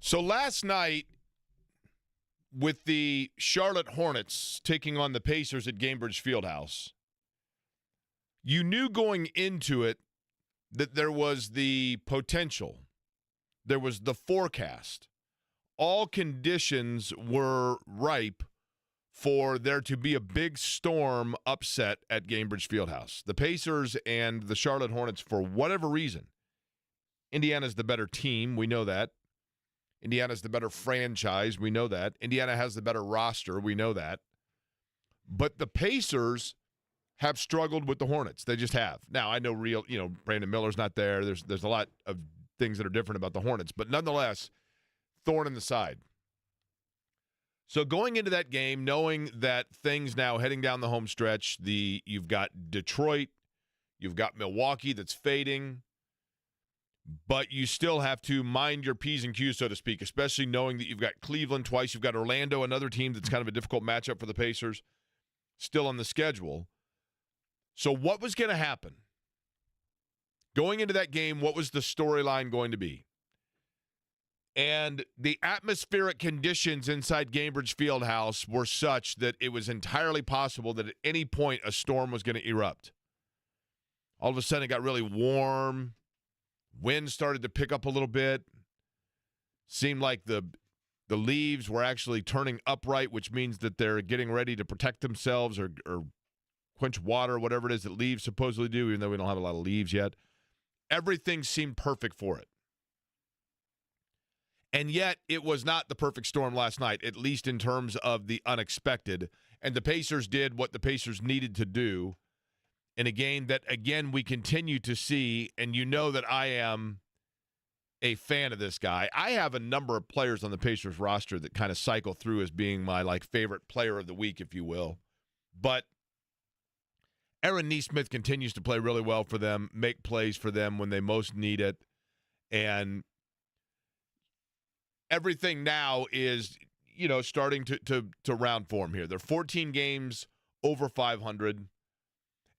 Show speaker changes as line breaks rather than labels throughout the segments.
So last night, with the Charlotte Hornets taking on the Pacers at Gainbridge Fieldhouse, you knew going into it that there was the potential, there was the forecast. All conditions were ripe for there to be a big storm upset at Gainbridge Fieldhouse. The Pacers and the Charlotte Hornets, for whatever reason, Indiana's the better team, we know that. Indiana's the better franchise, we know that. Indiana has the better roster, we know that. But the Pacers have struggled with the Hornets. They just have. Now, I know Brandon Miller's not there. There's a lot of things that are different about the Hornets. But nonetheless, thorn in the side. So going into that game, knowing that things now heading down the home stretch, you've got Detroit, you've got Milwaukee that's fading, but you still have to mind your P's and Q's, so to speak, especially knowing that you've got Cleveland twice, you've got Orlando, another team that's kind of a difficult matchup for the Pacers, still on the schedule. So what was going to happen? Going into that game, what was the storyline going to be? And the atmospheric conditions inside Gainbridge Fieldhouse were such that it was entirely possible that at any point a storm was going to erupt. All of a sudden it got really warm. Wind started to pick up a little bit. Seemed like the leaves were actually turning upright, which means that they're getting ready to protect themselves or quench water, whatever it is that leaves supposedly do, even though we don't have a lot of leaves yet. Everything seemed perfect for it. And yet, it was not the perfect storm last night, at least in terms of the unexpected. And the Pacers did what the Pacers needed to do in a game that, again, we continue to see, and you know that I am a fan of this guy. I have a number of players on the Pacers roster that kind of cycle through as being my, favorite player of the week, if you will. But Aaron Nesmith continues to play really well for them, make plays for them when they most need it, and everything now is, starting to round form here. They're 14 games over 500.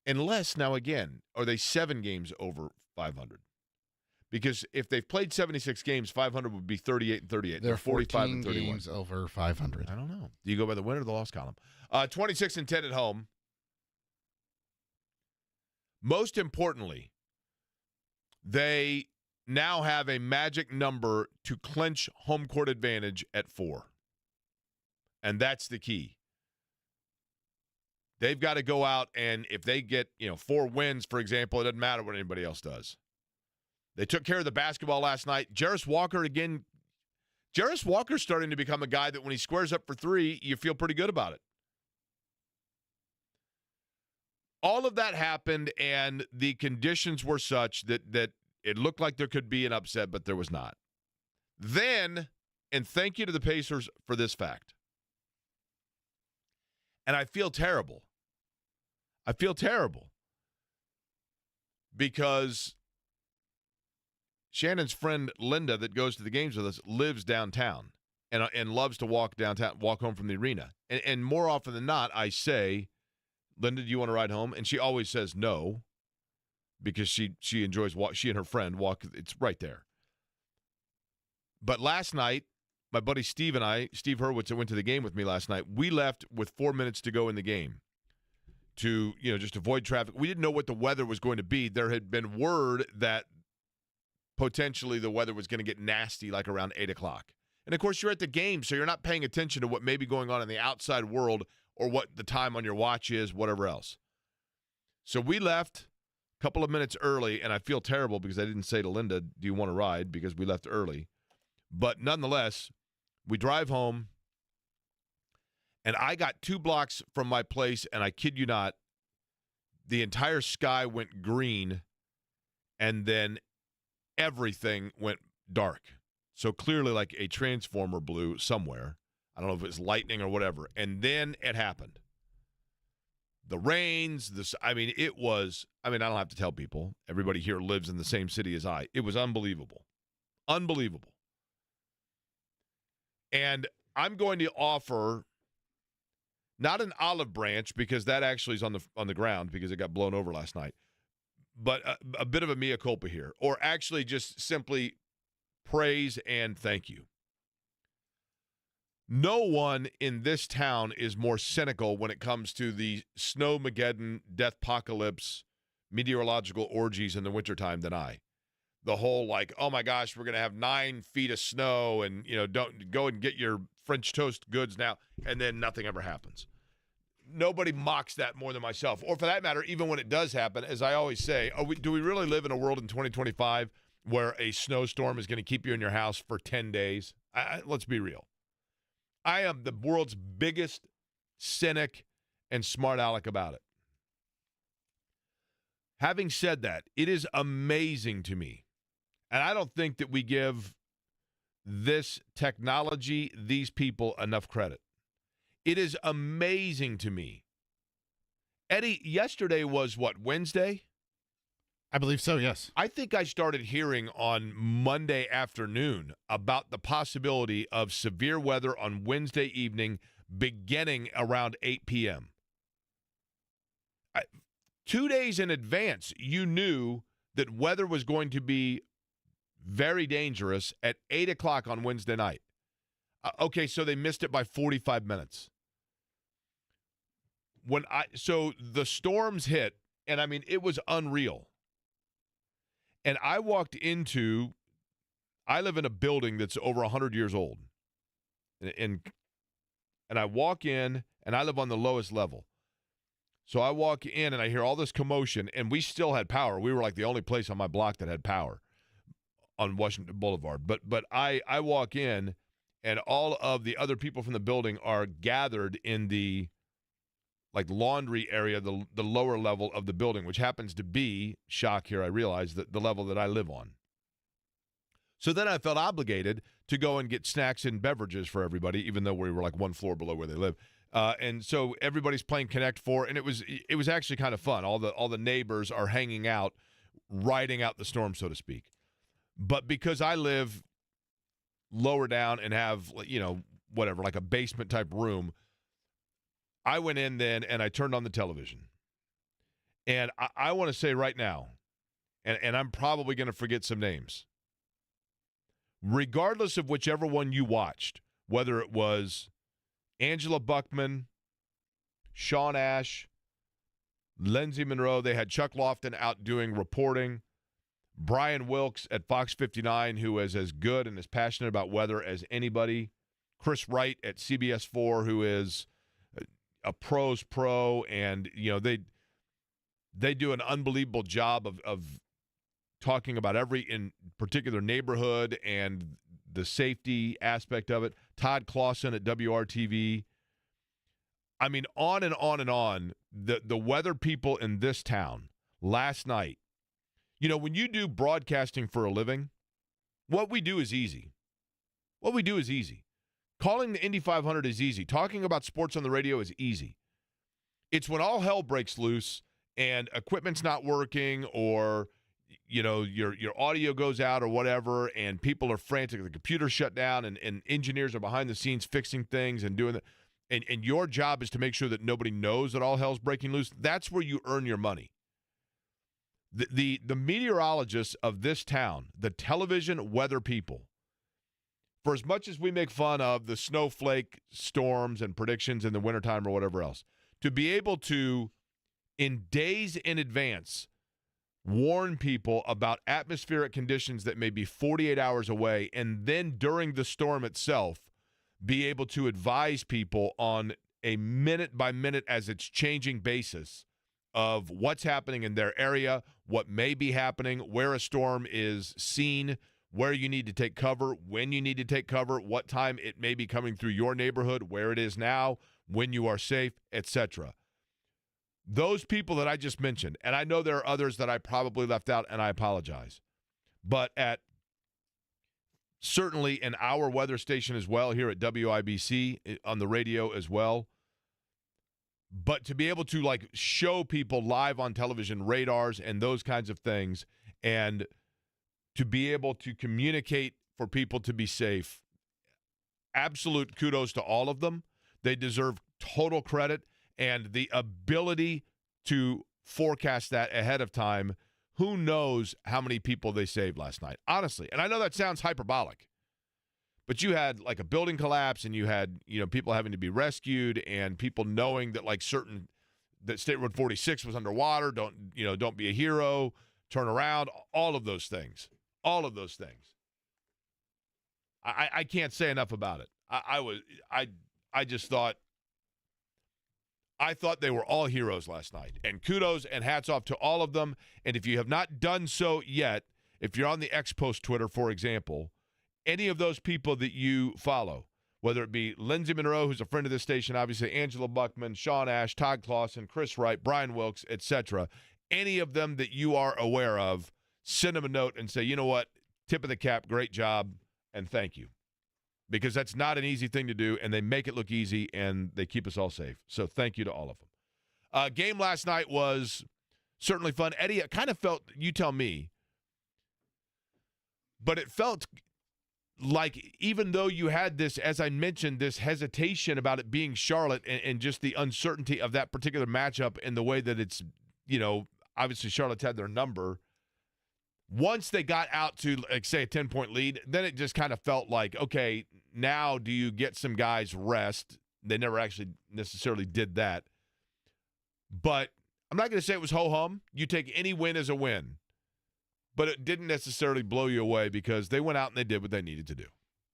Unless, now again, are they 7 games over 500? Because if they've played 76 games, 500 would be 38 and 38.
They're
45 and 31.
games over 500.
I don't know. Do you go by the win or the loss column? 26 and 10 at home. Most importantly, they now have a magic number to clinch home court advantage at 4. And that's the key. They've got to go out, and if they get, 4 wins, for example, it doesn't matter what anybody else does. They took care of the basketball last night. Jarris Walker, again, Jarris Walker's starting to become a guy that when he squares up for 3, you feel pretty good about it. All of that happened, and the conditions were such that it looked like there could be an upset, but there was not. Then, and thank you to the Pacers for this fact, and I feel terrible. I feel terrible because Shannon's friend Linda that goes to the games with us lives downtown and loves to walk downtown, walk home from the arena. And more often than not, I say, Linda, do you want to ride home? And she always says no because she enjoys she and her friend walk. It's right there. But last night, my buddy Steve and I, Steve Hurwitz, that went to the game with me last night, we left with 4 minutes to go in the game to, just avoid traffic. We didn't know what the weather was going to be. There had been word that potentially the weather was going to get nasty like around 8 o'clock. And, of course, you're at the game, so you're not paying attention to what may be going on in the outside world or what the time on your watch is, whatever else. So we left a couple of minutes early, and I feel terrible because I didn't say to Linda, do you want to ride, because we left early. But nonetheless, we drive home, and I got 2 blocks from my place, and I kid you not, the entire sky went green, and then everything went dark. So clearly like a transformer blew somewhere. I don't know if it was lightning or whatever. And then it happened. The rains, it was, I don't have to tell people. Everybody here lives in the same city as I. It was unbelievable. Unbelievable. And I'm going to offer not an olive branch, because that actually is on the ground because it got blown over last night, but a bit of a mea culpa here, or actually just simply praise and thank you. No one in this town is more cynical when it comes to the snowmageddon, deathpocalypse, meteorological orgies in the wintertime than I. The whole like, oh my gosh, we're going to have 9 feet of snow and, don't go and get your French toast goods now, and then nothing ever happens. Nobody mocks that more than myself. Or for that matter, even when it does happen, as I always say, do we really live in a world in 2025 where a snowstorm is going to keep you in your house for 10 days? Let's be real. I am the world's biggest cynic and smart aleck about it. Having said that, it is amazing to me, and I don't think that we give this technology, these people, enough credit. It is amazing to me. Eddie, yesterday was what, Wednesday?
I believe so, yes.
I think I started hearing on Monday afternoon about the possibility of severe weather on Wednesday evening beginning around 8 p.m. 2 days in advance, you knew that weather was going to be very dangerous at 8 o'clock on Wednesday night. Okay, so they missed it by 45 minutes. So the storms hit, and I mean, it was unreal. And I live in a building that's over 100 years old. And I walk in, and I live on the lowest level. So I walk in, and I hear all this commotion, and we still had power. We were like the only place on my block that had power on Washington Boulevard. But I walk in, and all of the other people from the building are gathered in the laundry area, the lower level of the building, which happens to be, shock here, I realize, the level that I live on. So then I felt obligated to go and get snacks and beverages for everybody, even though we were like one floor below where they live. And so everybody's playing Connect 4, and it was actually kind of fun. All the neighbors are hanging out, riding out the storm, so to speak. But because I live lower down and have, whatever, like a basement type room, I went in then and I turned on the television. And I want to say right now, and I'm probably going to forget some names, regardless of whichever one you watched, whether it was Angela Buckman, Sean Ash, Lindsay Monroe, they had Chuck Lofton out doing reporting, Brian Wilkes at Fox 59, who is as good and as passionate about weather as anybody, Chris Wright at CBS 4, who is a pro's pro, and they do an unbelievable job of talking about every in particular neighborhood and the safety aspect of it. Todd Clausen at WRTV. I mean, on and on and on. The weather people in this town last night. When you do broadcasting for a living, what we do is easy. Calling the Indy 500 is easy. Talking about sports on the radio is easy. It's when all hell breaks loose and equipment's not working, or your audio goes out or whatever, and people are frantic, the computer's shut down, and engineers are behind the scenes fixing things and doing that. And your job is to make sure that nobody knows that all hell's breaking loose. That's where you earn your money. The meteorologists of this town, the television weather people, for as much as we make fun of the snowflake storms and predictions in the wintertime or whatever else, to be able to, in days in advance, warn people about atmospheric conditions that may be 48 hours away, and then during the storm itself, be able to advise people on a minute-by-minute as it's changing basis of what's happening in their area, what may be happening, where a storm is seen, where you need to take cover, when you need to take cover, what time it may be coming through your neighborhood, where it is now, when you are safe, etc. Those people that I just mentioned, and I know there are others that I probably left out, and I apologize, but certainly in our weather station as well, here at WIBC, on the radio as well, but to be able to show people live on television radars and those kinds of things, and to be able to communicate for people to be safe, absolute kudos to all of them. They deserve total credit, and the ability to forecast that ahead of time. Who knows how many people they saved last night, honestly. And I know that sounds hyperbolic, But you had like a building collapse, and you had people having to be rescued, and people knowing that that State Road 46 was underwater. Don't be a hero. Turn around. All of those things. All of those things. I can't say enough about it. I just thought. I thought they were all heroes last night. And kudos and hats off to all of them. And if you have not done so yet, if you're on the X Post Twitter, for example, any of those people that you follow, whether it be Lindsay Monroe, who's a friend of this station, obviously Angela Buckman, Sean Ash, Todd Clausen, Chris Wright, Brian Wilkes, etc., any of them that you are aware of, send them a note and say, you know what, tip of the cap, great job, and thank you. Because that's not an easy thing to do, and they make it look easy, and they keep us all safe. So thank you to all of them. Game last night was certainly fun. Eddie, it kind of felt, you tell me, but it felt like even though you had this, as I mentioned, this hesitation about it being Charlotte and just the uncertainty of that particular matchup and the way that it's, obviously Charlotte's had their number. Once they got out to, like, say, a 10-point lead, then it just kind of felt like, okay, now do you get some guys rest? They never actually necessarily did that. But I'm not going to say it was ho-hum. You take any win as a win. But it didn't necessarily blow you away because they went out and they did what they needed to do.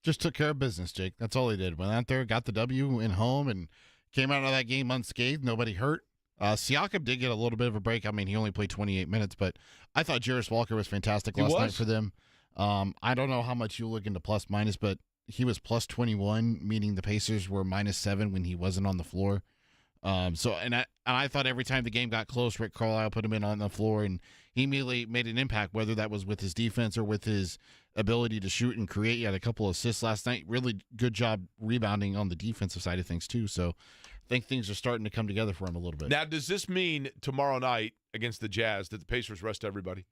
Just took care of business, Jake. That's all he did. Went out there, got the W, went home, and came out of that game unscathed. Nobody hurt. Siakam did get a little bit of a break. I mean, he only played 28 minutes, but I thought Jarris Walker was fantastic last night for them. I don't know how much you look into plus-minus, but he was plus 21, meaning the Pacers were -7 when he wasn't on the floor. I thought every time the game got close, Rick Carlisle put him in on the floor, and he immediately made an impact, whether that was with his defense or with his ability to shoot and create. He had a couple of assists last night. Really good job rebounding on the defensive side of things, too. So I think things are starting to come together for him a little bit.
Now, does this mean tomorrow night against the Jazz that the Pacers rest everybody?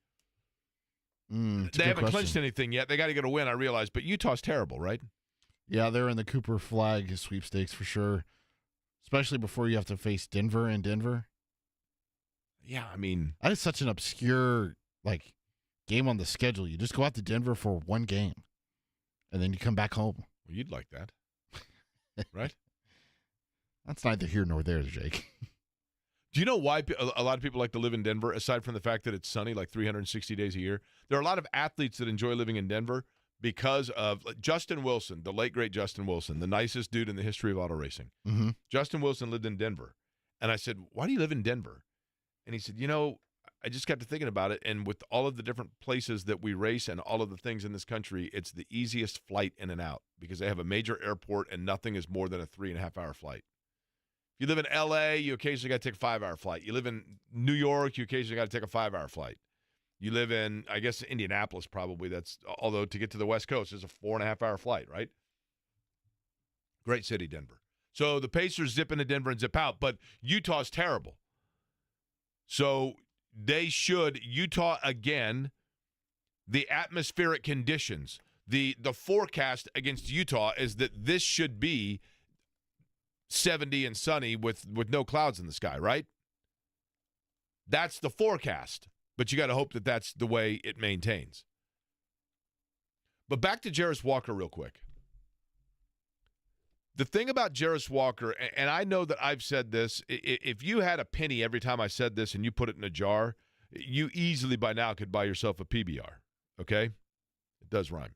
They haven't clinched anything yet. They got to get a win, I realize. But Utah's terrible, right?
Yeah, they're in the Cooper Flag sweepstakes for sure, especially before you have to face Denver in Denver.
Yeah, I mean,
that is such an obscure game on the schedule. You just go out to Denver for one game, and then you come back home.
Well, you'd like that, right?
That's neither here nor there, Jake.
Do you know why a lot of people like to live in Denver, aside from the fact that it's sunny like 360 days a year? There are a lot of athletes that enjoy living in Denver because of Justin Wilson, the late, great Justin Wilson, the nicest dude in the history of auto racing.
Mm-hmm.
Justin Wilson lived in Denver. And I said, why do you live in Denver? And he said, I just got to thinking about it, and with all of the different places that we race and all of the things in this country, it's the easiest flight in and out because they have a major airport and nothing is more than a 3.5-hour flight. If you live in L.A., you occasionally got to take a 5-hour flight. You live in New York, you occasionally got to take a 5-hour flight. You live in, I guess, Indianapolis probably. Although to get to the West Coast is a 4.5-hour flight, right? Great city, Denver. So the Pacers zip into Denver and zip out, but Utah's terrible. So Utah again, the atmospheric conditions, the forecast against Utah is that this should be 70 and sunny with no clouds in the sky, right? That's the forecast, but you got to hope that that's the way it maintains. But back to Jarris Walker real quick. The thing about Jarris Walker, and I know that I've said this, if you had a penny every time I said this and you put it in a jar, you easily by now could buy yourself a PBR, okay? It does rhyme.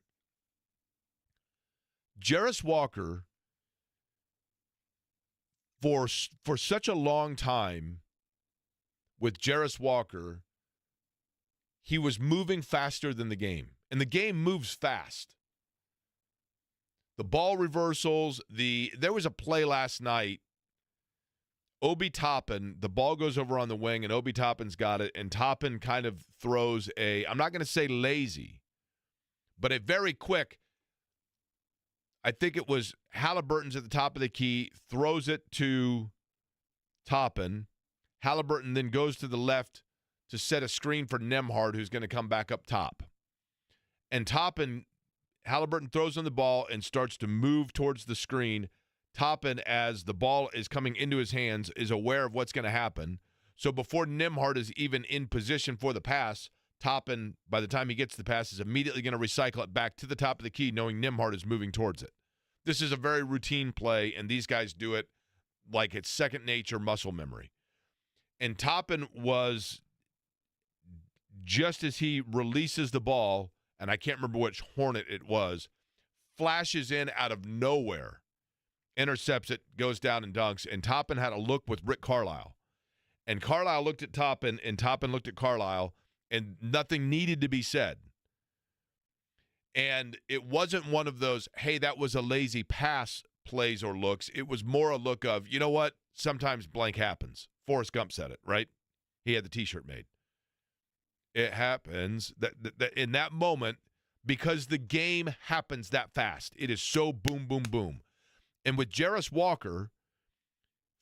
Jarris Walker, for such a long time with Jarris Walker, he was moving faster than the game. And the game moves fast. The ball reversals, there was a play last night. Obi Toppin, the ball goes over on the wing, and Obi Toppin's got it, and Toppin kind of throws I'm not going to say lazy, but a very quick, I think it was Halliburton's at the top of the key, throws it to Toppin. Halliburton then goes to the left to set a screen for Nembhard, who's going to come back up top. And Halliburton throws on the ball and starts to move towards the screen. Toppin, as the ball is coming into his hands, is aware of what's going to happen. So before Nembhard is even in position for the pass, Toppin, by the time he gets the pass, is immediately going to recycle it back to the top of the key, knowing Nembhard is moving towards it. This is a very routine play, and these guys do it like it's second nature muscle memory. And Toppin was, just as he releases the ball, and I can't remember which Hornet it was, flashes in out of nowhere, intercepts it, goes down and dunks, and Toppin had a look with Rick Carlisle. And Carlisle looked at Toppin, and Toppin looked at Carlisle, and nothing needed to be said. And it wasn't one of those, hey, that was a lazy pass plays or looks. It was more a look of, you know what? Sometimes blank happens. Forrest Gump said it, right? He had the T-shirt made. It happens that in that moment, because the game happens that fast. It is so boom, boom, boom. And with Jarris Walker,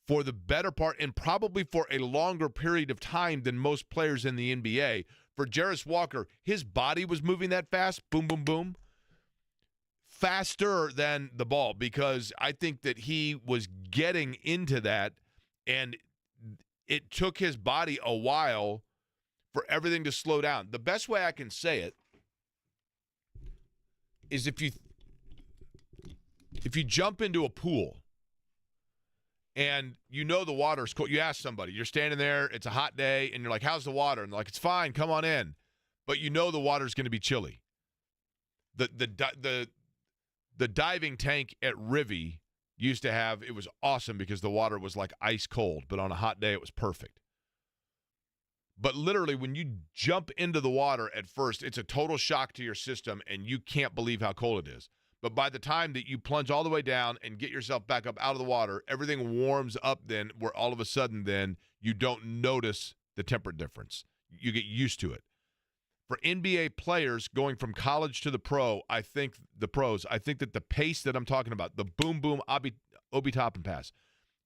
for the better part, and probably for a longer period of time than most players in the NBA, for Jarris Walker, his body was moving that fast, boom, boom, boom, faster than the ball, because I think that he was getting into that, and it took his body a while for everything to slow down. The best way I can say it is if you jump into a pool and you know the water's cold, you ask somebody, you're standing there, it's a hot day, and you're like, how's the water? And they're like, it's fine, come on in. But you know the water's going to be chilly. The diving tank at Rivy used to have, it was awesome because the water was like ice cold, but on a hot day it was perfect. But literally, when you jump into the water at first, it's a total shock to your system, and you can't believe how cold it is. But by the time that you plunge all the way down and get yourself back up out of the water, everything warms up then, where all of a sudden then you don't notice the temperature difference. You get used to it. For NBA players going from college to the pros, I think that the pace that I'm talking about, the boom, boom, Obi Toppin pass,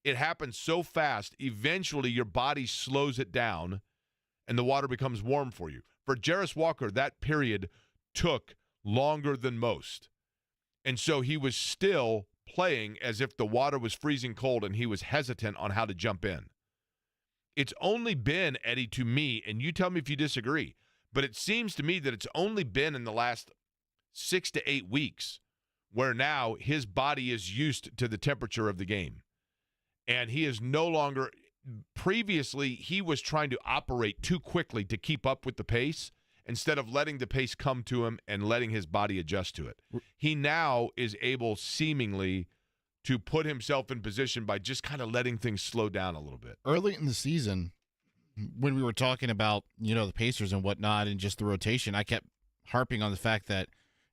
it happens so fast, eventually your body slows it down, and the water becomes warm for you. For Jarris Walker, that period took longer than most. And so he was still playing as if the water was freezing cold, and he was hesitant on how to jump in. It's only been, Eddie, to me, and you tell me if you disagree, but it seems to me that it's only been in the last 6 to 8 weeks where now his body is used to the temperature of the game. And he is no longer – previously, he was trying to operate too quickly to keep up with the pace instead of letting the pace come to him and letting his body adjust to it. He now is able seemingly to put himself in position by just kind of letting things slow down a little bit.
Early in the season, when we were talking about, the Pacers and whatnot and just the rotation, I kept harping on the fact that,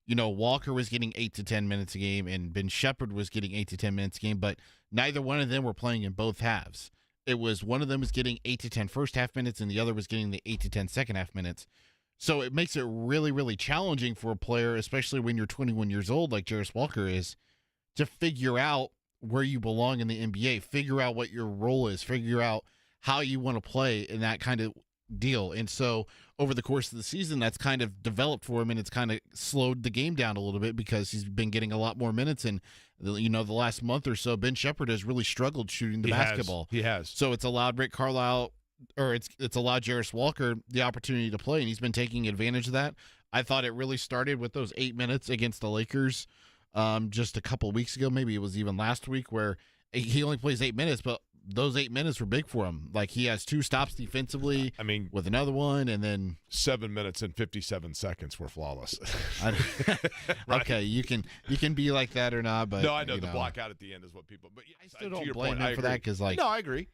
Walker was getting 8 to 10 minutes a game and Ben Shepherd was getting 8 to 10 minutes a game, but neither one of them were playing in both halves. It was one of them was getting 8 to 10 first half minutes and the other was getting the 8 to 10 second half minutes. So it makes it really, really challenging for a player, especially when you're 21 years old like Jarris Walker is, to figure out where you belong in the NBA, figure out what your role is, figure out how you want to play in that kind of deal. And so over the course of the season, that's kind of developed for him, and it's kind of slowed the game down a little bit because he's been getting a lot more minutes. And, the last month or so, Ben Shepherd has really struggled shooting the basketball.
He has.
So it's allowed Rick Carlisle, or it's allowed Jarris Walker the opportunity to play, and he's been taking advantage of that. I thought it really started with those 8 minutes against the Lakers just a couple of weeks ago. Maybe it was even last week, where he only plays 8 minutes, but those 8 minutes were big for him. Like, he has 2 stops defensively.
I mean,
with another one, and then
7 minutes and 57 seconds were flawless.
Right? Okay, you can be like that or not, but
no, I know the block out at the end is what people. But
I still don't blame him for that because, like,
no, I agree.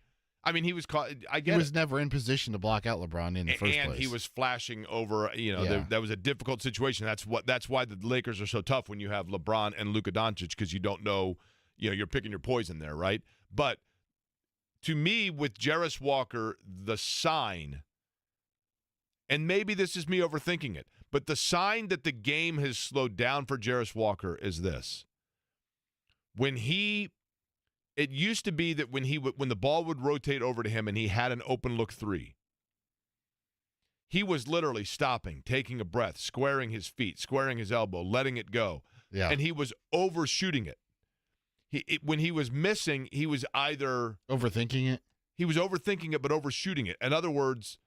I mean, he was caught. He
was never in position to block out LeBron in the first place,
and he was flashing over. That was a difficult situation. That's why the Lakers are so tough when you have LeBron and Luka Doncic, because you don't know. You're picking your poison there, right? But to me, with Jarris Walker, the sign, and maybe this is me overthinking it, but the sign that the game has slowed down for Jarris Walker is this. It used to be that when the ball would rotate over to him and he had an open look three, he was literally stopping, taking a breath, squaring his feet, squaring his elbow, letting it go.
Yeah.
And he was overshooting it. When he was missing, he was either
overthinking it.
He was overthinking it, but overshooting it. In other words,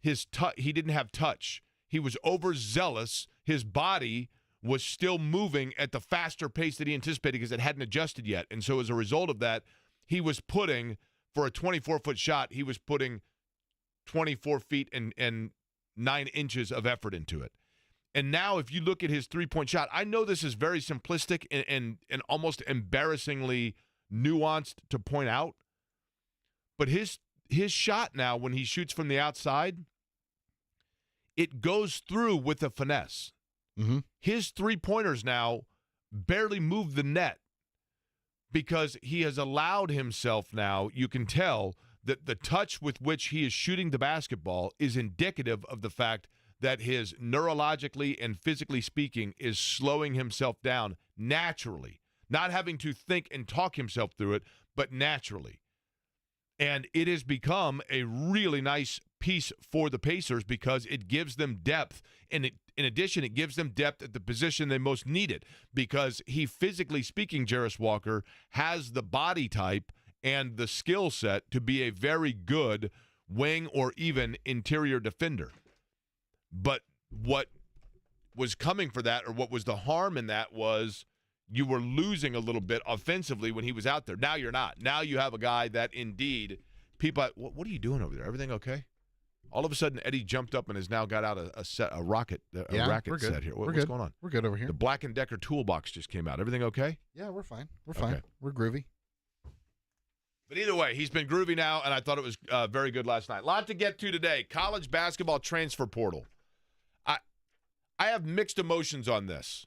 he didn't have touch. He was overzealous. His body was still moving at the faster pace that he anticipated because it hadn't adjusted yet. And so as a result of that, he was putting, for a 24-foot shot, he was putting 24 feet and 9 inches of effort into it. And now if you look at his three-point shot, I know this is very simplistic and almost embarrassingly nuanced to point out, but his shot now when he shoots from the outside, it goes through with a finesse.
Mm-hmm.
His three-pointers now barely move the net because he has allowed himself now, you can tell, that the touch with which he is shooting the basketball is indicative of the fact that his neurologically and physically speaking is slowing himself down naturally, not having to think and talk himself through it, but naturally. And it has become a really nice piece for the Pacers because it gives them depth. And in addition, it gives them depth at the position they most need it because he, physically speaking, Jarris Walker, has the body type and the skill set to be a very good wing or even interior defender. But what was coming for that, or what was the harm in that, was you were losing a little bit offensively when he was out there. Now you're not. Now you have a guy that indeed people, what are you doing over there? Everything okay? All of a sudden, Eddie jumped up and has now got out a racket set here. What's going on?
We're good over here.
The Black & Decker toolbox just came out. Everything okay?
Yeah, we're fine. We're fine.
Okay.
We're groovy.
But either way, he's been groovy now, and I thought it was very good last night. A lot to get to today. College basketball transfer portal. I have mixed emotions on this.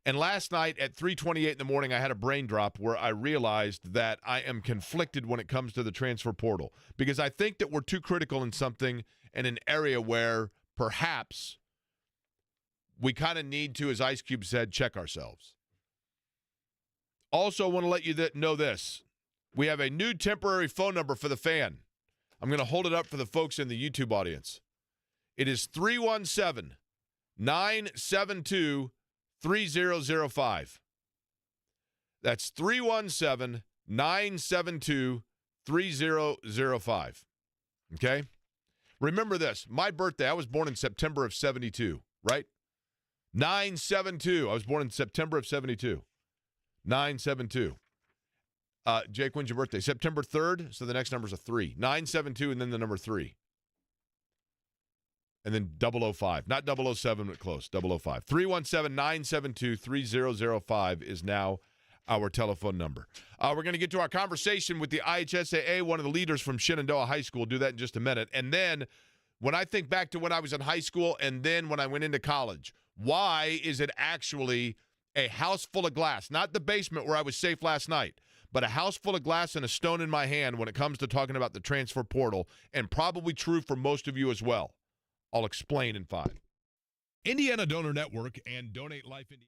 And last night at 3:28 in the morning, I had a brain drop where I realized that I am conflicted when it comes to the transfer portal because I think that we're too critical in something in an area where perhaps we kind of need to, as Ice Cube said, check ourselves. Also, I want to let you know this. We have a new temporary phone number for the fan. I'm going to hold it up for the folks in the YouTube audience. It is 317-972-3005. That's 317-972-3005. Okay? Remember this. My birthday, I was born in September of 72, right? 972. I was born in September of 72. 972. Jake, when's your birthday? September 3rd, so the next number's a 3. 972 and then the number 3. And then 005. Not 007, but close. 005. 317-972-3005 is now our telephone number. We're going to get to our conversation with the IHSAA, one of the leaders from Shenandoah High School. We'll do that in just a minute. And then when I think back to when I was in high school and then when I went into college, why is it actually a house full of glass? Not the basement where I was safe last night, but a house full of glass and a stone in my hand when it comes to talking about the transfer portal, and probably true for most of you as well. I'll explain in 5.
Indiana Donor Network and Donate Life Indiana.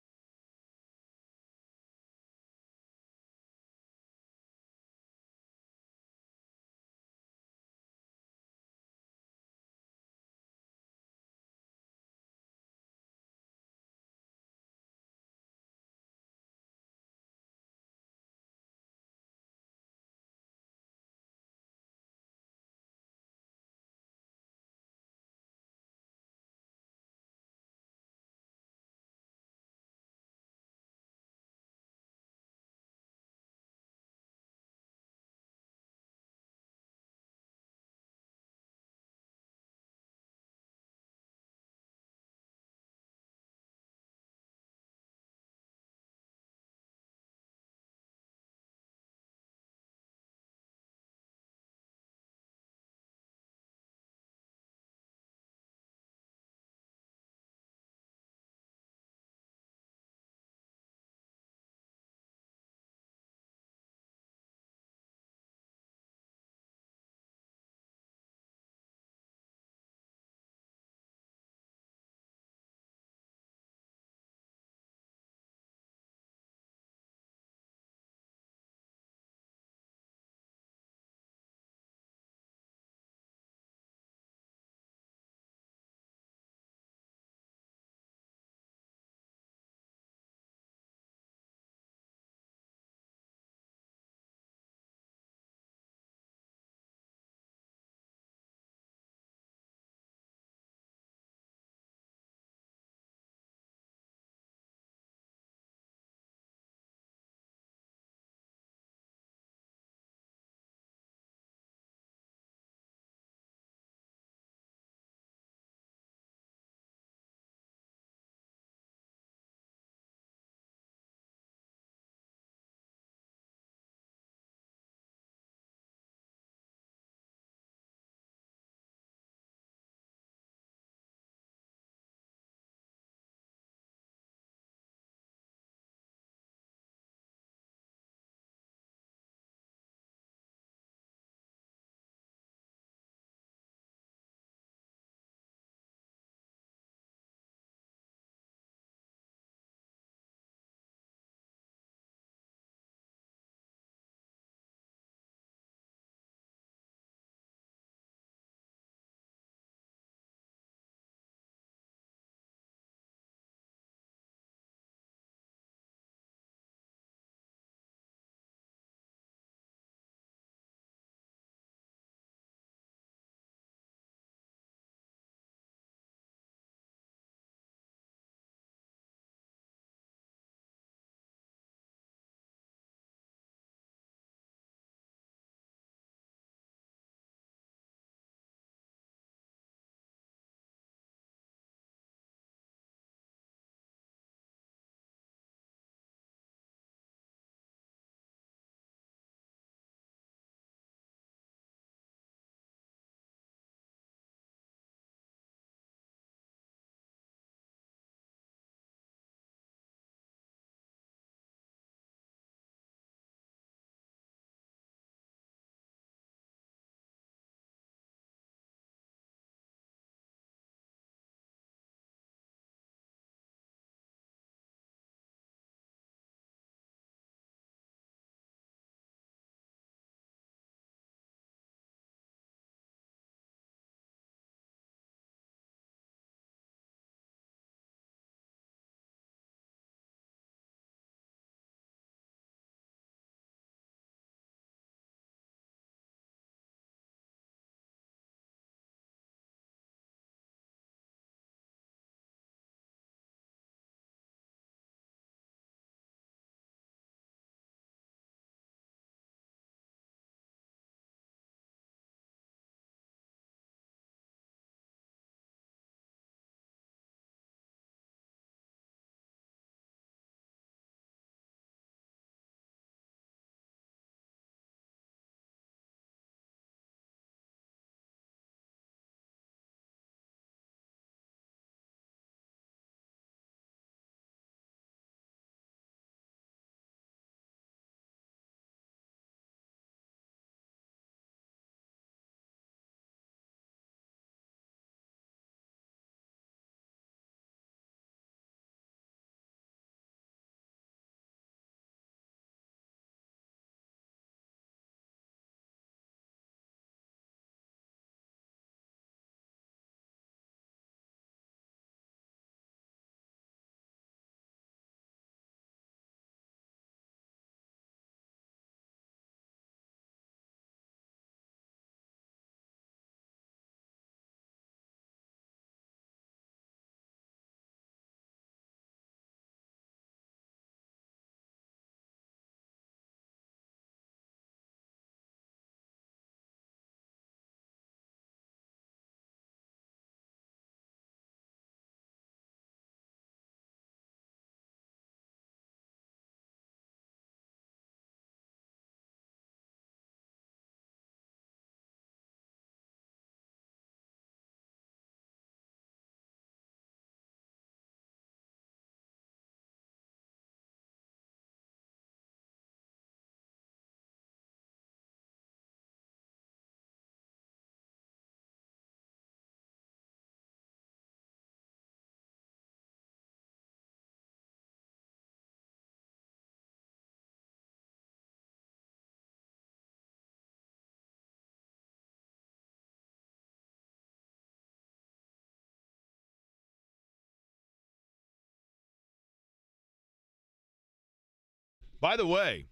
By the way,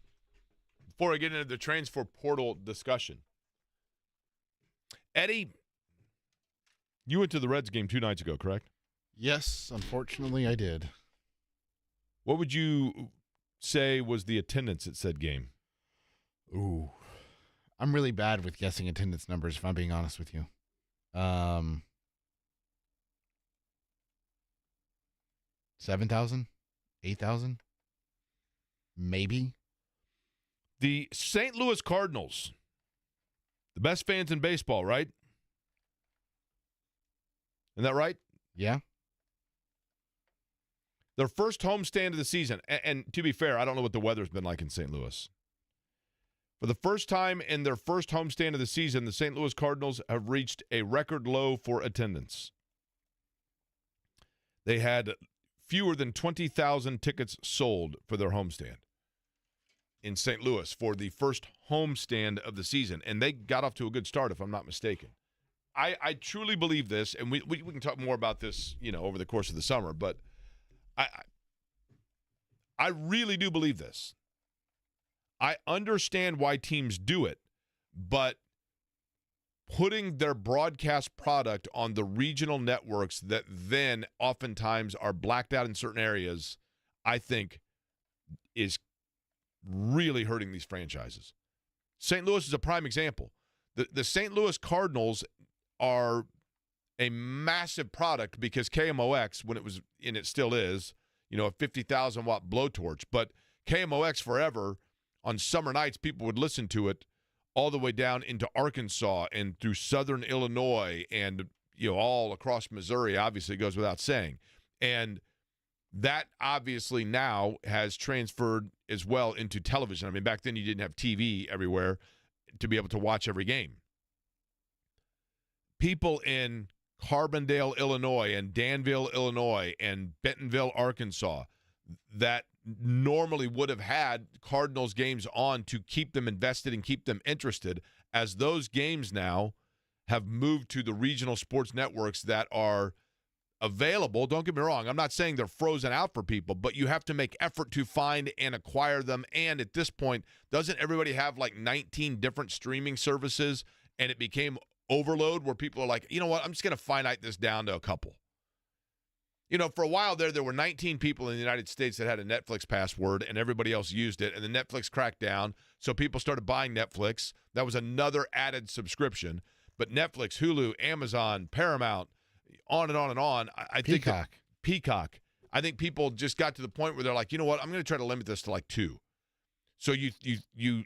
before I get into the transfer portal discussion, Eddie, you went to the Reds game 2 nights ago, correct?
Yes, unfortunately, I did.
What would you say was the attendance at said game?
Ooh. I'm really bad with guessing attendance numbers, if I'm being honest with you. 7,000? 8,000? Maybe.
The St. Louis Cardinals, the best fans in baseball, right? Isn't that right?
Yeah.
Their first homestand of the season. And to be fair, I don't know what the weather's been like in St. Louis. For the first time in their first homestand of the season, the St. Louis Cardinals have reached a record low for attendance. They had fewer than 20,000 tickets sold for their homestand in St. Louis for the first homestand of the season. And they got off to a good start, if I'm not mistaken. I truly believe this, and we can talk more about this, over the course of the summer, but I really do believe this. I understand why teams do it, but putting their broadcast product on the regional networks that then oftentimes are blacked out in certain areas, I think is really hurting these franchises. St. Louis is a prime example. The St. Louis Cardinals are a massive product because KMOX, when it was, and it still is, a 50,000-watt blowtorch, but KMOX forever, on summer nights, people would listen to it all the way down into Arkansas and through southern Illinois and, all across Missouri, obviously, goes without saying. And that obviously now has transferred as well into television. I mean, back then you didn't have TV everywhere to be able to watch every game. People in Carbondale, Illinois, and Danville, Illinois, and Bentonville, Arkansas, that normally would have had Cardinals games on to keep them invested and keep them interested, as those games now have moved to the regional sports networks that are available. Don't get me wrong. I'm not saying they're frozen out for people, but you have to make effort to find and acquire them. And at this point, doesn't everybody have like 19 different streaming services, and it became overload where people are like, you know what, I'm just going to finite this down to a couple. For a while there were 19 people in the United States that had a Netflix password, and everybody else used it, and then Netflix cracked down, so people started buying Netflix. That was another added subscription. But Netflix, Hulu, Amazon, Paramount, on and on and on. I think Peacock. I think people just got to the point where they're like, you know what, I'm going to try to limit this to like 2. So you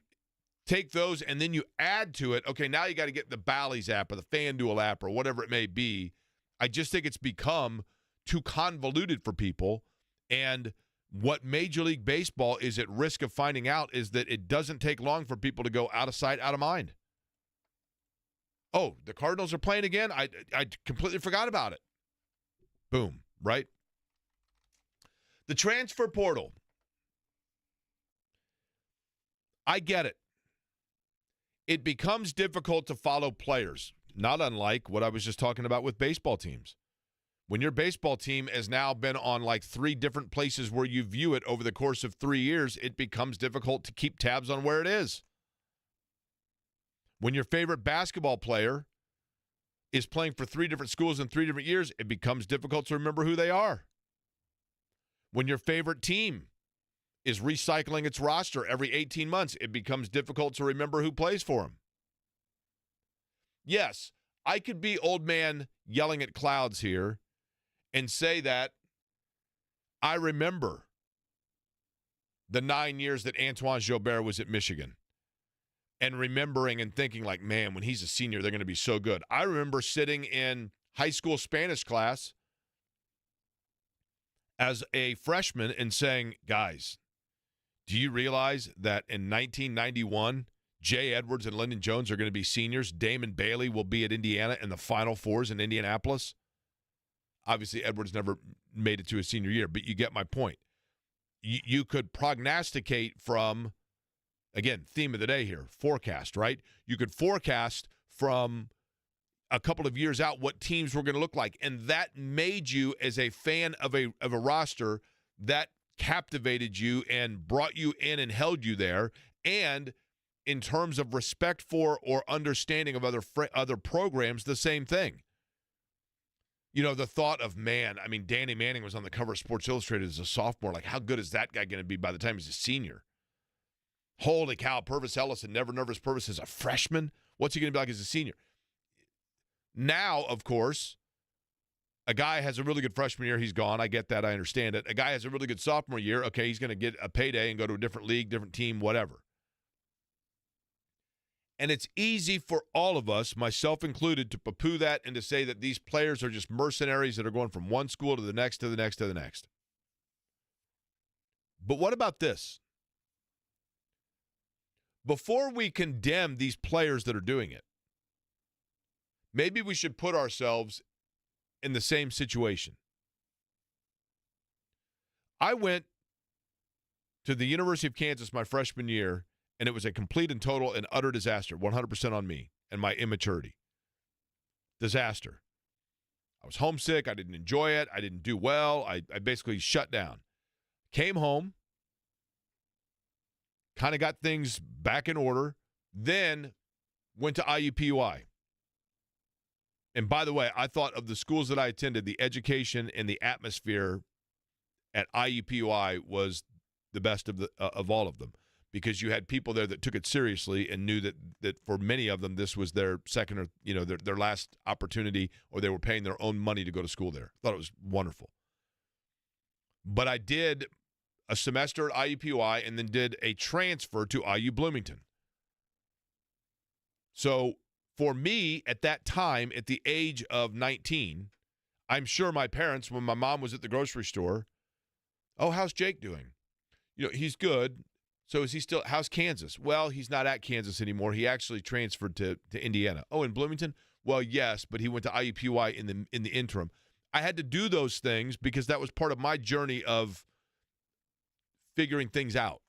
take those, and then you add to it, okay, now you got to get the Bally's app or the FanDuel app or whatever it may be. I just think it's become too convoluted for people. And what Major League Baseball is at risk of finding out is that it doesn't take long for people to go out of sight, out of mind. Oh, the Cardinals are playing again? I completely forgot about it. Boom, right? The transfer portal. I get it. It becomes difficult to follow players, not unlike what I was just talking about with baseball teams. When your baseball team has now been on like 3 different places where you view it over the course of 3 years, it becomes difficult to keep tabs on where it is. When your favorite basketball player is playing for 3 different schools in 3 different years, it becomes difficult to remember who they are. When your favorite team is recycling its roster every 18 months, it becomes difficult to remember who plays for them. Yes, I could be old man yelling at clouds here and say that I remember the 9 years that Antoine Joubert was at Michigan and remembering and thinking like, man, when he's a senior, they're going to be so good. I remember sitting in high school Spanish class as a freshman and saying, guys, do you realize that in 1991, Jay Edwards and Lyndon Jones are going to be seniors? Damon Bailey will be at Indiana in the Final Fours in Indianapolis. Obviously, Edwards never made it to his senior year, but you get my point. You could prognosticate from, again, theme of the day here, forecast, right? You could forecast from a couple of years out what teams were going to look like, and that made you, as a fan of a roster, that captivated you and brought you in and held you there. And in terms of respect for or understanding of other programs, the same thing. You know, the thought of, man, I mean, Danny Manning was on the cover of Sports Illustrated as a sophomore. Like, how good is that guy going to be by the time he's a senior? Holy cow, Purvis Ellison, Never Nervous Purvis, as a freshman. What's he going to be like as a senior? Now, of course, a guy has a really good freshman year. He's gone. I get that. I understand it. A guy has a really good sophomore year. Okay, he's going to get a payday and go to a different league, different team, whatever. And it's easy for all of us, myself included, to poo-poo that and to say that these players are just mercenaries that are going from one school to the next, to the next, to the next. But what about this? Before we condemn these players that are doing it, maybe we should put ourselves in the same situation. I went to the University of Kansas my freshman year, and it was a complete and total and utter disaster, 100% on me and my immaturity. Disaster. I was homesick. I didn't enjoy it. I didn't do well. I basically shut down. Came home, kind of got things back in order, then went to IUPUI. And by the way, I thought of the schools that I attended, the education and the atmosphere at IUPUI was the best of all of them, because you had people there that took it seriously and knew that for many of them this was their second or their last opportunity, or they were paying their own money to go to school there. I thought it was wonderful. But I did a semester at IUPUI and then did a transfer to IU Bloomington. So for me, at that time, at the age of 19, I'm sure my parents, when my mom was at the grocery store, oh, how's Jake doing? He's good. So is he still, how's Kansas? Well, he's not at Kansas anymore. He actually transferred to Indiana. Oh, in Bloomington? Well, yes, but he went to IUPUI in the interim. I had to do those things because that was part of my journey of figuring things out.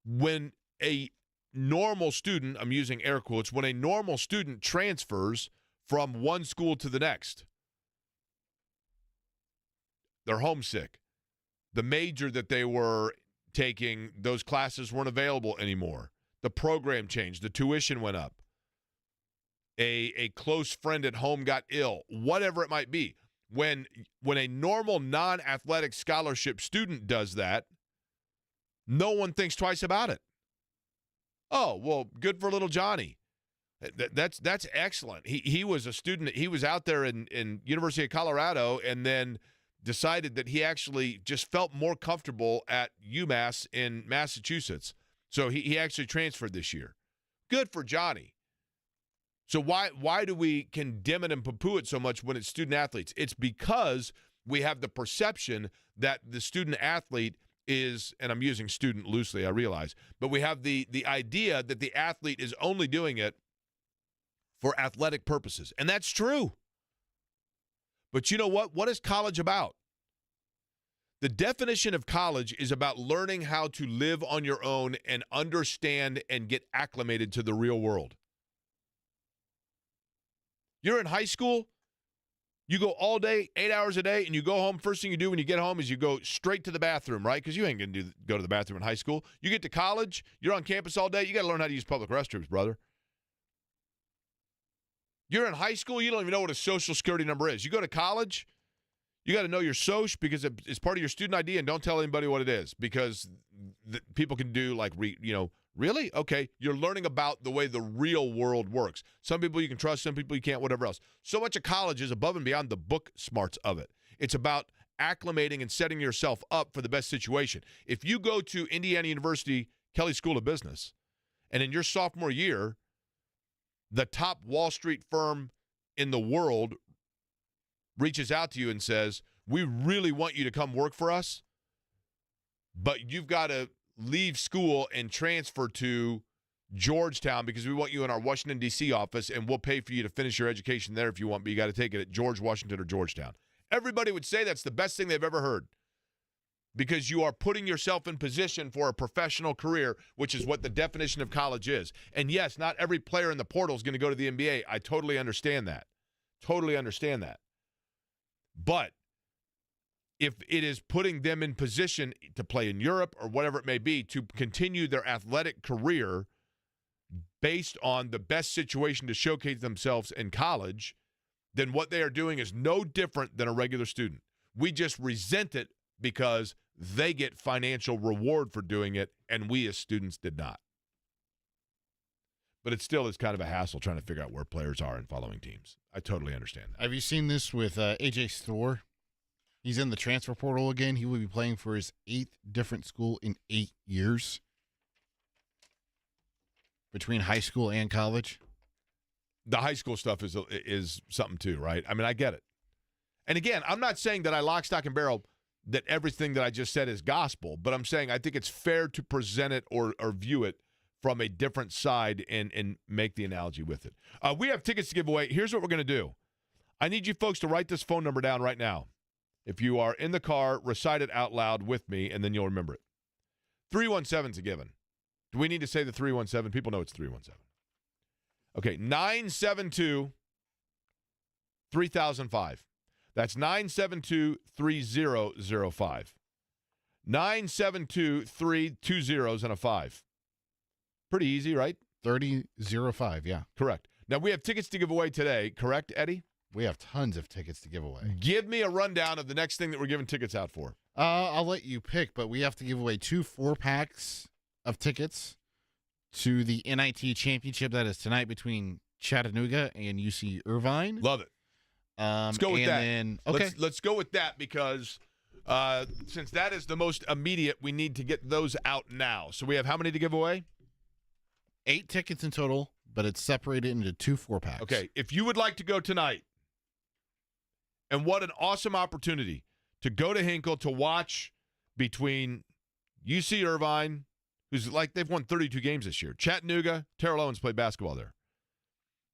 When a normal student, I'm using air quotes, when a normal student transfers from one school to the next, they're homesick. The major that they were taking, those classes weren't available anymore. The program changed. The tuition went up. A close friend at home got ill. Whatever it might be. When a normal non-athletic scholarship student does that, no one thinks twice about it. Oh, well, good for little Johnny. That's excellent. He was a student. He was out there in University of Colorado and then decided that he actually just felt more comfortable at UMass in Massachusetts. So he actually transferred this year. Good for Johnny. So why do we condemn it and poo-poo it so much when it's student athletes? It's because we have the perception that the student athlete is, and I'm using student loosely, I realize, but we have the idea that the athlete is only doing it for athletic purposes. And that's true. But you know what? What is college about? The definition of college is about learning how to live on your own and understand and get acclimated to the real world. You're in high school, you go all day, 8 hours a day, and you go home. First thing you do when you get home is you go straight to the bathroom, right? Because you ain't going to go to the bathroom in high school. You get to college, you're on campus all day, you got to learn how to use public restrooms, brother. You're in high school, you don't even know what a social security number is. You go to college, you got to know your SOCH because it's part of your student ID, and don't tell anybody what it is because people can do like, really? Okay, you're learning about the way the real world works. Some people you can trust, some people you can't, whatever else. So much of college is above and beyond the book smarts of it. It's about acclimating and setting yourself up for the best situation. If you go to Indiana University, Kelley School of Business, and in your sophomore year, the top Wall Street firm in the world reaches out to you and says, we really want you to come work for us, but you've got to leave school and transfer to Georgetown because we want you in our Washington, D.C. office, and we'll pay for you to finish your education there if you want, but you got to take it at George Washington or Georgetown. Everybody would say that's the best thing they've ever heard because you are putting yourself in position for a professional career, which is what the definition of college is. And yes, not every player in the portal is going to go to the NBA. I totally understand that. Totally understand that. But if it is putting them in position to play in Europe or whatever it may be, to continue their athletic career based on the best situation to showcase themselves in college, then what they are doing is no different than a regular student. We just resent it because they get financial reward for doing it, and we as students did not. But it still is kind of a hassle trying to figure out where players are in following teams. I totally understand that.
Have you seen this with AJ Storr? He's in the transfer portal again. He will be playing for his 8th different school in 8 years between high school and college.
The high school stuff is something too, right? I mean, I get it. And again, I'm not saying that I lock, stock, and barrel that everything that I just said is gospel, but I'm saying I think it's fair to present it or view it from a different side and make the analogy with it. We have tickets to give away. Here's what we're going to do. I need you folks to write this phone number down right now. If you are in the car, recite it out loud with me, and then you'll remember it. 317 is a given. Do we need to say the 317? People know it's 317. Okay, 972-3005. That's 972-3005. 972-3 2 zeros and a 5. Pretty easy, right?
3005, yeah.
Correct. Now, we have tickets to give away today, correct, Eddie?
We have tons of tickets to give away.
Give me a rundown of the next thing that we're giving tickets out for.
I'll let you pick, but we have to give away 2 4-packs of tickets to the NIT championship that is tonight between Chattanooga and UC Irvine.
Love it. Let's go with that.
Okay.
Let's go with that because since that is the most immediate, we need to get those out now. So we have how many to give away?
8 tickets in total, but it's separated into 2 4-packs.
Okay. If you would like to go tonight, and what an awesome opportunity to go to Hinkle to watch between UC Irvine, who's like they've won 32 games this year. Chattanooga, Terrell Owens played basketball there.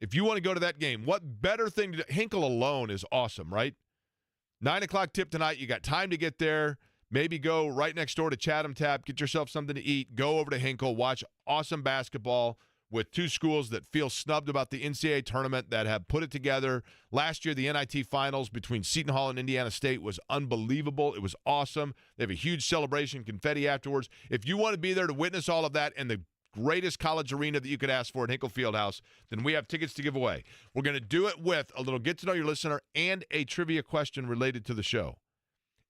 If you want to go to that game, what better thing to do? Hinkle alone is awesome, right? 9 o'clock tip tonight. You got time to get there. Maybe go right next door to Chatham Tap, get yourself something to eat, go over to Hinkle, watch awesome basketball with 2 schools that feel snubbed about the NCAA tournament that have put it together. Last year, the NIT finals between Seton Hall and Indiana State was unbelievable. It was awesome. They have a huge celebration, confetti afterwards. If you want to be there to witness all of that and the greatest college arena that you could ask for at Hinkle Fieldhouse, then we have tickets to give away. We're going to do it with a little get to know your listener and a trivia question related to the show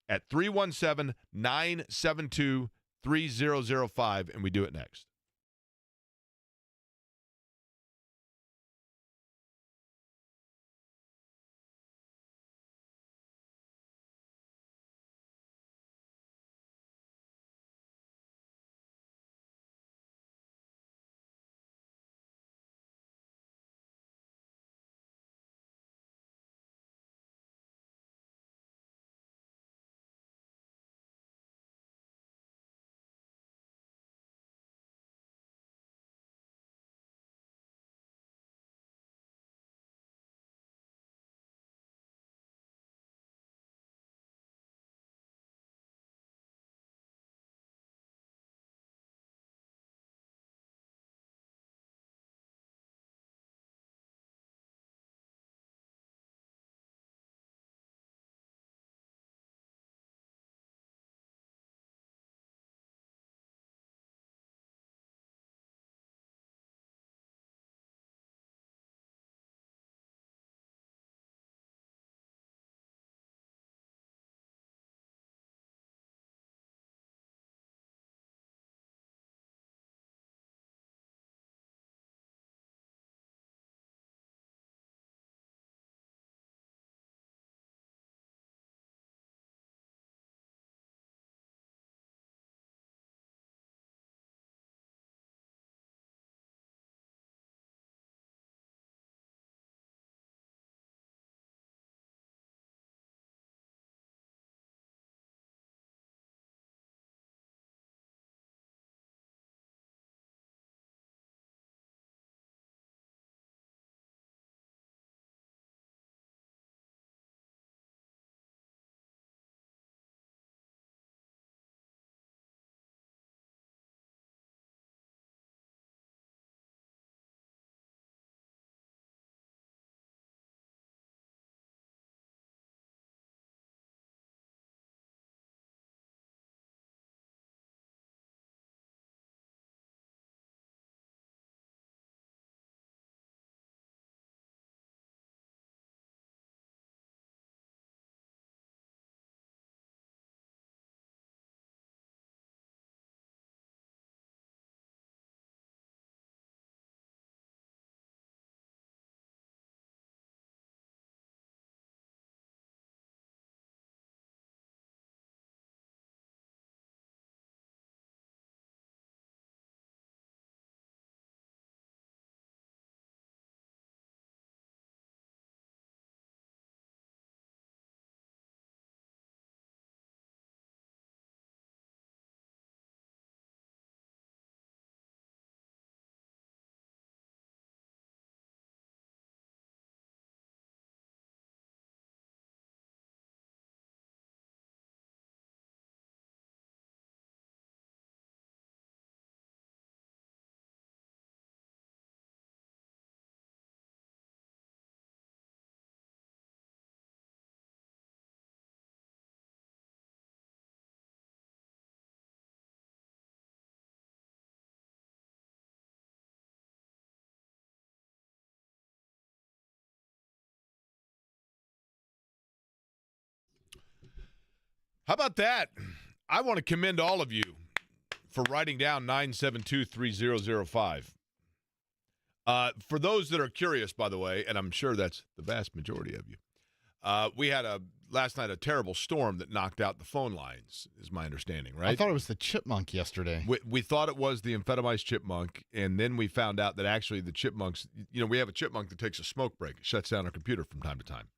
at 317-972-3005, and we do it next. How about that? I want to commend all of you for writing down 972-3005. For those that are curious, by the way, and I'm sure that's the vast majority of you, we had last night a terrible storm that knocked out the phone lines, is my understanding, right?
I thought it was the chipmunk yesterday.
We thought it was the amphetamized chipmunk, and then we found out that actually the chipmunks, we have a chipmunk that takes a smoke break. It shuts down our computer from time to time.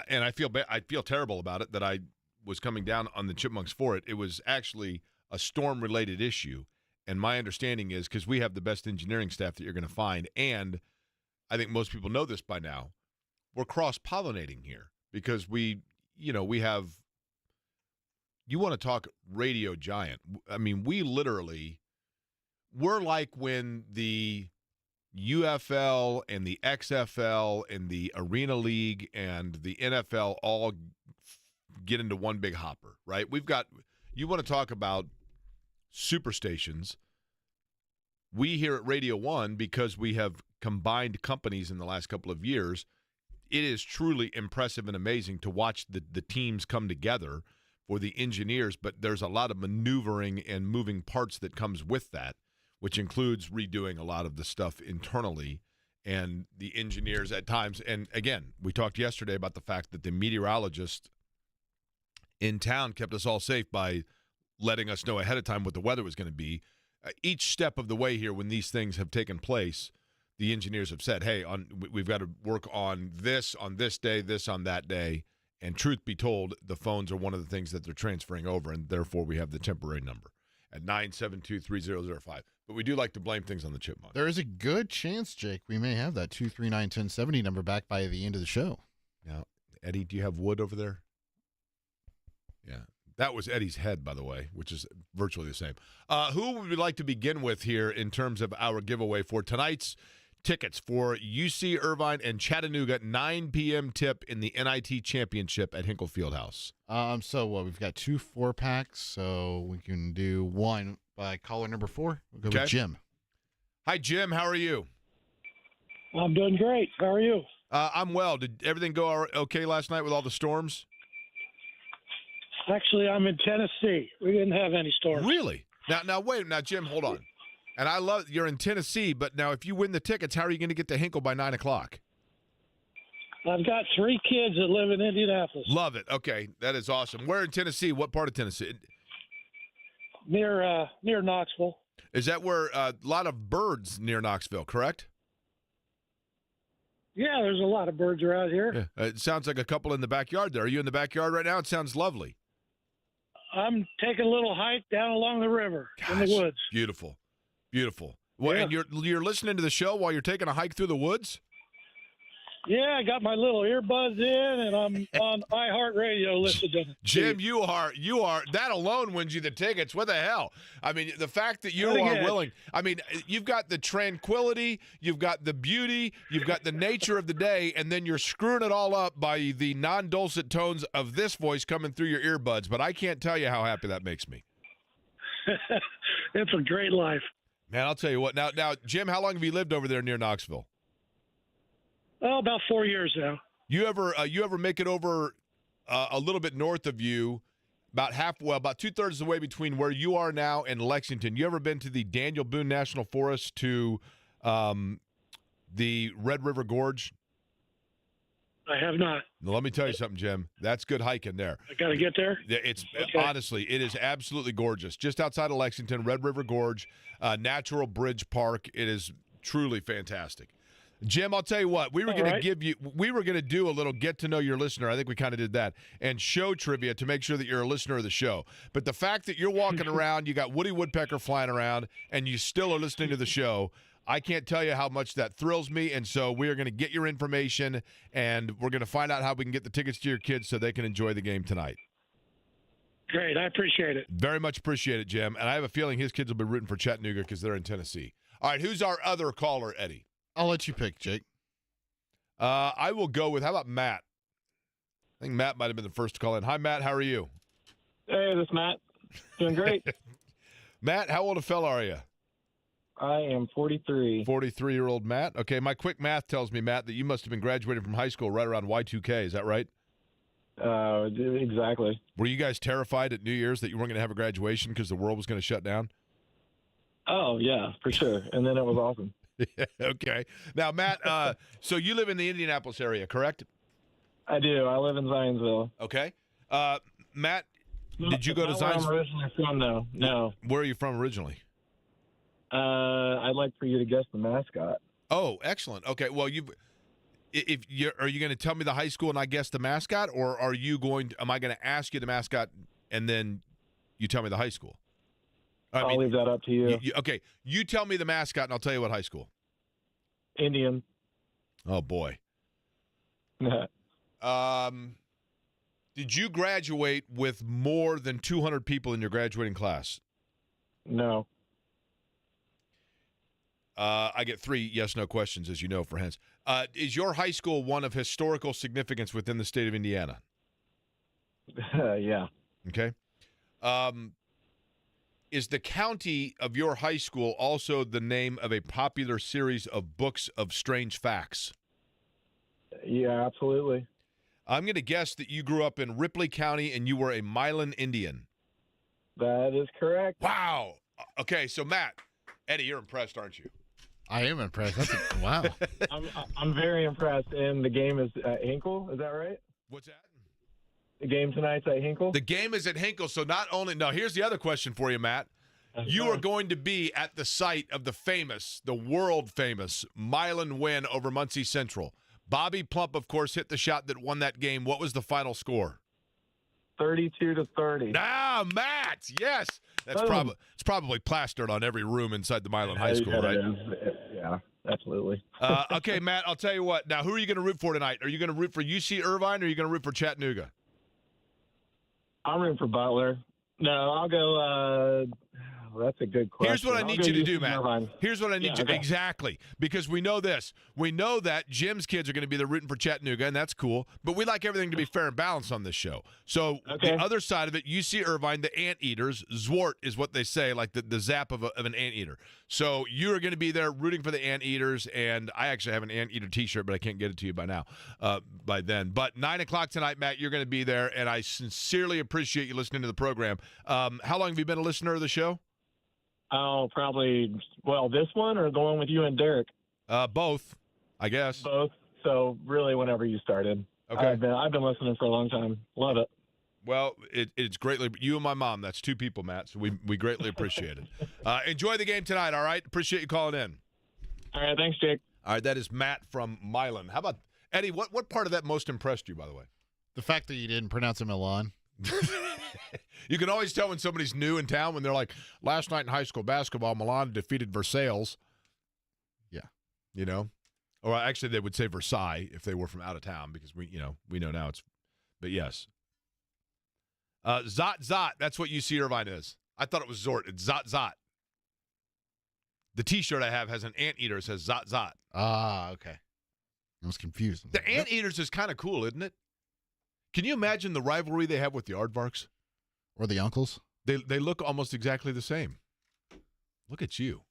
And I feel terrible about it that I was coming down on the chipmunks for it. It was actually a storm-related issue, and my understanding is, because we have the best engineering staff that you're going to find, and I think most people know this by now, we're cross-pollinating here because we have – you want to talk radio giant. I mean, we're like when the UFL and the XFL and the Arena League and the NFL all get into one big hopper, right? You want to talk about superstations. We here at Radio 1, because we have combined companies in the last couple of years, it is truly impressive and amazing to watch the teams come together for the engineers, but there's a lot of maneuvering and moving parts that comes with that, which includes redoing a lot of the stuff internally and the engineers at times. And again, we talked yesterday about the fact that the meteorologist in town kept us all safe by letting us know ahead of time what the weather was going to be. Each step of the way here, when these things have taken place, the engineers have said, hey, we've got to work on this day, this on that day. And truth be told, the phones are one of the things that they're transferring over, and therefore we have the temporary number at 972-3005. But we do like to blame things on the chipmunk.
There is a good chance, Jake, we may have that 239-1070 number back by the end of the show.
Now, Eddie, do you have wood over there? Yeah. That was Eddie's head, by the way, which is virtually the same. Who would we like to begin with here in terms of our giveaway for tonight's tickets for UC Irvine and Chattanooga, 9 p.m. tip in the NIT Championship at Hinkle Fieldhouse?
We've got 2 4-packs, so we can do one by caller number 4. We'll go with Jim.
Hi, Jim. How are you?
I'm doing great. How are you?
I'm well. Did everything go okay last night with all the storms?
Actually, I'm in Tennessee. We didn't have any storms.
Really? Now, wait. Now, Jim, hold on. And I love you're in Tennessee, but now if you win the tickets, how are you going to get to Hinkle by 9 o'clock?
I've got 3 kids that live in Indianapolis.
Love it. Okay, that is awesome. Where in Tennessee? What part of Tennessee?
Near Knoxville.
Is that where a lot of birds near Knoxville, correct?
Yeah, there's a lot of birds around here.
Yeah. It sounds like a couple in the backyard there. Are you in the backyard right now? It sounds lovely.
I'm taking a little hike down along the river in the woods.
Beautiful. Beautiful. Well,
yeah.
And you're listening to the show while you're taking a hike through the woods?
Yeah, I got my little earbuds in, and I'm on iHeartRadio listening.
Jim, you are that alone wins you the tickets. What the hell? I mean, the fact that you are willing. I mean, you've got the tranquility, you've got the beauty, you've got the nature of the day, and then you're screwing it all up by the non-dulcet tones of this voice coming through your earbuds. But I can't tell you how happy that makes me.
It's a great life.
Man, I'll tell you what. Now, Jim, how long have you lived over there near Knoxville?
Oh, about 4 years now.
You ever make it over a little bit north of you, about 2/3 of the way between where you are now and Lexington? You ever been to the Daniel Boone National Forest, to the Red River Gorge?
I have not.
Now, let me tell you something, Jim. That's good hiking there.
I got to get there?
It's
okay.
Honestly, it is absolutely gorgeous. Just outside of Lexington, Red River Gorge, Natural Bridge Park. It is truly fantastic. Jim, I'll tell you what, we were going to do a little get to know your listener. I think we kind of did that, and show trivia to make sure that you're a listener of the show. But the fact that you're walking around, you got Woody Woodpecker flying around, and you still are listening to the show, I can't tell you how much that thrills me. And so we are going to get your information, and we're going to find out how we can get the tickets to your kids so they can enjoy the game tonight.
Great. I appreciate it.
Very much appreciate it, Jim. And I have a feeling his kids will be rooting for Chattanooga because they're in Tennessee. All right, who's our other caller, Eddie?
I'll let you pick, Jake.
I will go with, how about Matt? I think Matt might have been the first to call in. Hi, Matt. How are you?
Hey, this is Matt. Doing great.
Matt, how old a fella are you?
I am 43.
43-year-old Matt. Okay, my quick math tells me, Matt, that you must have been graduating from high school right around Y2K. Is that right?
Exactly.
Were you guys terrified at New Year's that you weren't going to have a graduation because the world was going to shut down?
Oh, yeah, for sure. And then it was awesome.
Okay. Now, Matt, so you live in the Indianapolis area, correct?
I do. I live in Zionsville.
Okay. Matt, did you go to
Not where I'm
Zionsville?
originally from, though. No.
Where are you from originally?
I'd like for you to guess the mascot.
Oh, excellent. Okay. Well, are you going to tell me the high school and I guess the mascot, or am I going to ask you the mascot and then you tell me the high school?
I'll leave that up to you.
Okay. You tell me the mascot and I'll tell you what high school.
Indian.
Oh boy. Did you graduate with more than 200 people in your graduating class?
No.
I get 3 yes/no questions, as you know, for hence. Is your high school one of historical significance within the state of Indiana?
Yeah.
Okay. Is the county of your high school also the name of a popular series of books of strange facts?
Yeah, absolutely.
I'm going to guess that you grew up in Ripley County and you were a Milan Indian.
That is correct.
Wow. Okay, so Matt, Eddie, you're impressed, aren't you?
I am impressed. Wow.
I'm very impressed. And the game is at Hinkle. Is that right?
What's that?
The game tonight's at Hinkle.
The game is at Hinkle, so not only – no, here's the other question for you, Matt. You are going to be at the site of the world-famous Milan win over Muncie Central. Bobby Plump, of course, hit the shot that won that game. What was the final score?
32-30.
Ah, Matt, yes. It's probably plastered on every room inside the Milan High School, right?
Yeah, absolutely.
Okay, Matt, I'll tell you what. Now, who are you going to root for tonight? Are you going to root for UC Irvine or are you going to root for Chattanooga?
I'm rooting for Butler. No, I'll go that's a good question.
Here's what I need you to do, Matt.
Irvine.
Here's what I need you
okay.
exactly, because we know this. We know that Jim's kids are going to be there rooting for Chattanooga, and that's cool. But we like everything to be fair and balanced on this show. So the other side of it, UC Irvine, the anteaters, Zwart is what they say, like the zap of an anteater. So you are going to be there rooting for the anteaters, and I actually have an anteater T-shirt, but I can't get it to you by then. But 9 o'clock tonight, Matt, you're going to be there, and I sincerely appreciate you listening to the program. How long have you been a listener of the show?
Oh, probably, this one or the one with you and Derek?
Both, I guess.
Both. So really whenever you started.
Okay.
I've been listening for a long time. Love it.
Well, it's greatly – you and my mom, that's 2 people, Matt, so we greatly appreciate it. Enjoy the game tonight, all right? Appreciate you calling in. All
right, thanks, Jake.
All right, that is Matt from Milan. How about – Eddie, what part of that most impressed you, by the way?
The fact that you didn't pronounce it Milan.
You can always tell when somebody's new in town when they're like, last night in high school basketball, Milan defeated Versailles.
Yeah.
You know? Or actually they would say Versailles if they were from out of town because we know now it's – but yes. Zot, that's what UC Irvine is. I thought it was Zort. It's Zot. The T-shirt I have has an anteater. It says Zot.
Ah, okay. I was confused.
The anteaters is kind of cool, isn't it? Can you imagine the rivalry they have with the Aardvarks?
Or the uncles?
They look almost exactly the same. Look at you.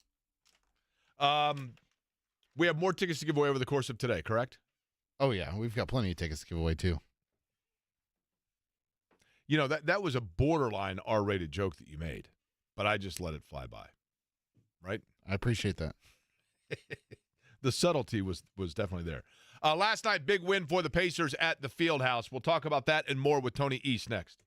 We have more tickets to give away over the course of today, correct?
Oh, yeah. We've got plenty of tickets to give away, too.
You know, that was a borderline R-rated joke that you made, but I just let it fly by. Right?
I appreciate that.
The subtlety was definitely there. Last night, big win for the Pacers at the Fieldhouse. We'll talk about that and more with Tony East next.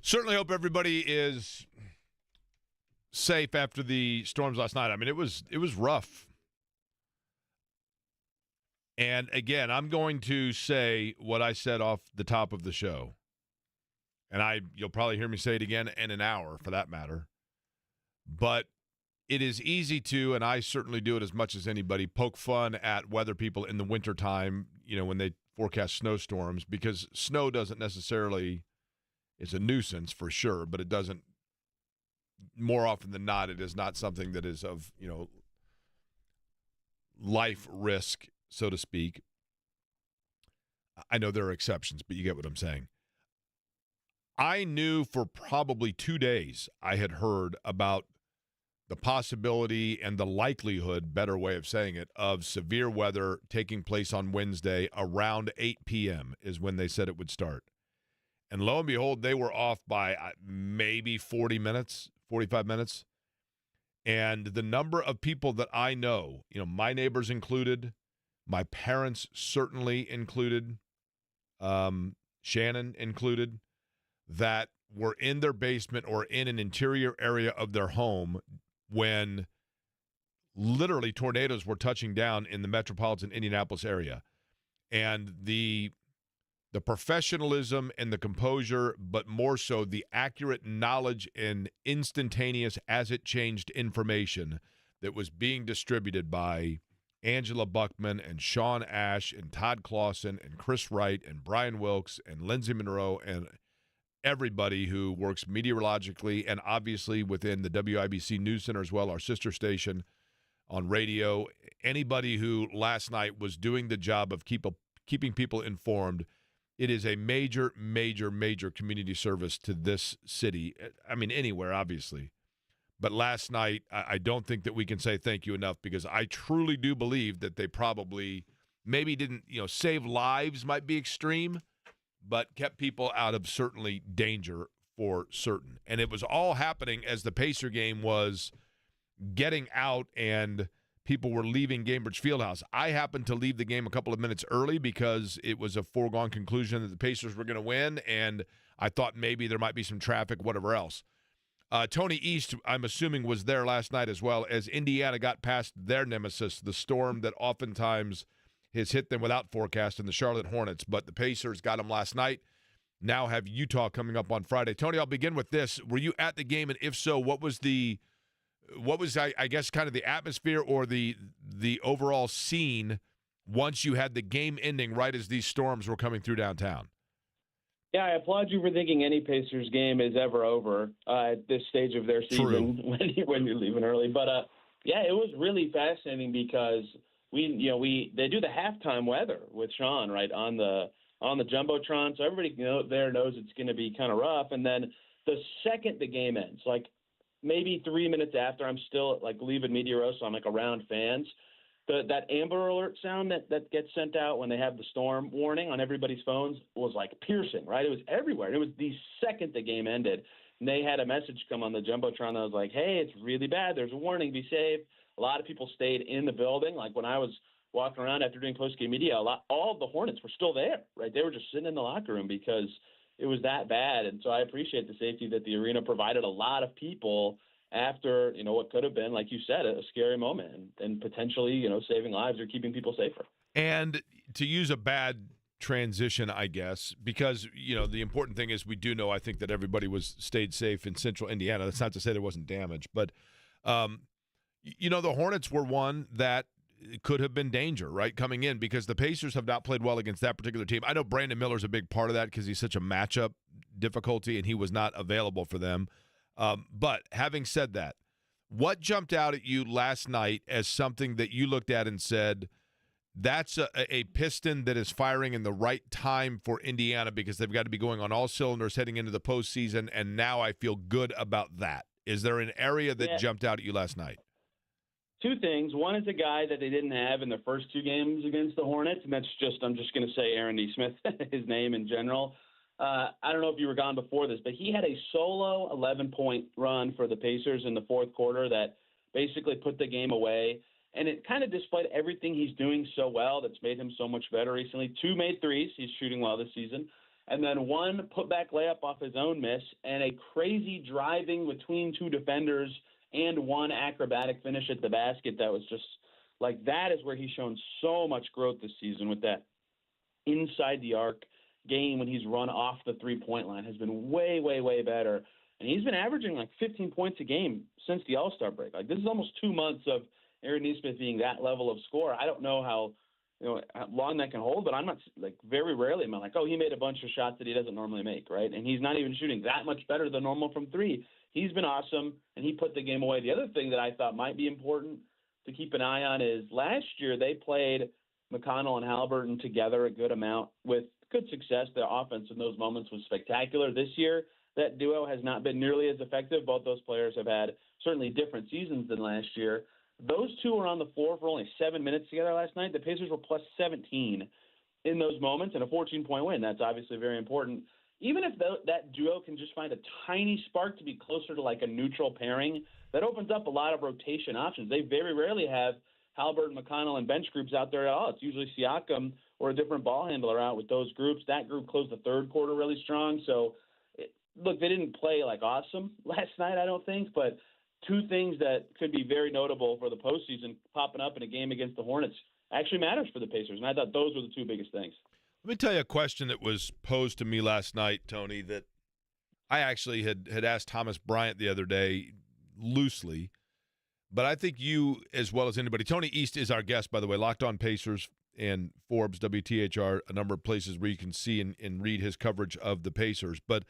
Certainly hope everybody is safe after the storms last night. I mean, it was rough. And again, I'm going to say what I said off the top of the show. And you'll probably hear me say it again in an hour, for that matter. But it is easy to, and I certainly do it as much as anybody, poke fun at weather people in the wintertime, when they forecast snowstorms, because snow doesn't necessarily, it's a nuisance for sure, but it doesn't, more often than not, it is not something that is of, life risk, so to speak. I know there are exceptions, but you get what I'm saying. I knew for probably 2 days I had heard about the possibility and the likelihood, better way of saying it, of severe weather taking place on Wednesday around 8 p.m. is when they said it would start. And lo and behold, they were off by maybe 40 minutes, 45 minutes. And the number of people that I know, my neighbors included, my parents certainly included, Shannon included, that were in their basement or in an interior area of their home when literally tornadoes were touching down in the metropolitan Indianapolis area. And the professionalism and the composure, but more so the accurate knowledge and instantaneous as it changed information that was being distributed by Angela Buckman and Sean Ash and Todd Clausen and Chris Wright and Brian Wilkes and Lindsay Monroe and everybody who works meteorologically and obviously within the WIBC News Center as well, our sister station on radio, anybody who last night was doing the job of keeping people informed. It is a major, major, major community service to this city. I mean, anywhere, obviously. But last night, I don't think that we can say thank you enough, because I truly do believe that they probably maybe didn't, save lives might be extreme, but kept people out of certainly danger for certain. And it was all happening as the Pacer game was getting out and people were leaving Gainbridge Fieldhouse. I happened to leave the game a couple of minutes early because it was a foregone conclusion that the Pacers were going to win, and I thought maybe there might be some traffic, whatever else. Tony East, I'm assuming, was there last night as well, as Indiana got past their nemesis, the storm that oftentimes has hit them without forecast in the Charlotte Hornets. But the Pacers got them last night. Now have Utah coming up on Friday. Tony, I'll begin with this. Were you at the game? And if so, what was I guess kind of the atmosphere or the overall scene once you had the game ending right as these storms were coming through downtown?
Yeah, I applaud you for thinking any Pacers game is ever over at this stage of their season when you're leaving early. But yeah, it was really fascinating because they do the halftime weather with Sean right on the jumbotron, so everybody there knows it's going to be kind of rough. And then the second the game ends, like maybe 3 minutes after, I'm still leaving Media Row, so I'm around fans. That Amber Alert sound that gets sent out when they have the storm warning on everybody's phones was piercing, right? It was everywhere. It was the second the game ended. And they had a message come on the jumbotron that was like, hey, it's really bad. There's a warning. Be safe. A lot of people stayed in the building. Like when I was walking around after doing post-game media, all of the Hornets were still there, right? They were just sitting in the locker room because it was that bad. And so I appreciate the safety that the arena provided a lot of people after, what could have been, like you said, a scary moment and potentially, saving lives or keeping people safer.
And to use a bad transition, I guess, because, the important thing is we do know, I think, that everybody stayed safe in central Indiana. That's not to say there wasn't damage, but, the Hornets were one that could have been danger, right, coming in, because the Pacers have not played well against that particular team. I know Brandon Miller's a big part of that because he's such a matchup difficulty and he was not available for them. But having said that, what jumped out at you last night as something that you looked at and said, that's a piston that is firing in the right time for Indiana because they've got to be going on all cylinders heading into the postseason, and now I feel good about that? Is there an area that jumped out at you last night?
Two things. One is a guy that they didn't have in the first two games against the Hornets, and I'm just going to say Aaron Nesmith, his name in general. I don't know if you were gone before this, but he had a solo 11-point run for the Pacers in the fourth quarter that basically put the game away. And it kind of displayed everything he's doing so well that's made him so much better recently. 2 made threes. He's shooting well this season. and then one putback layup off his own miss, and a crazy driving between two defenders and one acrobatic finish at the basket that was just like, that is where he's shown so much growth this season, with that inside the arc game when he's run off the three-point line has been way, way, way better. And he's been averaging like 15 points a game since the All-Star break. Like, this is almost 2 months of Aaron Nesmith being that level of scorer. I don't know how long that can hold, but I'm not, like, very rarely am I like, oh, he made a bunch of shots that he doesn't normally make, right? And he's not even shooting that much better than normal from three. He's been awesome, and he put the game away. The other thing that I thought might be important to keep an eye on is last year they played McConnell and Halliburton together a good amount with good success. Their offense in those moments was spectacular. This year, that duo has not been nearly as effective. Both those players have had certainly different seasons than last year. Those two were on the floor for only 7 minutes together last night. The Pacers were plus 17 in those moments and a 14-point win. That's obviously very important. Even if that duo can just find a tiny spark to be closer to like a neutral pairing, that opens up a lot of rotation options. They very rarely have Halliburton, McConnell, and bench groups out there at all. It's usually Siakam or a different ball handler out with those groups. That group closed the third quarter really strong. So, look, they didn't play like awesome last night, I don't think, but two things that could be very notable for the postseason popping up in a game against the Hornets actually matters for the Pacers, and I thought those were the two biggest things.
Let me tell you a question that was posed to me last night, Tony, that I actually had asked Thomas Bryant the other day loosely, but I think you, as well as anybody, Tony East is our guest, by the way, Locked On Pacers and Forbes, WTHR, a number of places where you can see and read his coverage of the Pacers, but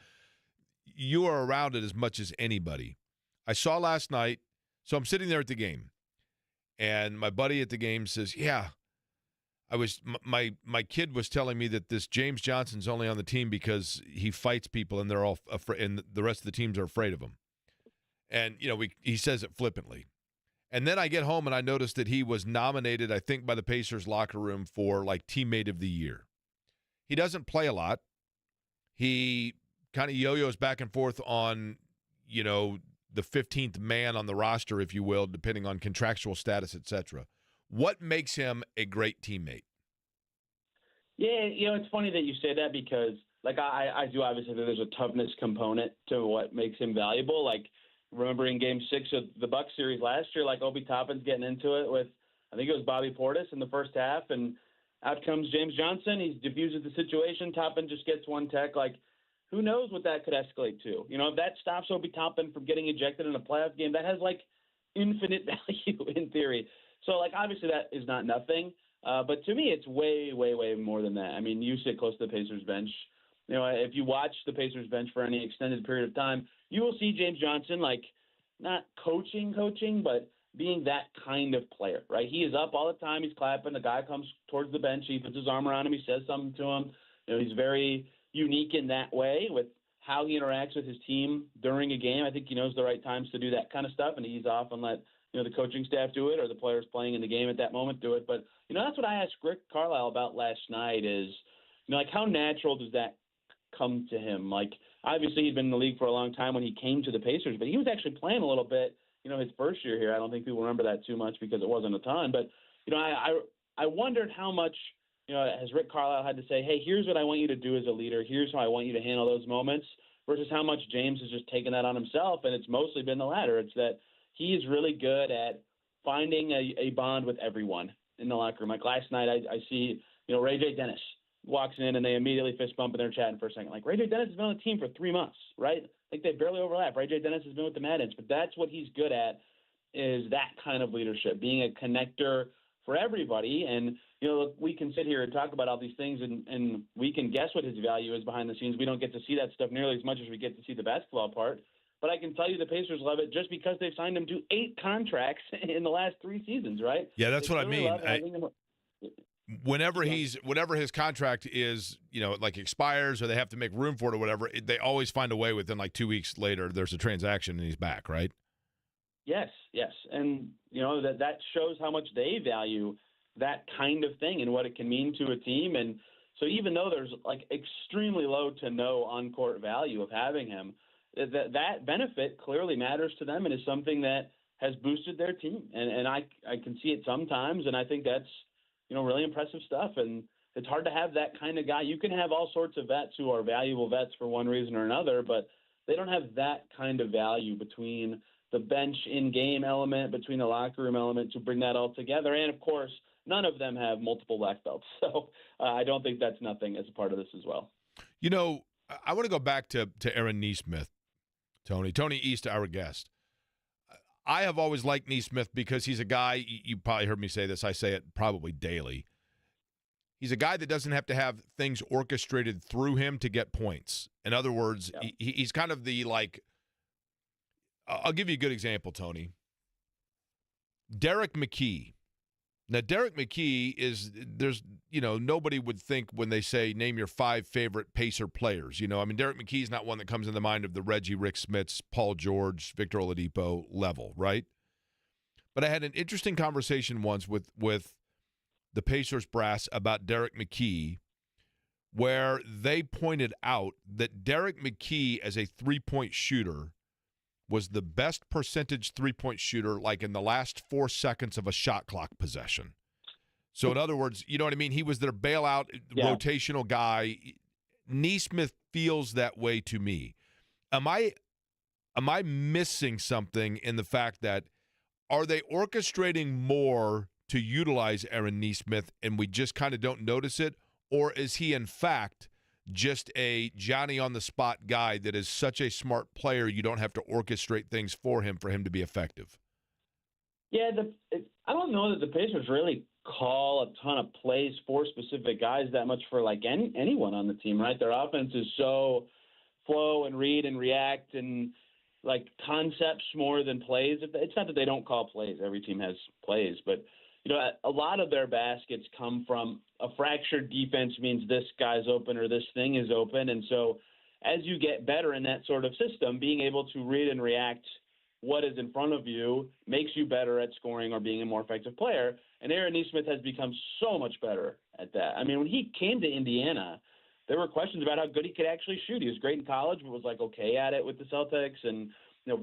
you are around it as much as anybody. I saw last night, so I'm sitting there at the game, and my buddy at the game says, yeah, my kid was telling me that this James Johnson's only on the team because he fights people and they're all afraid, and the rest of the teams are afraid of him. And, he says it flippantly. And then I get home and I notice that he was nominated, I think, by the Pacers locker room for, like, Teammate of the Year. He doesn't play a lot. He kind of yo-yos back and forth on, the 15th man on the roster, if you will, depending on contractual status, et cetera. What makes him a great teammate?
Yeah, it's funny that you say that because, like, I do obviously think there's a toughness component to what makes him valuable. Like, remembering Game 6 of the Bucks series last year, like, Obi Toppin's getting into it with, I think it was Bobby Portis in the first half, and out comes James Johnson. He diffuses the situation. Toppin just gets one tech. Like, who knows what that could escalate to? If that stops Obi Toppin from getting ejected in a playoff game, that has, like, infinite value in theory. So, like, obviously that is not nothing. But to me, it's way, way, way more than that. I mean, you sit close to the Pacers bench. If you watch the Pacers bench for any extended period of time, you will see James Johnson, like, not coaching, but being that kind of player, right? He is up all the time. He's clapping. The guy comes towards the bench. He puts his arm around him. He says something to him. He's very unique in that way with how he interacts with his team during a game. I think he knows the right times to do that kind of stuff and ease off and let the coaching staff do it or the players playing in the game at that moment do it. But, that's what I asked Rick Carlisle about last night is, like, how natural does that come to him? Like, obviously he'd been in the league for a long time when he came to the Pacers, but he was actually playing a little bit, his first year here. I don't think people remember that too much because it wasn't a ton. But, I wondered how much, has Rick Carlisle had to say, hey, here's what I want you to do as a leader. Here's how I want you to handle those moments versus how much James has just taken that on himself. And it's mostly been the latter. It's that he is really good at finding a bond with everyone in the locker room. Like last night, I see, Ray J. Dennis walks in and they immediately fist bump and they're chatting for a second. Like, Ray J. Dennis has been on the team for 3 months, right? Like, they barely overlap. Ray J. Dennis has been with the Maddens, but that's what he's good at is that kind of leadership, being a connector for everybody. And, look, we can sit here and talk about all these things and we can guess what his value is behind the scenes. We don't get to see that stuff nearly as much as we get to see the basketball part. But I can tell you the Pacers love it just because they've signed him to 8 contracts in the last 3 seasons, right?
Yeah, that's what I mean. Whenever his contract is, like expires or they have to make room for it or whatever, they always find a way within like 2 weeks later, there's a transaction and he's back, right?
Yes. And, that shows how much they value that kind of thing and what it can mean to a team. And so even though there's like extremely low to no on-court value of having him, that benefit clearly matters to them and is something that has boosted their team. And I can see it sometimes, and I think that's, really impressive stuff. And it's hard to have that kind of guy. You can have all sorts of vets who are valuable vets for one reason or another, but they don't have that kind of value between the bench in-game element, between the locker room element to bring that all together. And, of course, none of them have multiple black belts. So I don't think that's nothing as a part of this as well.
You know, I want to go back to Aaron Nesmith, Tony East, our guest. I have always liked Nesmith because he's a guy, you probably heard me say this, I say it probably daily. He's a guy that doesn't have to have things orchestrated through him to get points. In other words, he's kind of the, like, I'll give you a good example, Tony. Derek McKee. Now, Derek McKee nobody would think when they say name your 5 favorite Pacer players. Derek McKee's not one that comes in the mind of the Reggie Rick Smiths, Paul George, Victor Oladipo level, right? But I had an interesting conversation once with the Pacers brass about Derek McKee, where they pointed out that Derek McKee as a three-point shooter was the best percentage three-point shooter like in the last 4 seconds of a shot clock possession. So in other words, you know what I mean? He was their bailout rotational guy. Nesmith feels that way to me. Am I missing something in the fact that are they orchestrating more to utilize Aaron Nesmith and we just kind of don't notice it? Or is he in fact just a Johnny-on-the-spot guy that is such a smart player you don't have to orchestrate things for him to be effective?
Yeah, I don't know that the Pacers really call a ton of plays for specific guys that much for, like, anyone on the team, right? Their offense is so flow and read and react and, like, concepts more than plays. It's not that they don't call plays. Every team has plays, but a lot of their baskets come from a fractured defense means this guy's open or this thing is open. And so as you get better in that sort of system, being able to read and react what is in front of you makes you better at scoring or being a more effective player. And Aaron Nesmith has become so much better at that. I mean, when he came to Indiana, there were questions about how good he could actually shoot. He was great in college, but was, like, okay at it with the Celtics and,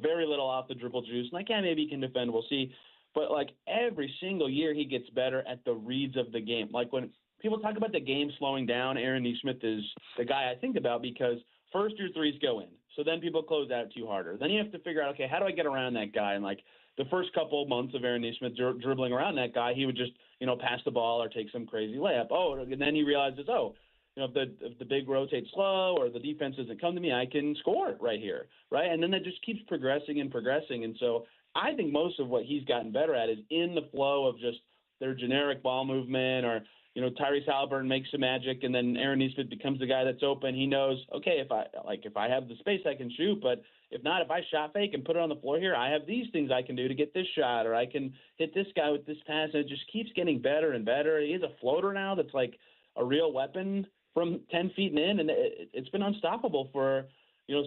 very little off the dribble juice. Like, maybe he can defend. We'll see. But, like, every single year he gets better at the reads of the game. Like, when people talk about the game slowing down, Aaron Nesmith is the guy I think about because first your threes go in. So then people close out too harder. Then you have to figure out, okay, how do I get around that guy? And, like, the first couple of months of Aaron Nesmith dribbling around that guy, he would just, pass the ball or take some crazy layup. Oh, and then he realizes, if the big rotates slow or the defense doesn't come to me, I can score right here, right? And then that just keeps progressing and progressing. And so I think most of what he's gotten better at is in the flow of just their generic ball movement or, Tyrese Halliburton makes some magic and then Aaron Nesmith becomes the guy that's open. He knows, okay, if I have the space, I can shoot, but if not, if I shot fake and put it on the floor here, I have these things I can do to get this shot or I can hit this guy with this pass. And it just keeps getting better and better. He has a floater now that's like a real weapon from 10 feet and in, and it's been unstoppable for –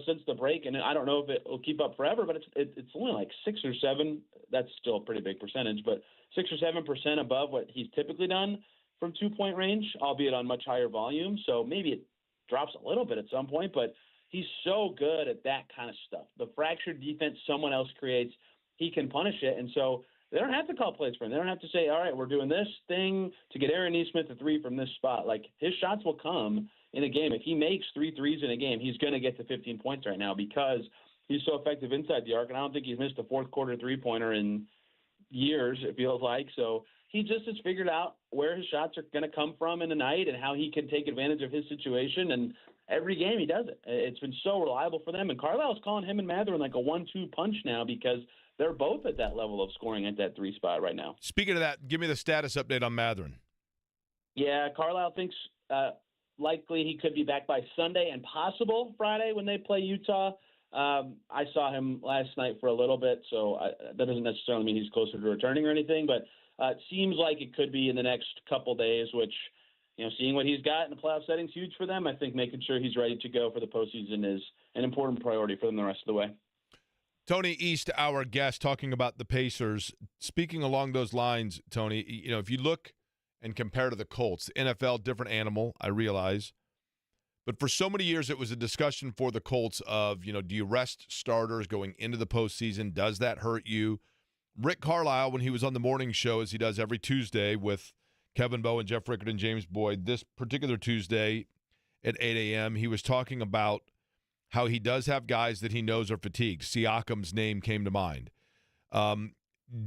since the break, and I don't know if it will keep up forever, but it's only like 6 or 7. That's still a pretty big percentage, but 6 or 7% above what he's typically done from 2-point range, albeit on much higher volume. So maybe it drops a little bit at some point, but he's so good at that kind of stuff. The fractured defense someone else creates, he can punish it, and so they don't have to call plays for him. They don't have to say, all right, we're doing this thing to get Aaron Nesmith a 3 from this spot. Like, his shots will come in a game. If he makes 3 threes in a game, he's going to get to 15 points right now because he's so effective inside the arc, and I don't think he's missed a fourth-quarter three-pointer in years, it feels like. So he just has figured out where his shots are going to come from in the night and how he can take advantage of his situation, and every game he does it. It's been so reliable for them, and Carlisle's calling him and Mathurin like a 1-2 punch now because they're both at that level of scoring at that 3 spot right now.
Speaking of that, give me the status update on Mathurin.
Yeah, Carlisle thinks likely he could be back by Sunday and possible Friday when they play Utah. I saw him last night for a little bit, so that doesn't necessarily mean he's closer to returning or anything, but it seems like it could be in the next couple days, which, seeing what he's got in the playoff setting is huge for them. I think making sure he's ready to go for the postseason is an important priority for them the rest of the way.
Tony East, our guest, talking about the Pacers. Speaking along those lines, Tony, if you look and compare to the Colts, the NFL, different animal, I realize. But for so many years, it was a discussion for the Colts of, do you rest starters going into the postseason? Does that hurt you? Rick Carlisle, when he was on the morning show, as he does every Tuesday with Kevin Bowe and Jeff Rickard and James Boyd this particular Tuesday at 8 a.m. He was talking about how he does have guys that he knows are fatigued. Siakam's name came to mind.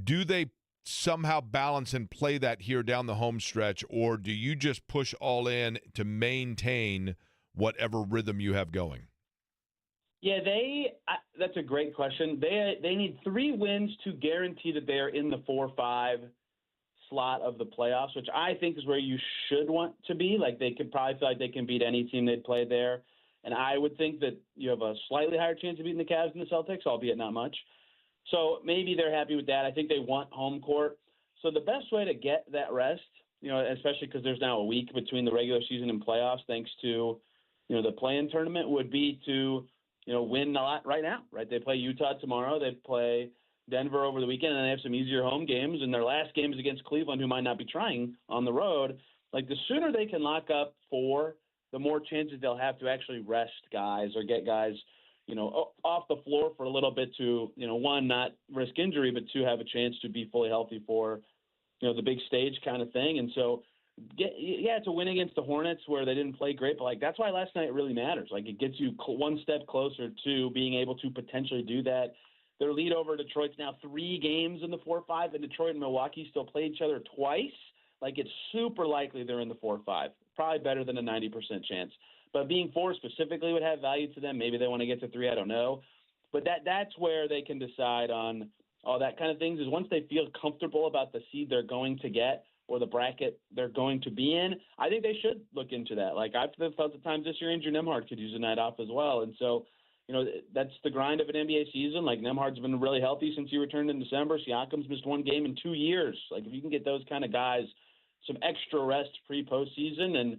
Do they somehow balance and play that here down the home stretch, or do you just push all in to maintain whatever rhythm you have going?
Yeah, that's a great question. They need 3 wins to guarantee that they are in the 4-5 slot of the playoffs, which I think is where you should want to be. Like, they could probably feel like they can beat any team they'd play there. And I would think that you have a slightly higher chance of beating the Cavs and the Celtics, albeit not much. So maybe they're happy with that. I think they want home court. So the best way to get that rest, especially because there's now a week between the regular season and playoffs, thanks to, the play-in tournament, would be to, win a lot right now, right? They play Utah tomorrow. They play Denver over the weekend, and they have some easier home games. And their last game is against Cleveland, who might not be trying on the road. Like, the sooner they can lock up 4, the more chances they'll have to actually rest guys or get guys, off the floor for a little bit to, 1, not risk injury, but 2, have a chance to be fully healthy for, the big stage kind of thing. And so, it's a win against the Hornets where they didn't play great, but that's why last night really matters. Like, it gets you one step closer to being able to potentially do that. Their lead over Detroit's now 3 games in the 4-5, and Detroit and Milwaukee still play each other twice. Like, it's super likely they're in the 4-5, probably better than a 90% chance. But being 4 specifically would have value to them. Maybe they want to get to 3, I don't know. But that's where they can decide on all that kind of things, is once they feel comfortable about the seed they're going to get or the bracket they're going to be in, I think they should look into that. Like, I've felt at times this year Andrew Nembhard could use a night off as well. And so, that's the grind of an NBA season. Like, Nembhard's been really healthy since he returned in December. Siakam's missed 1 game in 2 years. Like, if you can get those kind of guys some extra rest pre-postseason, and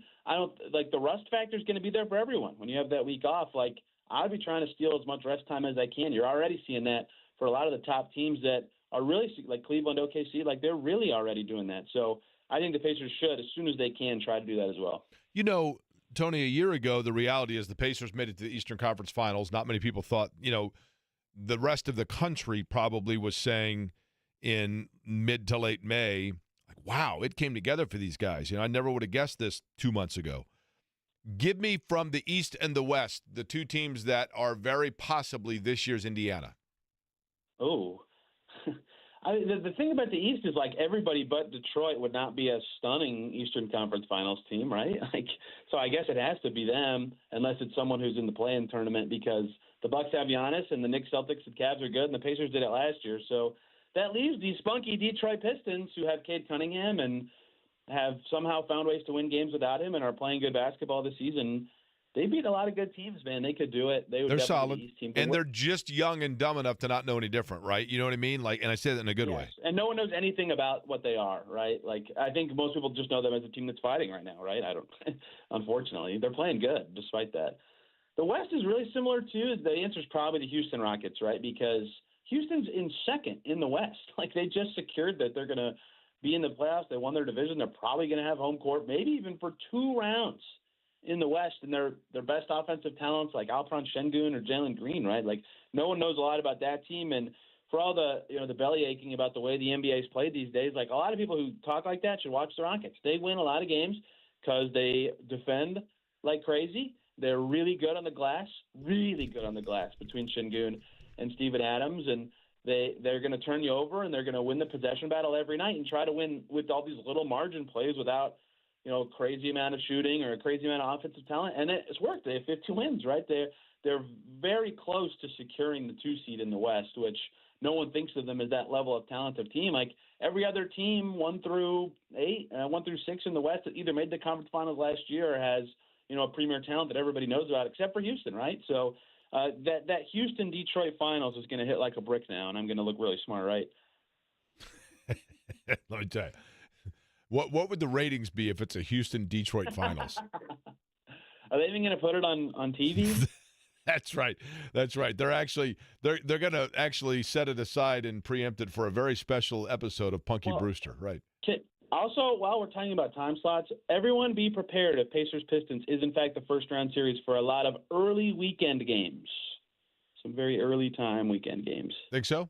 the rust factor is going to be there for everyone. When you have that week off, like, I'd be trying to steal as much rest time as I can. You're already seeing that for a lot of the top teams that are really, like Cleveland, OKC, like, they're really already doing that. So I think the Pacers should, as soon as they can, try to do that as well.
Tony, a year ago, the reality is the Pacers made it to the Eastern Conference Finals. Not many people thought, the rest of the country probably was saying in mid to late May, like, wow, it came together for these guys. I never would have guessed this 2 months ago. Give me from the East and the West, the 2 teams that are very possibly this year's Indiana.
Oh, the thing about the East is, like, everybody but Detroit would not be a stunning Eastern Conference Finals team, right? So I guess it has to be them, unless it's someone who's in the play-in tournament, because the Bucks have Giannis and the Knicks, Celtics, and Cavs are good, and the Pacers did it last year. So that leaves these spunky Detroit Pistons, who have Cade Cunningham and have somehow found ways to win games without him and are playing good basketball this season. They beat a lot of good teams, man. They could do it. They're
solid,
the East team.
and they're just young and dumb enough to not know any different, right? You know what I mean? Like, and I say that in a good way.
And no one knows anything about what they are, right? Like, I think most people just know them as a team that's fighting right now, right? Unfortunately, they're playing good despite that. The West is really similar too. The answer is probably the Houston Rockets, right? Because Houston's in second in the West. Like, they just secured that they're going to be in the playoffs. They won their division. They're probably going to have home court, maybe even for 2 rounds in the West. And their best offensive talents like Alperen Şengün or Jalen Green, right? Like, no one knows a lot about that team. And for all the, the belly aching about the way the NBA is played these days, like, a lot of people who talk like that should watch the Rockets. They win a lot of games because they defend like crazy. They're really good on the glass between Şengün and Steven Adams, and they're going to turn you over, and they're going to win the possession battle every night and try to win with all these little margin plays without, a crazy amount of shooting or a crazy amount of offensive talent. And it's worked. They have 15 wins, right? They're very close to securing the 2 seed in the West, which no one thinks of them as that level of talented team. Like, every other team 1 through 6 in the West that either made the conference finals last year or has, a premier talent that everybody knows about, except for Houston, right? So that Houston-Detroit finals is going to hit like a brick now, and I'm going to look really smart, right?
Let me tell you. What would the ratings be if it's a Houston-Detroit finals?
Are they even going to put it on TV?
That's right. They're going to actually set it aside and preempt it for a very special episode of Punky Brewster, right?
Also, while we're talking about time slots, everyone be prepared if Pacers-Pistons is, in fact, the first-round series for a lot of early weekend games. Some very early time weekend games.
Think so?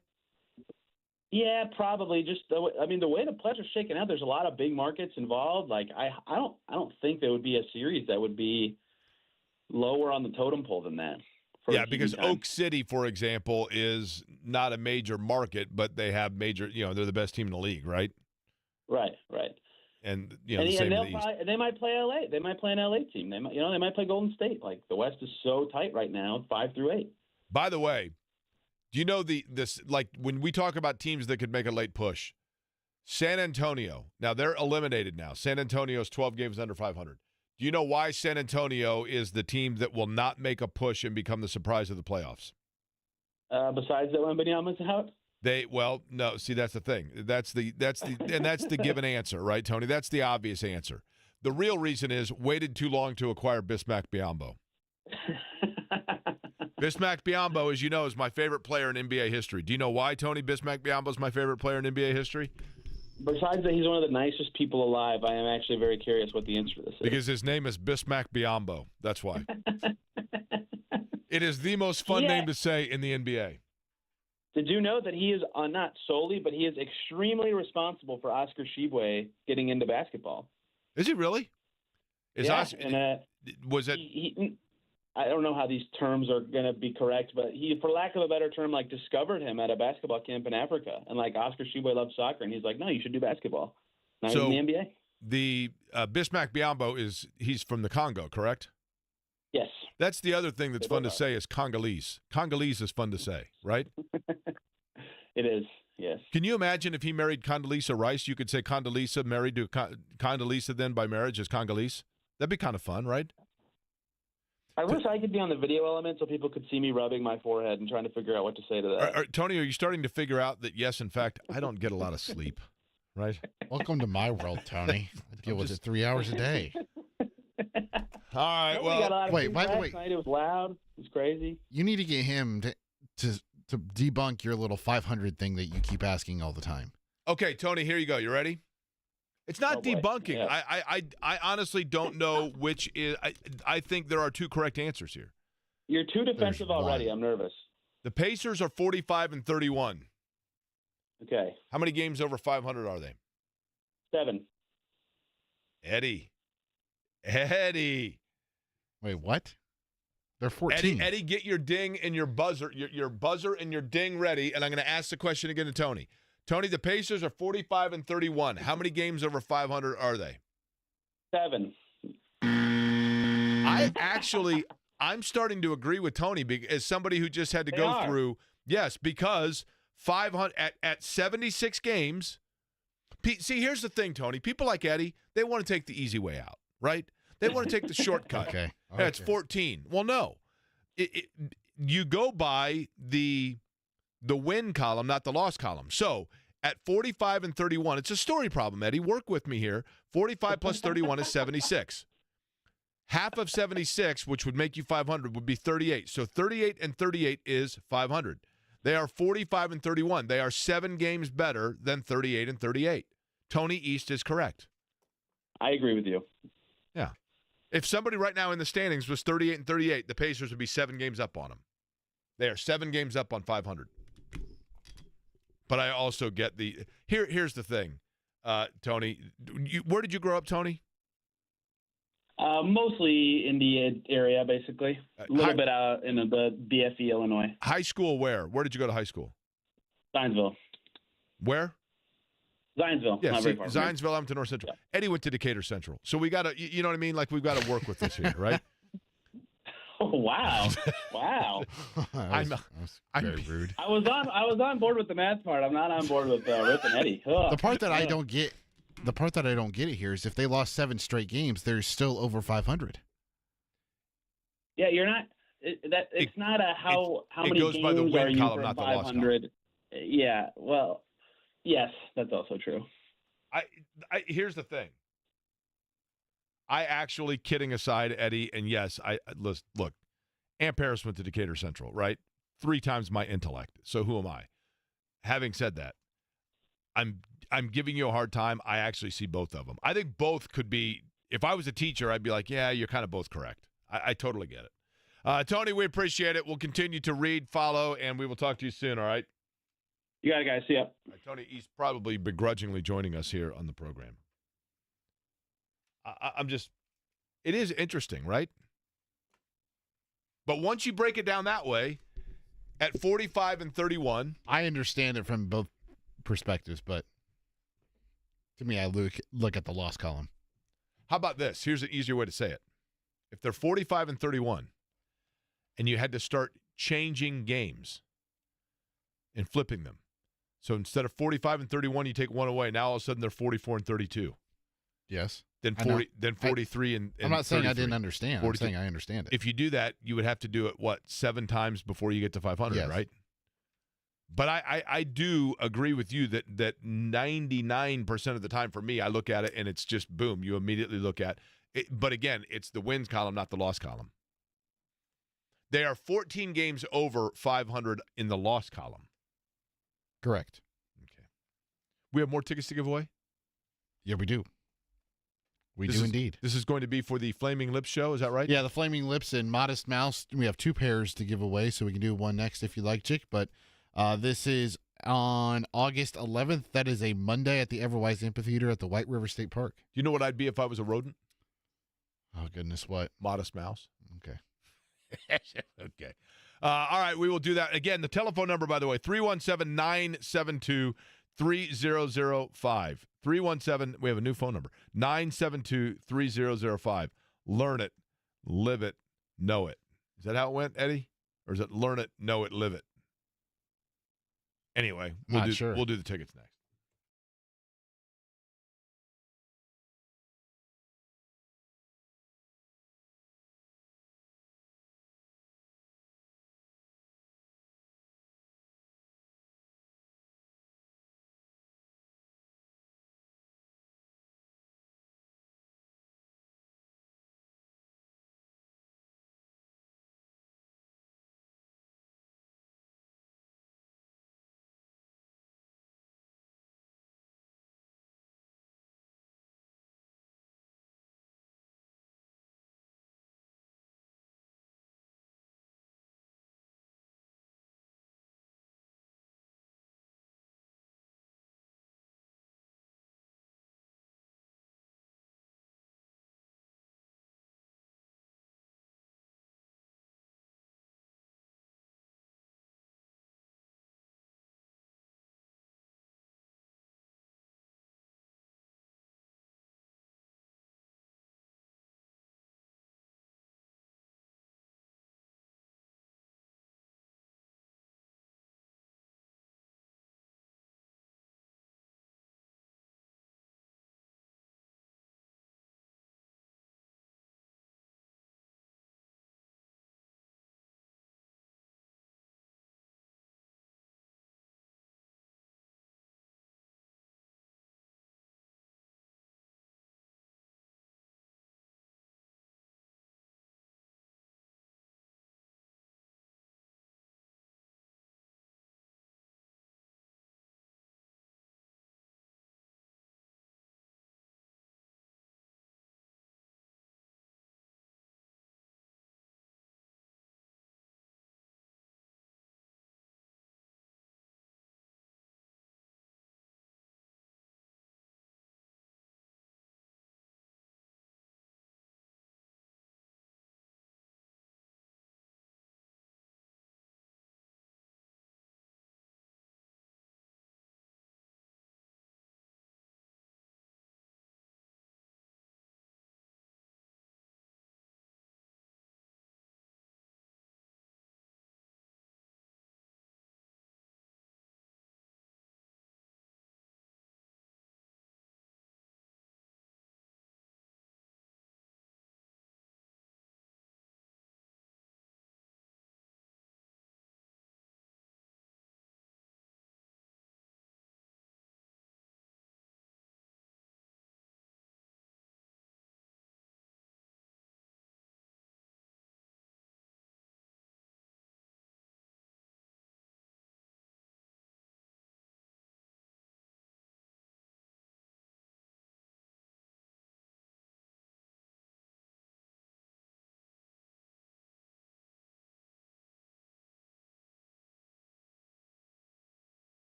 Yeah, probably. Just the way the players are shaking out, there's a lot of big markets involved. Like I don't think there would be a series that would be lower on the totem pole than that.
Yeah, because Oak City, for example, is not a major market, but they have major. They're the best team in the league, right?
Right.
And
and
the same in the East.
They might play LA. They might play an LA team. They might play Golden State. Like the West is so tight right now, 5 through 8.
By the way, do you know this when we talk about teams that could make a late push? San Antonio. Now they're eliminated now. San Antonio's 12 games under 500. Do you know why San Antonio is the team that will not make a push and become the surprise of the playoffs?
Besides that Wembanyama's out?
No. See, that's the thing. That's the given answer, right, Tony? That's the obvious answer. The real reason is waited too long to acquire Bismack Biyombo. Bismack Biyombo, as you know, is my favorite player in NBA history. Do you know why, Tony? Bismack Biyombo is my favorite player in NBA history?
Besides that, he's one of the nicest people alive. I am actually very curious what the answer to this is.
Because his name is Bismack Biyombo. That's why. It is the most fun name to say in the NBA.
Did you know that he is not solely, but he is extremely responsible for Oscar Tshiebwe getting into basketball?
Is he really?
Oscar,
was it?
I don't know how these terms are going to be correct, but he, for lack of a better term, discovered him at a basketball camp in Africa. And Oscar Tshiebwe loves soccer, and he's like, no, you should do basketball. Now he's in the NBA.
The Bismack Biyombo he's from the Congo, correct?
Yes.
That's the other thing that's fun to say is Congolese. Congolese is fun to say, right?
It is, yes.
Can you imagine if he married Condoleezza Rice? You could say Condoleezza married to Condoleezza then by marriage is Congolese. That'd be kind of fun, right?
I wish I could be on the video element so people could see me rubbing my forehead and trying to figure out what to say to that.
Tony, are you starting to figure out that, yes, in fact, I don't get a lot of sleep, right?
Welcome to my world, Tony. I deal with it 3 hours a day.
All right, well,
wait.
Night. It was loud. It was crazy.
You need to get him to debunk your little 500 thing that you keep asking all the time.
Okay, Tony, here you go. You ready? It's not debunking.
Yeah.
I honestly don't know which is. I think there are two correct answers here.
You're too defensive already. I'm nervous.
The Pacers are 45-31.
Okay.
How many games over 500 are they?
7.
Eddie.
Wait, what? They're 14.
Eddie, get your ding and your buzzer, your buzzer and your ding ready, and I'm going to ask the question again to Tony. Tony, the Pacers are 45-31. How many games over 500 are they?
7.
I'm starting to agree with Tony as somebody who just had to go through. Yes, because 500 at 76 games. See, here's the thing, Tony. People like Eddie, they want to take the easy way out, right? They want to take the shortcut.
Okay.
Yeah, it's 14. Well, no. You go by the win column, not the loss column. So at 45-31, it's a story problem, Eddie. Work with me here. 45 plus 31 is 76. Half of 76, which would make you 500, would be 38. So 38 and 38 is 500. They are 45-31. They are 7 games better than 38 and 38. Tony East is correct.
I agree with you.
Yeah. If somebody right now in the standings was 38 and 38, the Pacers would be 7 games up on them. They are 7 games up on 500. But I also get here's the thing, Tony. Where did you grow up, Tony?
Mostly in the area, basically. A little bit out in the BFE, Illinois.
High school where? Where did you go to high school?
Zionsville.
Where?
Zionsville.
Yeah,
not very far.
Zionsville, I'm to North Central. Yeah. Eddie went to Decatur Central. So we got to, you know what I mean? We've got to work with this here, right?
Oh, wow. Wow.
That was very rude.
I was on board with the math part. I'm not on board with Rip and Eddie. Ugh.
The part that I don't get it here is if they lost 7 straight games, they're still over 500.
Yeah, you're not. It's not a how many
goes
games
by the win
are you
column,
for
not the loss
500. Yeah. Well, yes, that's also true.
Here's the thing. I actually, kidding aside, Eddie, and yes, look, Amp Harris went to Decatur Central, right? 3 times my intellect. So who am I? Having said that, I'm giving you a hard time. I actually see both of them. I think both could be. If I was a teacher, I'd be like, yeah, you're kind of both correct. I totally get it. Tony, we appreciate it. We'll continue to read, follow, and we will talk to you soon. All right.
You got it, guys. See ya.
All right, Tony, he's probably begrudgingly joining us here on the program. I'm just, it is interesting, right? But once you break it down that way, at 45 and 31.
I understand it from both perspectives, but to me, I look at the loss column.
How about this? Here's an easier way to say it. If they're 45 and 31 and you had to start changing games and flipping them. So instead of 45 and 31, you take one away. Now all of a sudden they're 44 and 32.
Yes.
Then 43 and
I'm not saying
33.
I didn't understand. I'm saying I understand it.
If you do that, you would have to do it, 7 times before you get to 500,
Yes.
right? But I do agree with you that 99% of the time for me, I look at it and it's just boom. You immediately look at it. But again, it's the wins column, not the loss column. They are 14 games over 500 in the loss column.
Correct.
Okay. We have more tickets to give away?
Yeah, we do. We do indeed.
This is going to be for the Flaming Lips show, is that right?
Yeah, the Flaming Lips and Modest Mouse. We have 2 pairs to give away, so we can do one next if you like, Chick. But this is on August 11th. That is a Monday at the Everwise Amphitheater at the White River State Park.
Do you know what I'd be if I was a rodent?
Oh, goodness, what?
Modest mouse.
Okay.
Okay. All right, we will do that. Again, the telephone number, by the way, 317-972-3005. 317, we have a new phone number, 972-3005. Learn it, live it, know it. Is that how it went, Eddie? Or is it learn it, know it, live it? Anyway, we'll do the tickets next.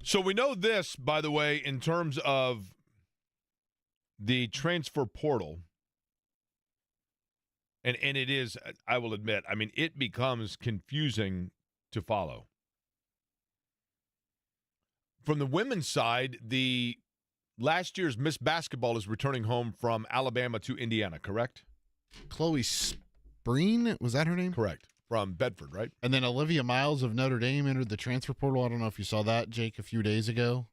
So we know this, by the way, in terms of the transfer portal. And it is, I will admit, I mean, it becomes confusing to follow. From the women's side, the last year's Miss Basketball is returning home from Alabama to Indiana, correct?
Chloe Spreen, was that her name?
Correct. From Bedford, right?
And then Olivia Miles of Notre Dame entered the transfer portal. I don't know if you saw that, Jake, a few days ago.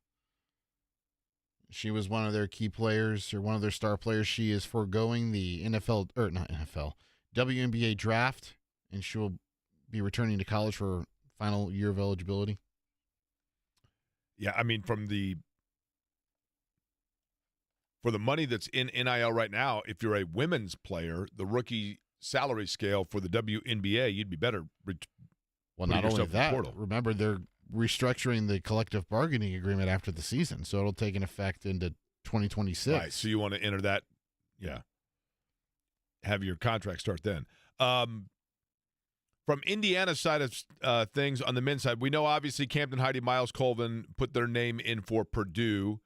She was one of their key players or one of their star players. She is foregoing the WNBA draft, and she will be returning to college for her final year of eligibility.
Yeah, I mean, for the money that's in NIL right now, if you're a women's player, the rookie salary scale for the WNBA, you'd be better.
Well, not only that, remember they're restructuring the collective bargaining agreement after the season, so it'll take an effect into 2026.
Right, so you want to enter that, have your contract start then. From Indiana's side of things, on the men's side, we know obviously Campton Heidi, Miles Colvin put their name in for Purdue,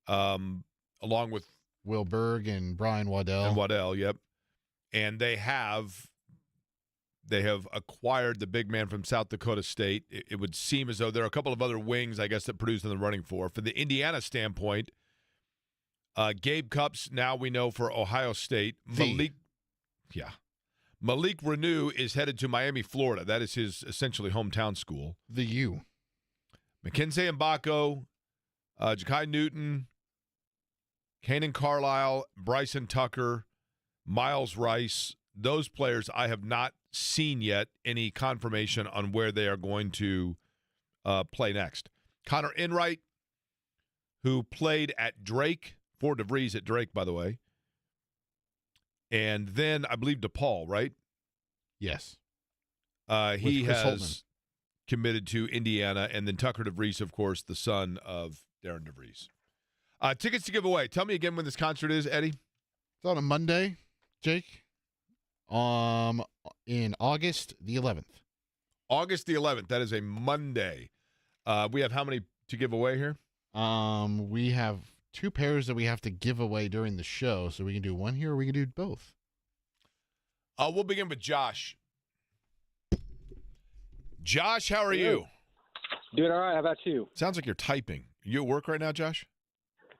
along with
Will Berg and Brian Waddell.
And Waddell, yep. And they have acquired the big man from South Dakota State. It would seem as though there are a couple of other wings, I guess, that Purdue's in the running for. For the Indiana standpoint, Gabe Cupps, now we know for Ohio State. Malik Renew is headed to Miami, Florida. That is his essentially hometown school.
The U.
Mackenzie Mbako, Ja'Kai Newton, Kanan Carlisle, Bryson Tucker, Miles Rice. Those players I have not seen yet any confirmation on where they are going to play next. Connor Enright, who played at Drake, for DeVries at Drake, by the way. And then I believe DePaul, right?
Yes.
He has committed to Indiana. And then Tucker DeVries, of course, the son of Darren DeVries. Tickets to give away. Tell me again when this concert is, Eddie.
It's on a Monday, Jake. In August the 11th.
August the 11th. That is a Monday. We have how many to give away here?
We have 2 pairs that we have to give away during the show, so we can do one here or we can do both.
We'll begin with Josh. Josh, how are you?
Doing all right. How about you?
Sounds like you're typing. You at work right now, Josh?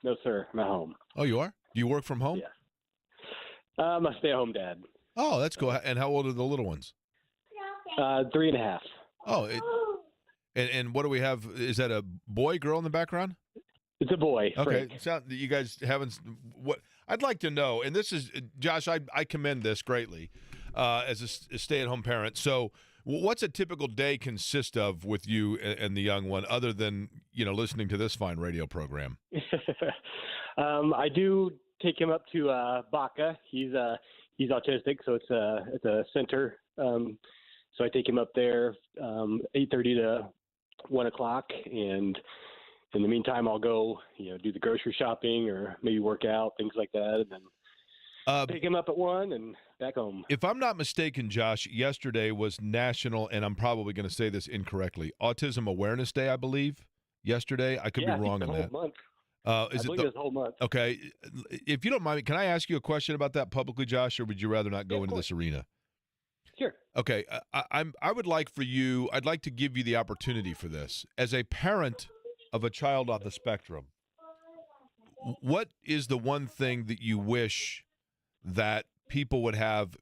No, sir. I'm at home.
Oh, you are? Do you work from home?
Yeah. I'm a stay-at-home dad.
Oh, that's cool. And how old are the little ones?
3.5.
Oh, and what do we have? Is that a boy, girl in the background?
It's a boy.
Okay. You guys haven't. What I'd like to know, and this is Josh. I commend this greatly as a stay-at-home parent. So, what's a typical day consist of with you and the young one, other than listening to this fine radio program?
I do take him up to Baca. He's autistic, so it's a center. So I take him up there 8:30 to 1 o'clock, and in the meantime, I'll go do the grocery shopping or maybe work out, things like that, and then pick him up at 1 and back home.
If I'm not mistaken, Josh, yesterday was National, and I'm probably going to say this incorrectly, Autism Awareness Day, I believe. Yesterday, I could be wrong on that.
Month.
Is
I believe it's the whole month.
Okay. If you don't mind, can I ask you a question about that publicly, Josh, or would you rather not go into this arena?
Sure.
Okay. I would like for you, I'd like to give you the opportunity for this. As a parent of a child on the spectrum, what is the one thing that you wish that people would have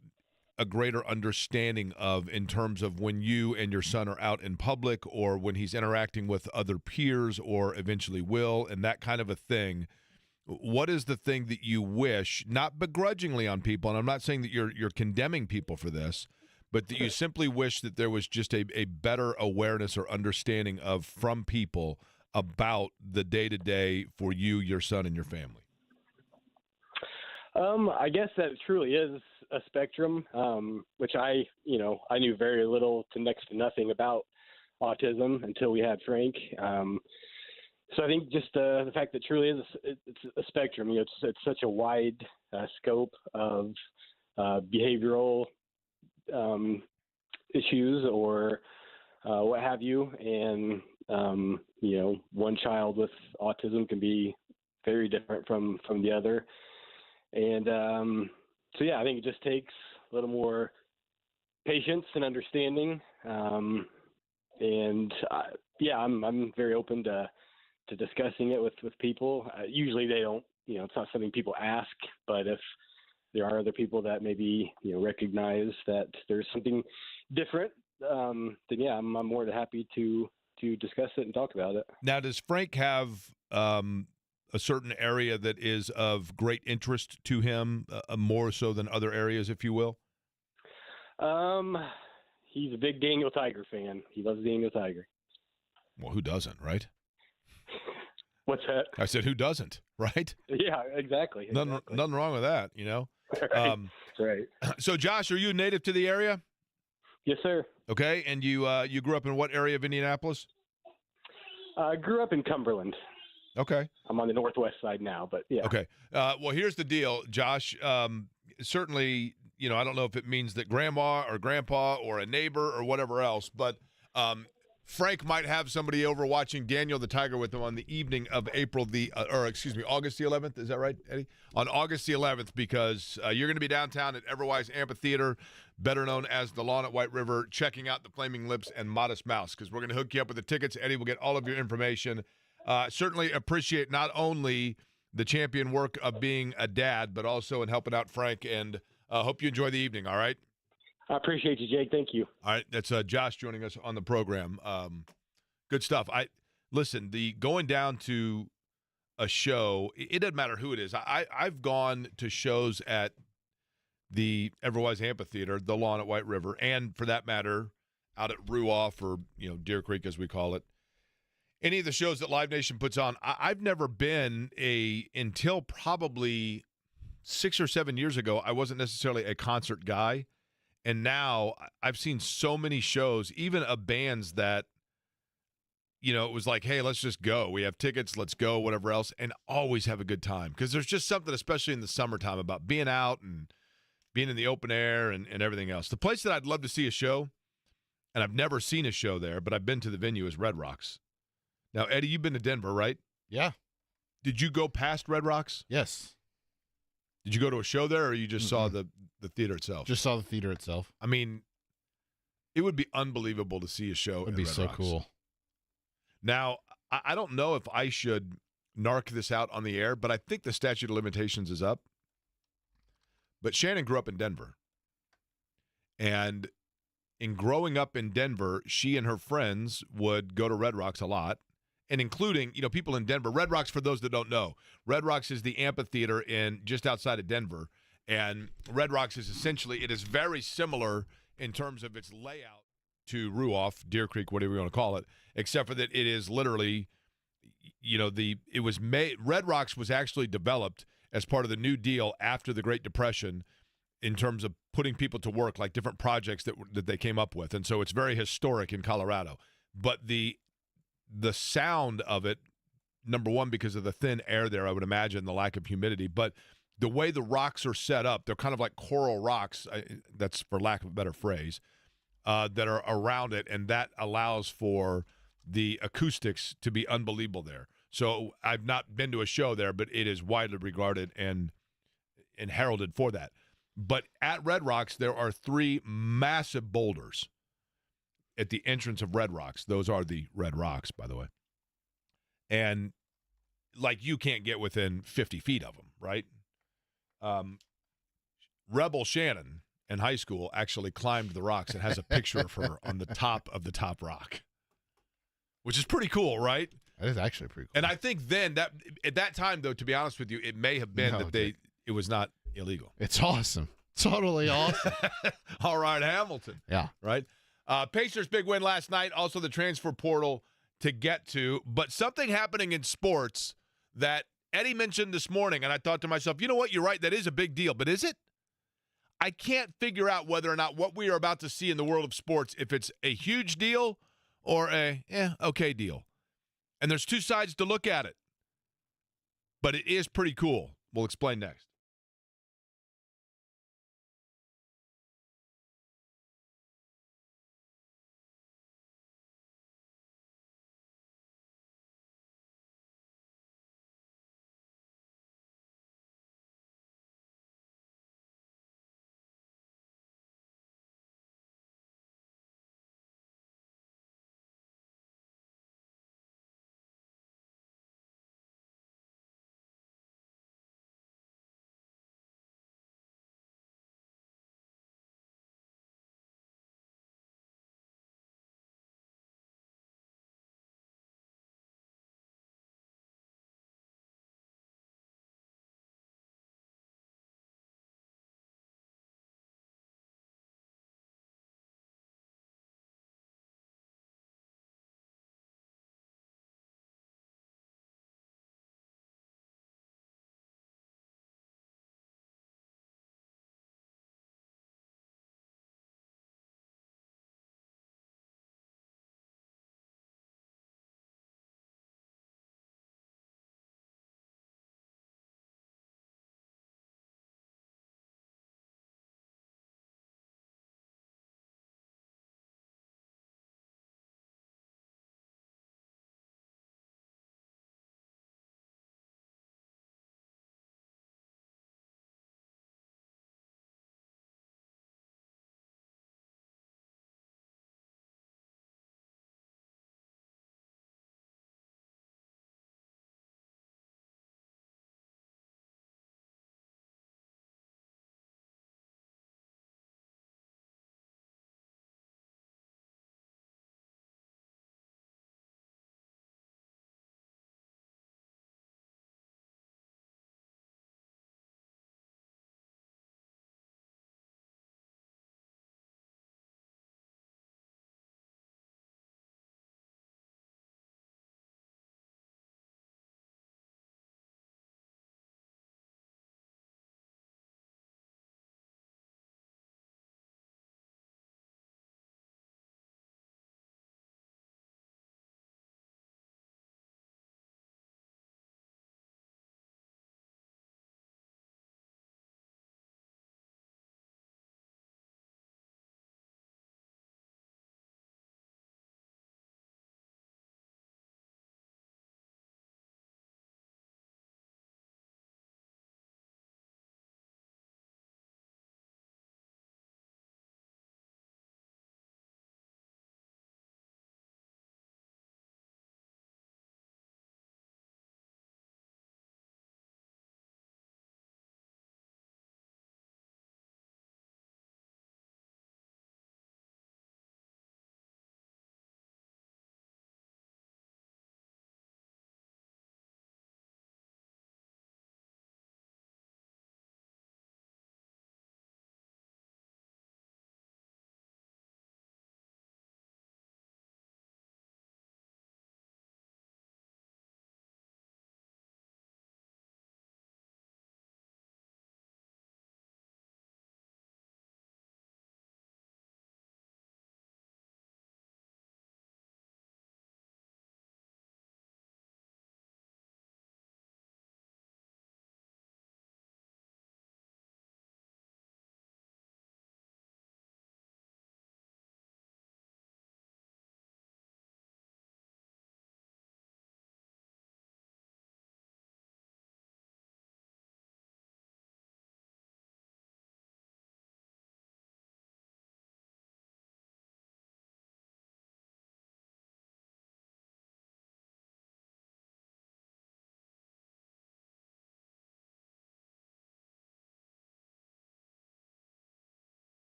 a greater understanding of in terms of when you and your son are out in public or when he's interacting with other peers or eventually will and that kind of a thing? What is the thing that you wish, not begrudgingly on people, and I'm not saying that you're condemning people for this, but that you simply wish that there was just a better awareness or understanding of from people about the day-to-day for you, your son, and your family?
I guess that truly is a spectrum, which I knew very little to next to nothing about autism until we had Frank. So I think just the fact that truly it's a spectrum. It's such a wide scope of behavioral issues or what have you, and One child with autism can be very different from the other. And I think it just takes a little more patience and understanding. I'm very open to discussing it with people. Usually they don't, it's not something people ask, but if there are other people that maybe, recognize that there's something different, then I'm more than happy to discuss it and talk about it.
Now, does Frank have a certain area that is of great interest to him, more so than other areas, if you will?
He's a big Daniel Tiger fan. He loves Daniel Tiger.
Well, who doesn't, right?
What's that?
I said, who doesn't, right?
Yeah, exactly.
Nothing wrong with that,
Right. Right.
So, Josh, are you native to the area?
Yes, sir.
Okay, and you grew up in what area of Indianapolis?
I grew up in Cumberland.
Okay.
I'm on the northwest side now, but yeah.
Okay. Well, here's the deal, Josh. Certainly, I don't know if it means that grandma or grandpa or a neighbor or whatever else, but Frank might have somebody over watching Daniel the Tiger with him on the evening of August the 11th. Is that right, Eddie? On August the 11th, because you're going to be downtown at Everwise Amphitheater, better known as the Lawn at White River, checking out the Flaming Lips and Modest Mouse, because we're going to hook you up with the tickets. Eddie will get all of your information. Certainly appreciate not only the champion work of being a dad, but also in helping out Frank, and hope you enjoy the evening, all right?
I appreciate you, Jake. Thank you.
All right, that's Josh joining us on the program. Good stuff. Listen, the going down to a show, it doesn't matter who it is. I've gone to shows at the Everwise Amphitheater, the Lawn at White River, and for that matter, out at Ruoff or Deer Creek as we call it. Any of the shows that Live Nation puts on, I've never been until probably 6 or 7 years ago, I wasn't necessarily a concert guy. And now I've seen so many shows, even of bands that, it was like, hey, let's just go. We have tickets, let's go, whatever else, and always have a good time. Because there's just something, especially in the summertime, about being out and being in the open air and everything else. The place that I'd love to see a show, and I've never seen a show there, but I've been to the venue, is Red Rocks. Now, Eddie, you've been to Denver, right?
Yeah.
Did you go past Red Rocks?
Yes.
Did you go to a show there, or you just saw the theater itself?
Just saw the theater itself.
I mean, it would be unbelievable to see a show.
It would be
Red
so
Rocks.
cool.
Now, I don't know if I should narc this out on the air, but I think the statute of limitations is up. But Shannon grew up in Denver. And in growing up in Denver, she and her friends would go to Red Rocks a lot. And including, people in Denver. Red Rocks, for those that don't know, Red Rocks is the amphitheater just outside of Denver. And Red Rocks is essentially, it is very similar in terms of its layout to Ruoff, Deer Creek, whatever you want to call it, except for that it is literally, Red Rocks was actually developed as part of the New Deal after the Great Depression in terms of putting people to work, like different projects that they came up with. And so it's very historic in Colorado. But the sound of it, number one, because of the thin air there, I would imagine, the lack of humidity, but the way the rocks are set up, they're kind of like coral rocks, that's for lack of a better phrase, that are around it, and that allows for the acoustics to be unbelievable there. So I've not been to a show there, but it is widely regarded and heralded for that. But at Red Rocks, there are 3 massive boulders at the entrance of Red Rocks. Those are the Red Rocks, by the way. And, you can't get within 50 feet of them, right? Rebel Shannon in high school actually climbed the rocks and has a picture of her on the top of the top rock, which is pretty cool, right?
That is actually pretty cool.
And I think then that at that time, though, to be honest with you, it may have been it was not illegal.
It's awesome. Totally awesome.
All right, Hamilton.
Yeah.
Right? Pacers' big win last night, also the transfer portal to get to, but something happening in sports that Eddie mentioned this morning, and I thought to myself, you know what, you're right, that is a big deal, but is it? I can't figure out whether or not what we are about to see in the world of sports, if it's a huge deal or okay deal. And there's 2 sides to look at it, but it is pretty cool. We'll explain next.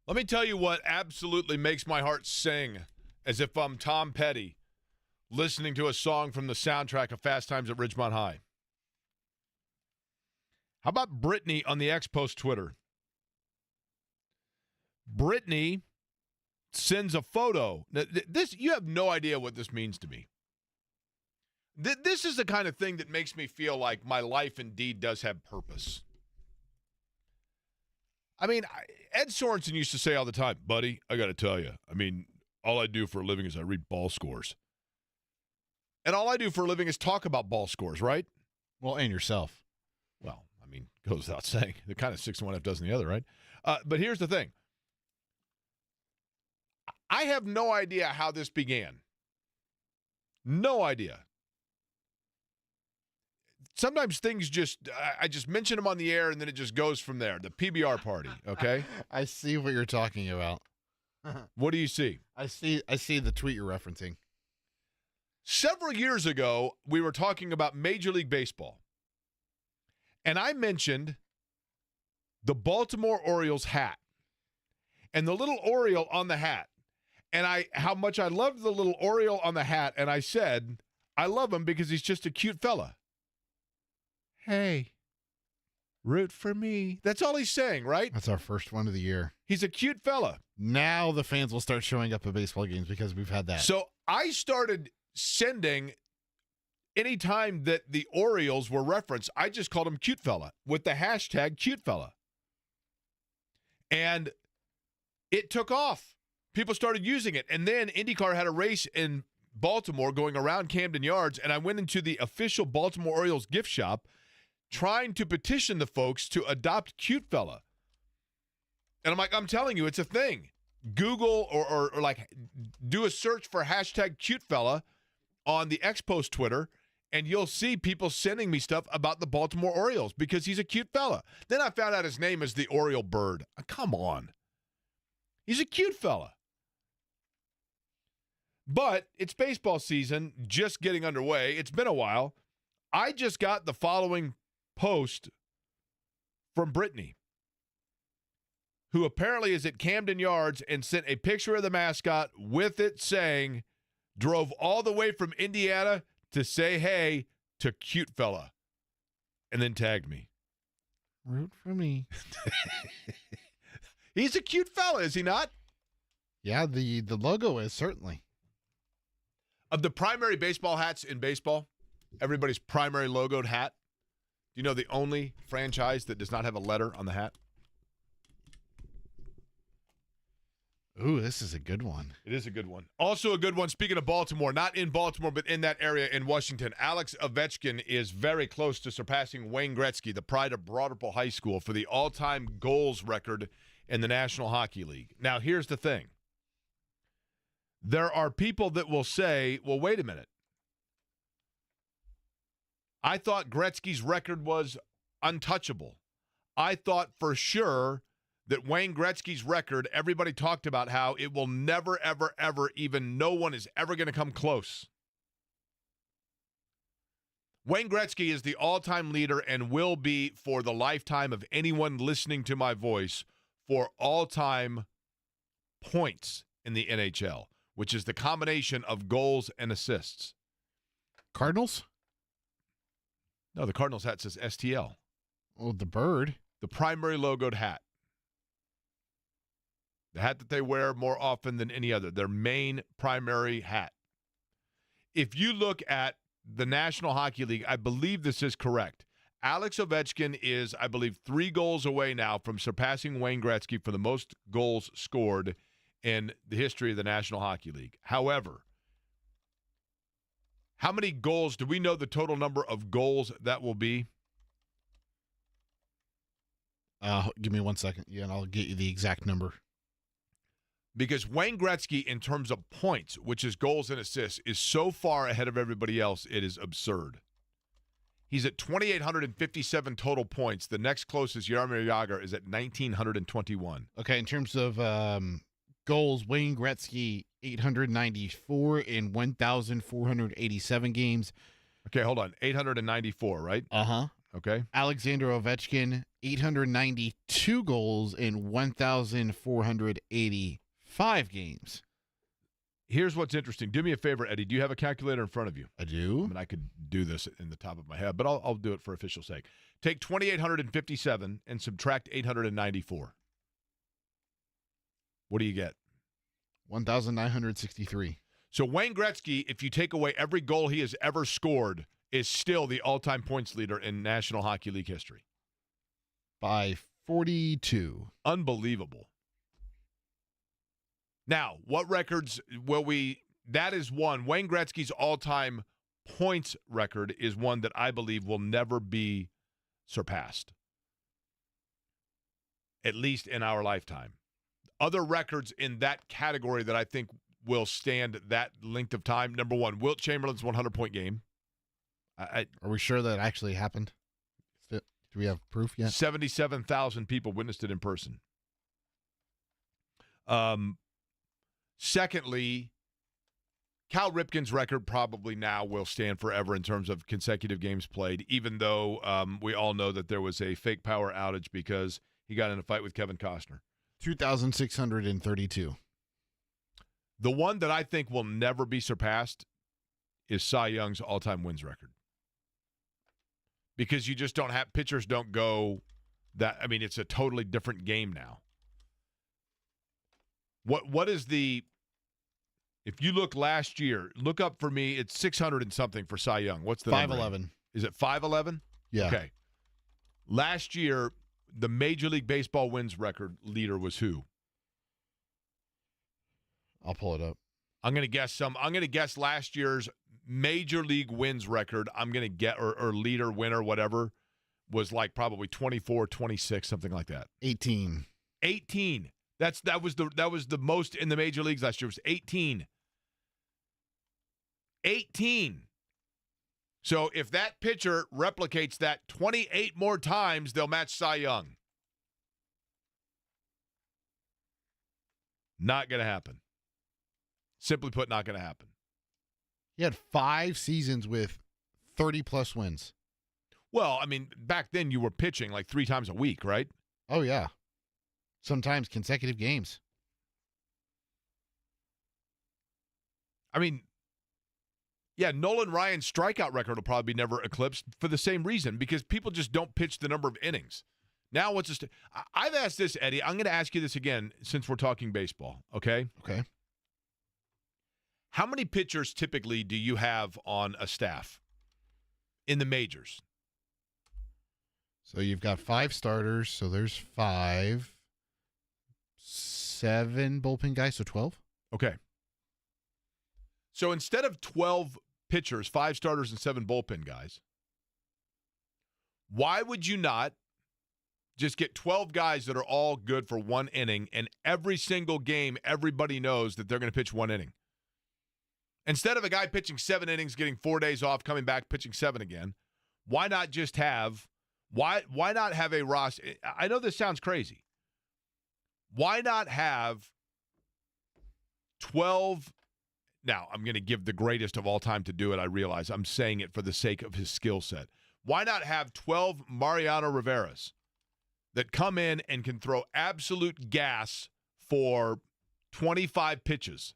Let me tell you what absolutely makes my heart sing as if I'm Tom Petty listening to a song from the soundtrack of Fast Times at Ridgemont High. How about Brittany on the X-Post Twitter? Brittany sends a photo. Now, this, you have no idea what this means to me. This is the kind of thing that makes me feel like my life indeed does have purpose. I mean, Ed Sorensen used to say all the time, buddy, I got to tell you, I mean, all I do for a living is I read ball scores. And all I do for a living is talk about ball scores, right?
Well, and yourself.
Well, I mean, goes without saying. They're kind of 6 and 1 half dozen the other, right? But here's the thing. I have no idea how this began. No idea. Sometimes things I just mention them on the air and then it just goes from there. The PBR party, okay?
I see what you're talking about.
What do you see?
I see the tweet you're referencing.
Several years ago, we were talking about Major League Baseball. And I mentioned the Baltimore Orioles hat and the little Oriole on the hat. And how much I loved the little Oriole on the hat. And I said, I love him because he's just a cute fella. Hey, root for me. That's all he's saying, right?
That's our first one of the year.
He's a cute fella.
Now the fans will start showing up at baseball games because we've had that.
So I started sending, anytime that the Orioles were referenced, I just called him cute fella with the hashtag cute fella. And it took off. People started using it. And then IndyCar had a race in Baltimore going around Camden Yards, and I went into the official Baltimore Orioles gift shop trying to petition the folks to adopt cute fella. And I'm like, I'm telling you, it's a thing. Google or like do a search for hashtag cute fella on the X-Post Twitter, and you'll see people sending me stuff about the Baltimore Orioles because he's a cute fella. Then I found out his name is the Oriole Bird. Come on. He's a cute fella. But it's baseball season just getting underway. It's been a while. I just got the following post from Brittany, who apparently is at Camden Yards and sent a picture of the mascot with it saying, drove all the way from Indiana to say hey to cute fella, and then tagged me.
Root for me.
He's a cute fella, is he not?
Yeah, the logo is certainly.
Of the primary baseball hats in baseball, everybody's primary logoed hat, do you know the only franchise that does not have a letter on the hat?
Ooh, this is a good one.
It is a good one. Also a good one, speaking of Baltimore, not in Baltimore, but in that area in Washington, Alex Ovechkin is very close to surpassing Wayne Gretzky, the pride of Broad Ripple High School, for the all-time goals record in the National Hockey League. Now, here's the thing. There are people that will say, well, wait a minute. I thought Gretzky's record was untouchable. I thought for sure that Wayne Gretzky's record, everybody talked about how it will never, ever, ever, even no one is ever going to come close. Wayne Gretzky is the all-time leader and will be for the lifetime of anyone listening to my voice for all-time points in the NHL, which is the combination of goals and assists.
Cardinals?
No, the Cardinals hat says STL.
Oh, the bird.
The primary logoed hat. The hat that they wear more often than any other. Their main primary hat. If you look at the National Hockey League, I believe this is correct. Alex Ovechkin is, I believe, 3 goals away now from surpassing Wayne Gretzky for the most goals scored in the history of the National Hockey League. However, how many goals, do we know the total number of goals that will be?
Give me 1 second. Yeah, and I'll get you the exact number.
Because Wayne Gretzky, in terms of points, which is goals and assists, is so far ahead of everybody else, it is absurd. He's at 2,857 total points. The next closest, Jaromir Jagr, is at 1,921.
Okay, in terms of goals, Wayne Gretzky, 894 in 1,487 games.
Okay, hold on. 894, right?
Uh-huh.
Okay.
Alexander Ovechkin, 892 goals in 1,485 games.
Here's what's interesting. Do me a favor, Eddie. Do you have a calculator in front of you?
I do.
I mean, I could do this in the top of my head, but I'll do it for official sake. Take 2,857 and subtract 894. What do you get?
1,963.
So Wayne Gretzky, if you take away every goal he has ever scored, is still the all-time points leader in National Hockey League history.
By 42.
Unbelievable. Now, what records will we – that is one. Wayne Gretzky's all-time points record is one that I believe will never be surpassed, at least in our lifetime. Other records in that category that I think will stand that length of time, number one, Wilt Chamberlain's 100-point game.
Are we sure that actually happened? Do we have proof yet?
77,000 people witnessed it in person. Secondly, Cal Ripken's record probably now will stand forever in terms of consecutive games played, even though we all know that there was a fake power outage because he got in a fight with Kevin Costner.
2,632.
The one that I think will never be surpassed is Cy Young's all-time wins record. Because you just don't have – pitchers don't go that – I mean, it's a totally different game now. What is the – if you look last year, look up for me, it's 600 and something for Cy Young. What's the number?
511.
Is it 511?
Yeah.
Okay. Last year, the Major League Baseball wins record leader was who?
I'll pull it up.
I'm going to guess last year's Major League wins record. I'm going to get or leader, winner, whatever, was like probably 24, 26, something like that.
18.
18. That was the most in the major leagues last year. It was 18. 18. So if that pitcher replicates that 28 more times, they'll match Cy Young. Not going to happen. Simply put, not going to happen.
He had 5 seasons with 30-plus wins.
Well, I mean, back then you were pitching like 3 times a week, right?
Oh, yeah. Sometimes consecutive games.
I mean, yeah, Nolan Ryan's strikeout record will probably be never eclipsed for the same reason, because people just don't pitch the number of innings. Now, I've asked this, Eddie. I'm going to ask you this again since we're talking baseball, okay?
Okay.
How many pitchers typically do you have on a staff in the majors?
So you've got 5 starters, so there's 5. 7 bullpen guys, so 12?
Okay. So instead of 12 pitchers, 5 starters and 7 bullpen guys, why would you not just get 12 guys that are all good for 1 inning, and every single game everybody knows that they're going to pitch 1 inning? Instead of a guy pitching 7 innings, getting 4 days off, coming back, pitching 7 again, why not just have why not have a roster? I know this sounds crazy. Why not have 12? Now, I'm going to give the greatest of all time to do it. I realize I'm saying it for the sake of his skill set. Why not have 12 Mariano Riveras that come in and can throw absolute gas for 25 pitches?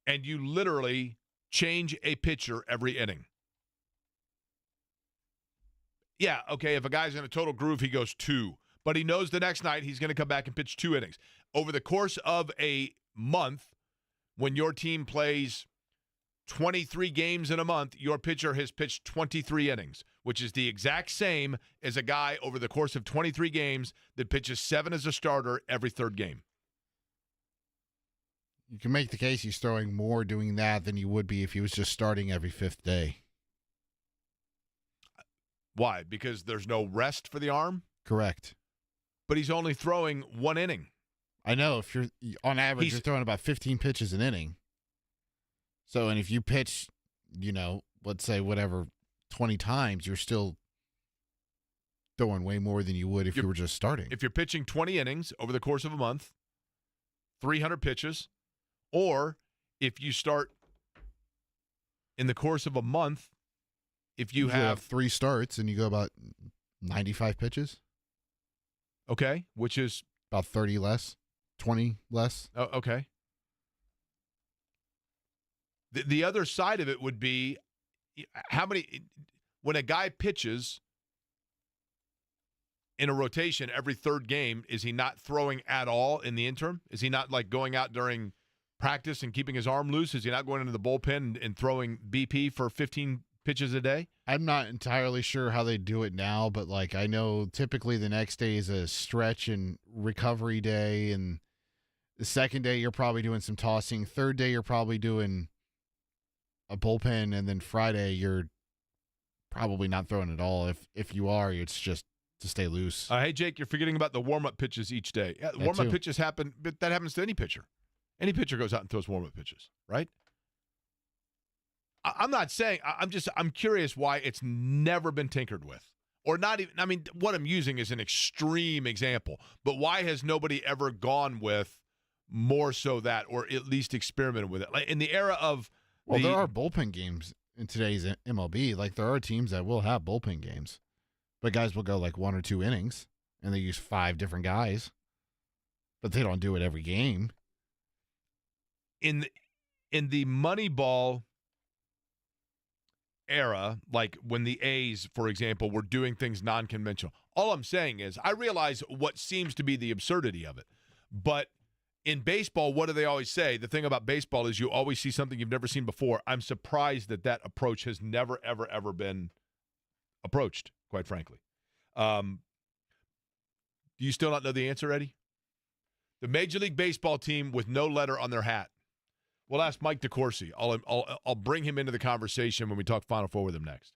And you literally change a pitcher every inning. Yeah, okay, if a guy's in a total groove, he goes 2. But he knows the next night he's going to come back and pitch 2 innings. Over the course of a month, when your team plays 23 games in a month, your pitcher has pitched 23 innings, which is the exact same as a guy over the course of 23 games that pitches 7 as a starter every 3rd game.
You can make the case he's throwing more doing that than you would be if he was just starting every 5th day.
Why? Because there's no rest for the arm?
Correct.
But he's only throwing 1 inning.
I know. If you're on average, you're throwing about 15 pitches an inning. So, and if you pitch, let's say 20 times, you're still throwing way more than you would if you were just starting.
If you're pitching 20 innings over the course of a month, 300 pitches, or if you start in the course of a month if you
Usually
have
3 starts and you go about 95 pitches,
okay, which is
about 30 less, 20 less.
okay. The other side of it would be how many when a guy pitches in a rotation every third game, is he not throwing at all in the interim? Is he not like going out during practice and keeping his arm loose? Is he not going into the bullpen and throwing BP for 15 pitches a day?
I'm not entirely sure how they do it now, but like I know typically the next day is a stretch and recovery day, and the second day you're probably doing some tossing. Third day you're probably doing a bullpen, and then Friday you're probably not throwing at all. If you are, it's just to stay loose.
Hey, Jake, you're forgetting about the warm-up pitches each day. Yeah, warm-up pitches happen, but that happens to any pitcher. Any pitcher goes out and throws warm-up pitches, right? I'm not saying – I'm curious why it's never been tinkered with. Or not even – I mean, what I'm using is an extreme example. But why has nobody ever gone with more so that, or at least experimented with it? Like in the era of –
well, there are bullpen games in today's MLB. Like there are teams that will have bullpen games. But guys will go like 1 or 2 innings, and they use 5 different guys. But they don't do it every game.
In the Moneyball era, like when the A's, for example, were doing things non-conventional, all I'm saying is I realize what seems to be the absurdity of it. But in baseball, what do they always say? The thing about baseball is you always see something you've never seen before. I'm surprised that approach has never, ever, ever been approached, quite frankly. Do you still not know the answer, Eddie? The Major League Baseball team with no letter on their hat. We'll ask Mike DeCourcy. I'll bring him into the conversation when we talk Final Four with him next.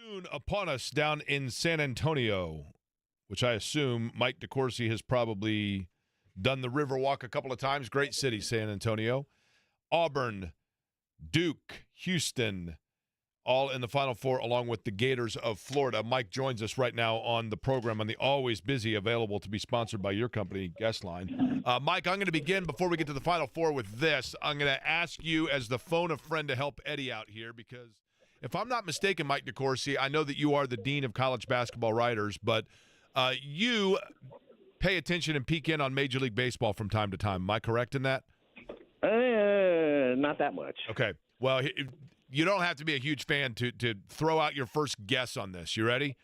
Soon upon us down in San Antonio, which I assume Mike DeCourcy has probably done the Riverwalk a couple of times. Great city, San Antonio. Auburn, Duke, Houston, all in the Final Four, along with the Gators of Florida. Mike joins us right now on the program on the always busy, available to be sponsored by your company, guest line. Mike, I'm going to begin before we get to the Final Four with this. I'm going to ask you as the phone a friend to help Eddie out here, because if I'm not mistaken, Mike DeCourcy, I know that you are the dean of college basketball writers, but you pay attention and peek in on Major League Baseball from time to time. Am I correct in that?
Not that much.
Okay. Well, you don't have to be a huge fan to throw out your first guess on this. You ready?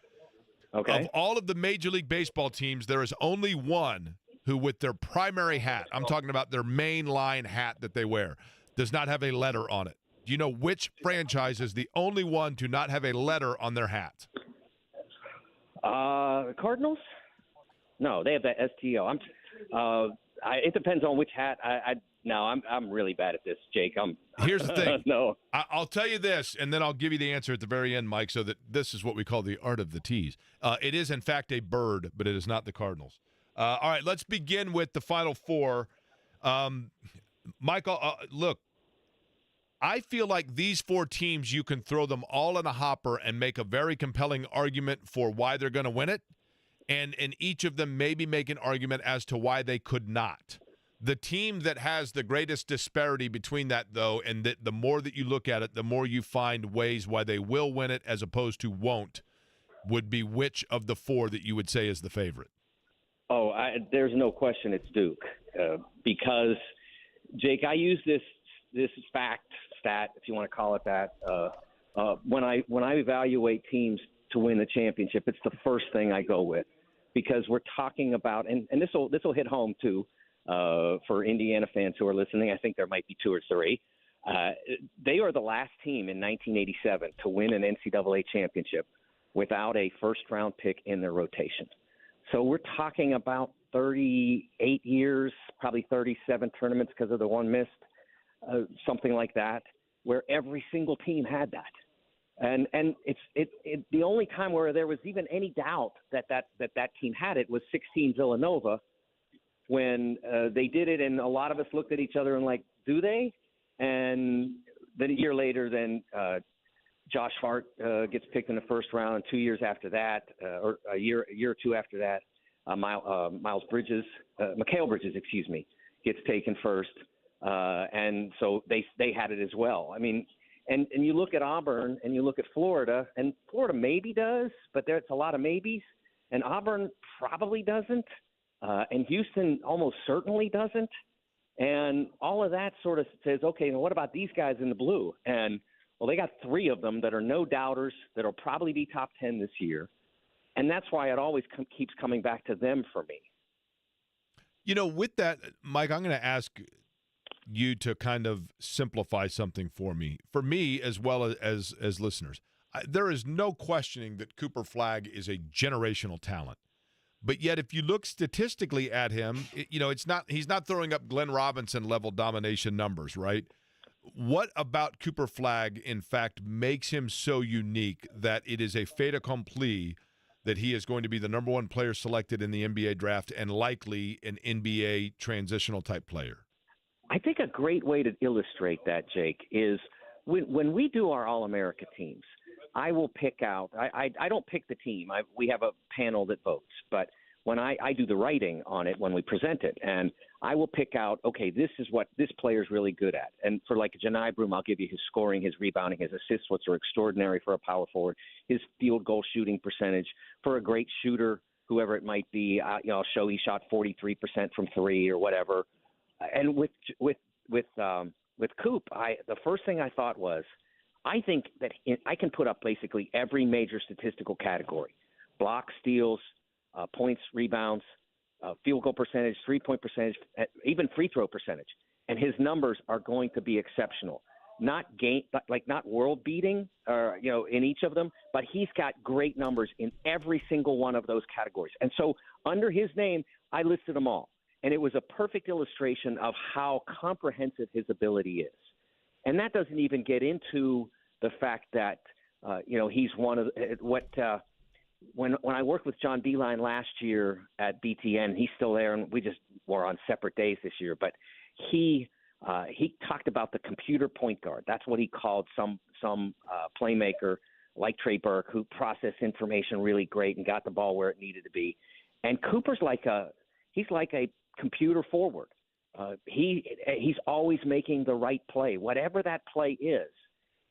Okay.
Of all of the Major League Baseball teams, there is only one who, with their primary hat, I'm talking about their main line hat that they wear, does not have a letter on it. Do you know which franchise is the only one to not have a letter on their hat?
Cardinals? No, they have that STO. It depends on which hat. I'm really bad at this, Jake.
Here's the thing.
No.
I'll tell you this, and then I'll give you the answer at the very end, Mike, so that this is what we call the art of the tease. It is, in fact, a bird, but it is not the Cardinals. All right, let's begin with the Final Four. Michael, look, I feel like these four teams, you can throw them all in a hopper and make a very compelling argument for why they're going to win it, and in each of them maybe make an argument as to why they could not. The team that has the greatest disparity between that, though, and that the more that you look at it, the more you find ways why they will win it as opposed to won't, would be which of the four that you would say is the favorite?
Oh, there's no question it's Duke. Because, Jake, I use this stat, if you want to call it that, when I evaluate teams to win the championship, it's the first thing I go with. Because we're talking about, and this will hit home, too, for Indiana fans who are listening. I think there might be two or three. They are the last team in 1987 to win an NCAA championship without a first-round pick in their rotation. So we're talking about 38 years, probably 37 tournaments because of the one missed, something like that, where every single team had that. And it's the only time where there was even any doubt that team had it was 16 Villanova, when they did it, and a lot of us looked at each other and like, do they? And then a year later, Josh Hart gets picked in the first round, and 2 years after that, or a year or two after that, Mikal Bridges, gets taken first, and so they had it as well. I mean, and you look at Auburn and you look at Florida, and Florida maybe does, but there's a lot of maybes, and Auburn probably doesn't. And Houston almost certainly doesn't. And all of that sort of says, okay, now what about these guys in the blue? And, well, they got three of them that are no doubters that will probably be top 10 this year. And that's why it always keeps coming back to them for me.
You know, with that, Mike, I'm going to ask you to kind of simplify something for me as well as listeners. There is no questioning that Cooper Flagg is a generational talent. But yet, if you look statistically at him, he's not throwing up Glenn Robinson level domination numbers, right? What about Cooper Flagg, in fact, makes him so unique that it is a fait accompli that he is going to be the number one player selected in the NBA draft and likely an NBA transitional type player?
I think a great way to illustrate that, Jake, is when we do our All-America teams, I will pick out – I don't pick the team. We have a panel that votes. But when I do the writing on it when we present it, and I will pick out, okay, this is what this player's really good at. And for like Janai Broom, I'll give you his scoring, his rebounding, his assists, which are extraordinary for a power forward, his field goal shooting percentage. For a great shooter, whoever it might be, I'll show he shot 43% from three or whatever. And with Coop, the first thing I thought was, I think that I can put up basically every major statistical category: blocks, steals, points, rebounds, field goal percentage, three-point percentage, even free throw percentage. And his numbers are going to be exceptional. Not world beating, in each of them, but he's got great numbers in every single one of those categories. And so under his name, I listed them all. And it was a perfect illustration of how comprehensive his ability is. And that doesn't even get into the fact that He's one of when I worked with John Beeline last year at BTN, he's still there, and we just were on separate days this year. But he talked about the computer point guard. That's what he called some playmaker like Trey Burke, who processed information really great and got the ball where it needed to be. And Cooper's he's like a computer forward. He's always making the right play, whatever that play is.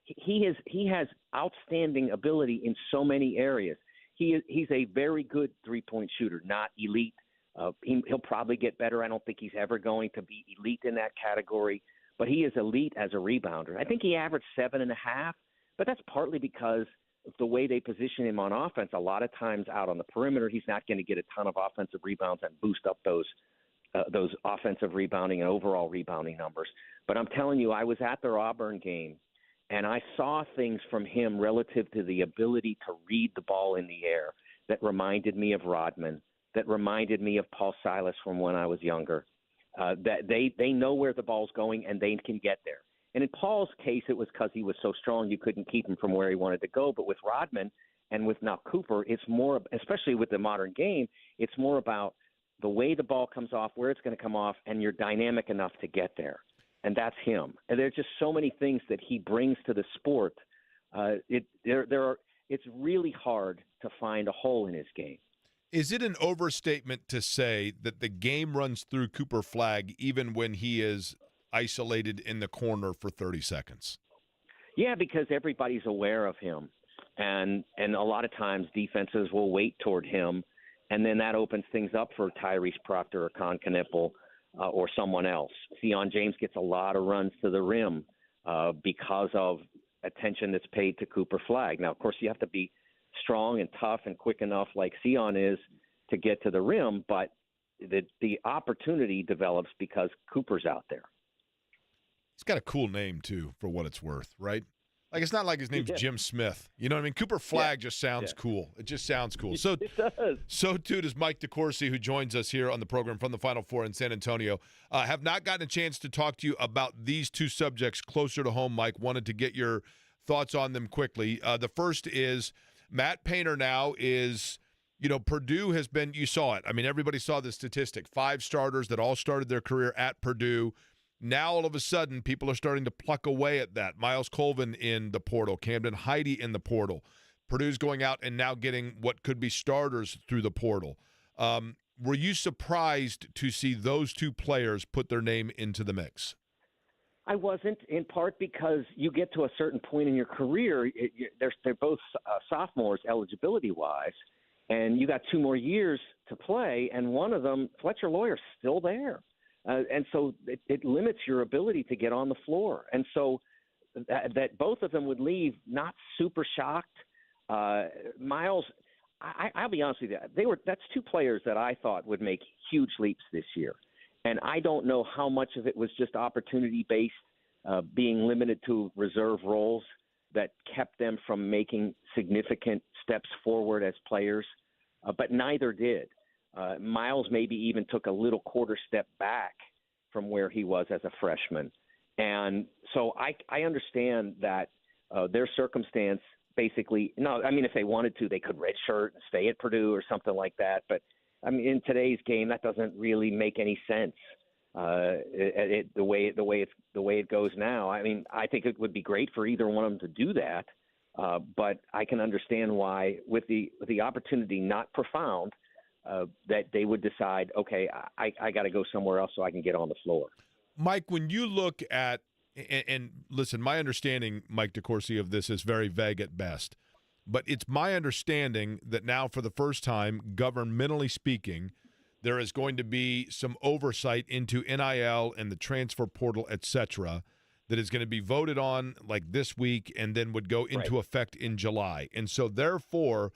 He has outstanding ability in so many areas. He's a very good three-point shooter, not elite. He'll probably get better. I don't think he's ever going to be elite in that category, but he is elite as a rebounder. I think he averaged 7.5, but that's partly because of the way they position him on offense. A lot of times out on the perimeter, he's not going to get a ton of offensive rebounds and boost up those offensive rebounding and overall rebounding numbers. But I'm telling you, I was at their Auburn game, and I saw things from him relative to the ability to read the ball in the air that reminded me of Rodman, that reminded me of Paul Silas from when I was younger, that they know where the ball's going and they can get there. And in Paul's case, it was because he was so strong you couldn't keep him from where he wanted to go. But with Rodman and with now Cooper, it's more, especially with the modern game, it's more about the way the ball comes off, where it's going to come off, and you're dynamic enough to get there. And that's him. And there's just so many things that he brings to the sport. It's really hard to find a hole in his game.
Is it an overstatement to say that the game runs through Cooper Flagg even when he is isolated in the corner for 30 seconds?
Yeah, because everybody's aware of him. And a lot of times defenses will wait toward him, and then that opens things up for Tyrese Proctor or Con Knipple or someone else. Sion James gets a lot of runs to the rim because of attention that's paid to Cooper Flagg. Now, of course, you have to be strong and tough and quick enough like Sion is to get to the rim, but the opportunity develops because Cooper's out there.
He's got a cool name, too, for what it's worth, right? Like, it's not like his name's Jim Smith. You know what I mean? Cooper Flagg just sounds cool. It just sounds cool. So,
it does.
So, too, does Mike DeCourcy, who joins us here on the program from the Final Four in San Antonio. Have not gotten a chance to talk to you about these two subjects closer to home, Mike. Wanted to get your thoughts on them quickly. The first is Matt Painter now is, Purdue has been, you saw it. I mean, everybody saw the statistic. 5 starters that all started their career at Purdue. Now, all of a sudden, people are starting to pluck away at that. Miles Colvin in the portal, Camden Heide in the portal. Purdue's going out and now getting what could be starters through the portal. Were you surprised to see those two players put their name into the mix?
I wasn't, in part because you get to a certain point in your career. They're both sophomores eligibility-wise, and you got 2 more years to play, and one of them, Fletcher Lawyer's still there. And so it limits your ability to get on the floor. And so that both of them would leave not super shocked. Miles, I'll be honest with you, that's 2 players that I thought would make huge leaps this year. And I don't know how much of it was just opportunity-based, being limited to reserve roles that kept them from making significant steps forward as players, but neither did. Miles maybe even took a little quarter step back from where he was as a freshman. And so I understand that their circumstance basically – if they wanted to, they could redshirt and stay at Purdue or something like that. But, in today's game, that doesn't really make any sense the way it goes now. I think it would be great for either one of them to do that, but I can understand why with the opportunity not profound – that they would decide, okay, I got to go somewhere else so I can get on the floor.
Mike, when you look at and listen, my understanding, Mike DeCourcy, of this is very vague at best, but it's my understanding that now for the first time, governmentally speaking, there is going to be some oversight into NIL and the transfer portal, et cetera, that is going to be voted on like this week and then would go into effect in July. And so therefore,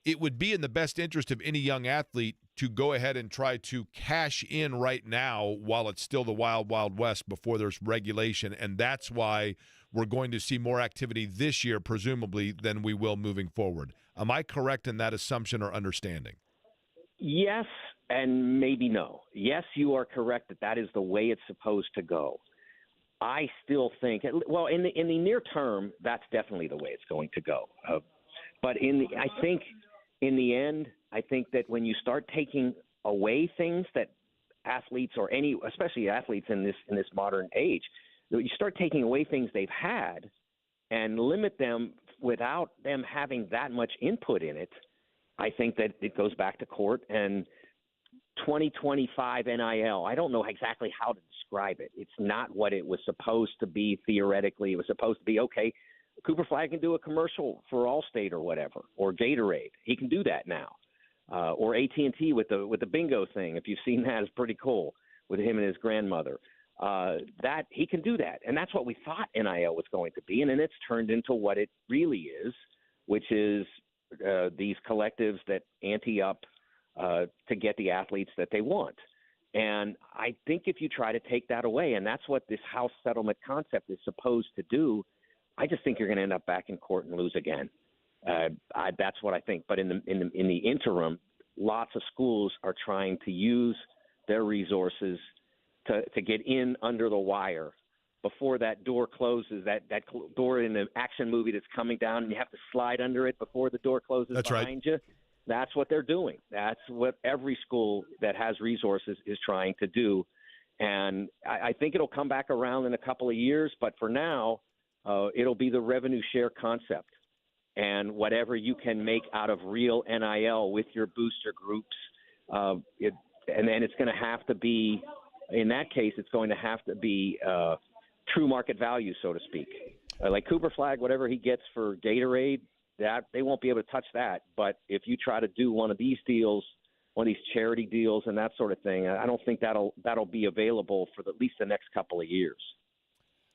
it would be in the best interest of any young athlete to go ahead and try to cash in right now while it's still the wild, wild west before there's regulation. And that's why we're going to see more activity this year, presumably, than we will moving forward. Am I correct in that assumption or understanding?
Yes, and maybe no. Yes, you are correct that is the way it's supposed to go. I still think, well, in the near term, that's definitely the way it's going to go. But I think in the end, I think that when you start taking away things that athletes or especially athletes in this modern age, you start taking away things they've had and limit them without them having that much input in it. I think that it goes back to court and 2025 NIL. I don't know exactly how to describe it. It's not what it was supposed to be theoretically. It was supposed to be, okay, Cooper Flagg can do a commercial for Allstate or whatever, or Gatorade. He can do that now. Or AT&T with the bingo thing. If you've seen that, it's pretty cool with him and his grandmother. That he can do that. And that's what we thought NIL was going to be. And then it's turned into what it really is, which is these collectives that ante up to get the athletes that they want. And I think if you try to take that away, and that's what this house settlement concept is supposed to do, I just think you're going to end up back in court and lose again. That's what I think. But in the interim, lots of schools are trying to use their resources to get in under the wire before that door closes, that door in the action movie that's coming down, and you have to slide under it before the door closes behind you. That's what they're doing. That's what every school that has resources is trying to do. And I think it'll come back around in a couple of years, but for now, it'll be the revenue share concept. And whatever you can make out of real NIL with your booster groups, and then it's going to have to be, in that case, it's going to have to be true market value, so to speak. Like Cooper Flagg, whatever he gets for Gatorade, that they won't be able to touch that. But if you try to do one of these deals, one of these charity deals and that sort of thing, I don't think that'll be available for at least the next couple of years.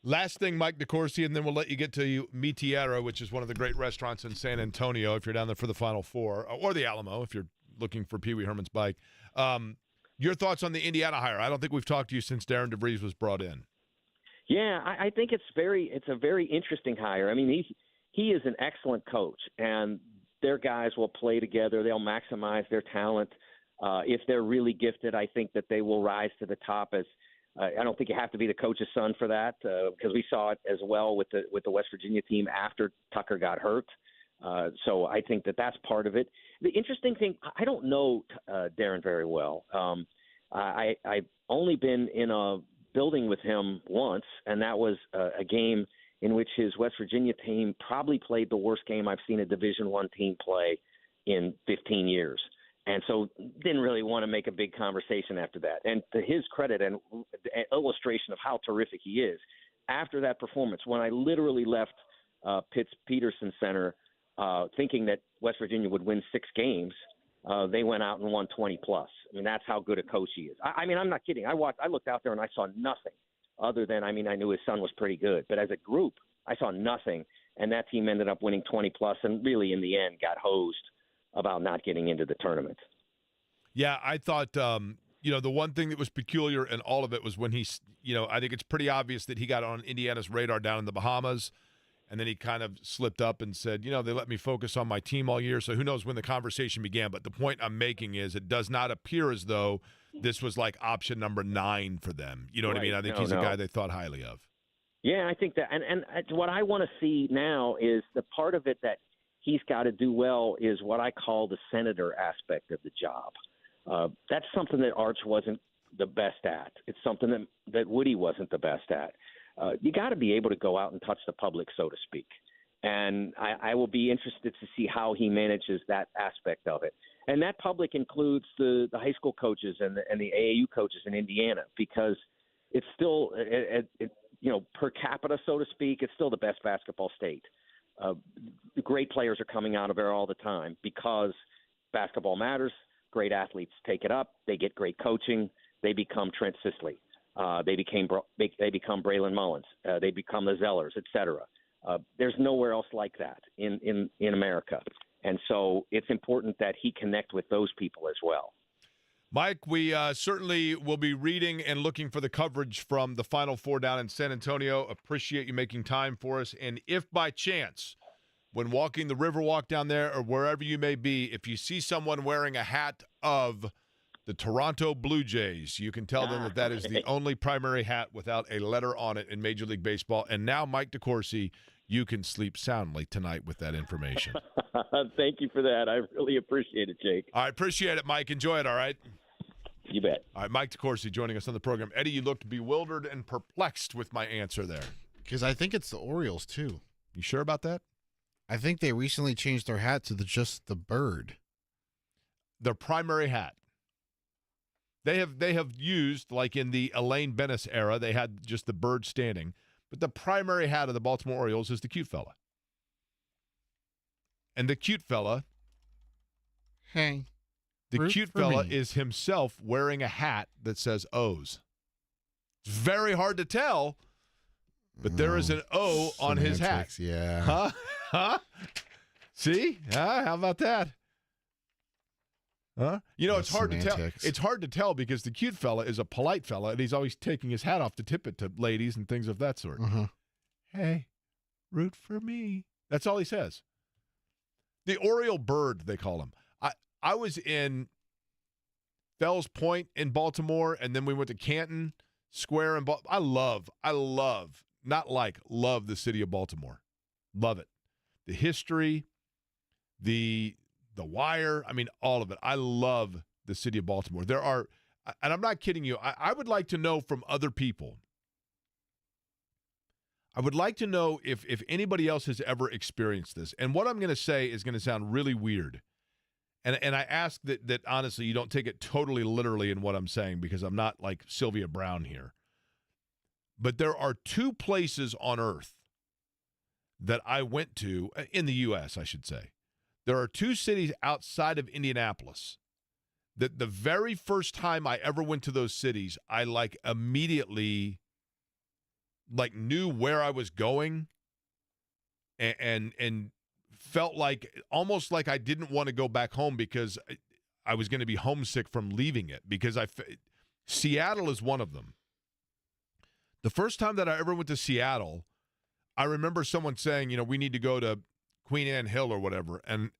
Last thing, Mike DeCourcy, and then we'll let you get to Mi Tierra, which is one of the great restaurants in San Antonio if you're down there for the Final Four, or the Alamo if you're looking for Pee Wee Herman's bike. Your thoughts on the Indiana hire? I don't think we've talked to you since Darren DeVries was brought in.
Yeah, I think it's a very interesting hire. I mean, he is an excellent coach, and their guys will play together. They'll maximize their talent. If they're really gifted, I think that they will rise to the top. As I don't think you have to be the coach's son for that, because we saw it as well with the West Virginia team after Tucker got hurt. So I think that that's part of it. The interesting thing, I don't know Darren very well. I've only been in a building with him once, and that was a game in which his West Virginia team probably played the worst game I've seen a Division I team play in 15 years. And so didn't really want to make a big conversation after that. And to his credit and an illustration of how terrific he is, after that performance, when I literally left Pitts Peterson Center thinking that West Virginia would win 6 games, they went out and won 20+. I mean, that's how good a coach he is. I mean, I'm not kidding. I looked out there and I saw nothing other than, I mean, I knew his son was pretty good. But as a group, I saw nothing. And that team ended up winning 20+ and really in the end got hosed about not getting into the tournament.
Yeah, I thought, the one thing that was peculiar in all of it was when I think it's pretty obvious that he got on Indiana's radar down in the Bahamas, and then he kind of slipped up and said, they let me focus on my team all year, so who knows when the conversation began. But the point I'm making is it does not appear as though this was like option number 9 for them. You know what I mean? I think he's a guy they thought highly of. Yeah,
I think that. And what I want to see now is the part of it that he's got to do well is what I call the senator aspect of the job. That's something that Arch wasn't the best at. It's something that Woody wasn't the best at. You got to be able to go out and touch the public, so to speak. And I will be interested to see how he manages that aspect of it. And that public includes the high school coaches and the AAU coaches in Indiana, because it's still, per capita, so to speak, it's still the best basketball state. The great players are coming out of there all the time because basketball matters. Great athletes take it up. They get great coaching. They become Trent Sisley. They become Braylon Mullins. They become the Zellers, et cetera. There's nowhere else like that in America. And so it's important that he connect with those people as well.
Mike, we certainly will be reading and looking for the coverage from the Final Four down in San Antonio. Appreciate you making time for us. And if by chance, when walking the Riverwalk down there or wherever you may be, if you see someone wearing a hat of the Toronto Blue Jays. You can tell them that is the only primary hat without a letter on it in Major League Baseball. And now, Mike DeCourcy, you can sleep soundly tonight with that information.
Thank you for that. I really appreciate it, Jake.
I appreciate it, Mike. Enjoy it, all right?
You bet.
All right, Mike DeCourcy joining us on the program. Eddie, you looked bewildered and perplexed with my answer there.
Because I think it's the Orioles, too.
You sure about that?
I think they recently changed their hat to just the bird.
Their primary hat. They have used, like in the Elaine Bennis era, they had just the bird standing. But the primary hat of the Baltimore Orioles is the cute fella. And the cute fella,
Hey.
the
Root
cute
for
fella
me.
is himself wearing a hat that says O's. It's very hard to tell, but there is an O on his hat.
Semantics, yeah.
Huh? Huh? See? How about that? Huh? You know, it's hard to tell.
Semantics.
It's hard to tell because the cute fella is a polite fella, and he's always taking his hat off to tip it to ladies and things of that sort.
Uh-huh.
Hey, root for me. That's all he says. The Oriole bird, they call him. I was in Fells Point in Baltimore, and then we went to Canton Square in Baltimore. I love the city of Baltimore. Love it. The history, the wire, I mean, all of it. I love the city of Baltimore. There are, and I'm not kidding you, I would like to know from other people. I would like to know if anybody else has ever experienced this. And what I'm going to say is going to sound really weird. And I ask that honestly, you don't take it totally literally in what I'm saying because I'm not like Sylvia Brown here. But there are two places on earth that I went to, in the U.S., I should say. There are two cities outside of Indianapolis that the very first time I ever went to those cities, I immediately knew where I was going and felt almost like I didn't want to go back home because I was going to be homesick from leaving it because Seattle is one of them. The first time that I ever went to Seattle, I remember someone saying, we need to go to Queen Anne Hill or whatever, and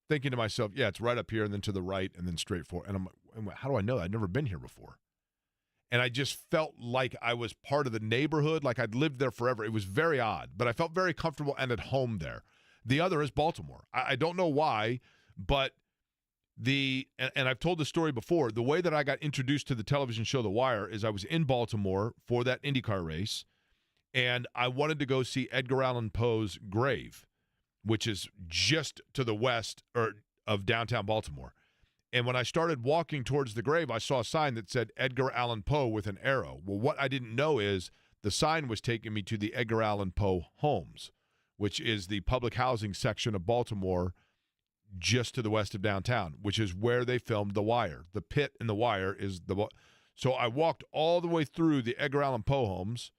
thinking to myself, yeah, it's right up here and then to the right and then straight forward. And I'm like, how do I know that? I'd never been here before. And I just felt like I was part of the neighborhood, like I'd lived there forever. It was very odd, but I felt very comfortable and at home there. The other is Baltimore. I don't know why, but and I've told the story before, the way that I got introduced to the television show The Wire is I was in Baltimore for that IndyCar race, and I wanted to go see Edgar Allan Poe's grave, which is just to the west of downtown Baltimore. And when I started walking towards the grave, I saw a sign that said Edgar Allan Poe with an arrow. Well, what I didn't know is the sign was taking me to the Edgar Allan Poe Homes, which is the public housing section of Baltimore just to the west of downtown, which is where they filmed The Wire. The pit in The Wire is So I walked all the way through the Edgar Allan Poe Homes,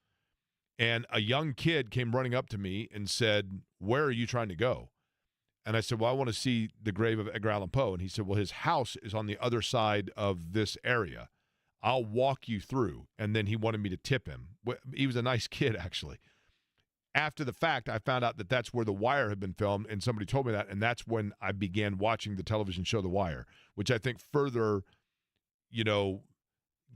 and a young kid came running up to me and said, "Where are you trying to go?" And I said, "Well, I want to see the grave of Edgar Allan Poe." And he said, "Well, his house is on the other side of this area. I'll walk you through." And then he wanted me to tip him. He was a nice kid, actually. After the fact, I found out that that's where The Wire had been filmed, and somebody told me that, and that's when I began watching the television show The Wire, which I think further,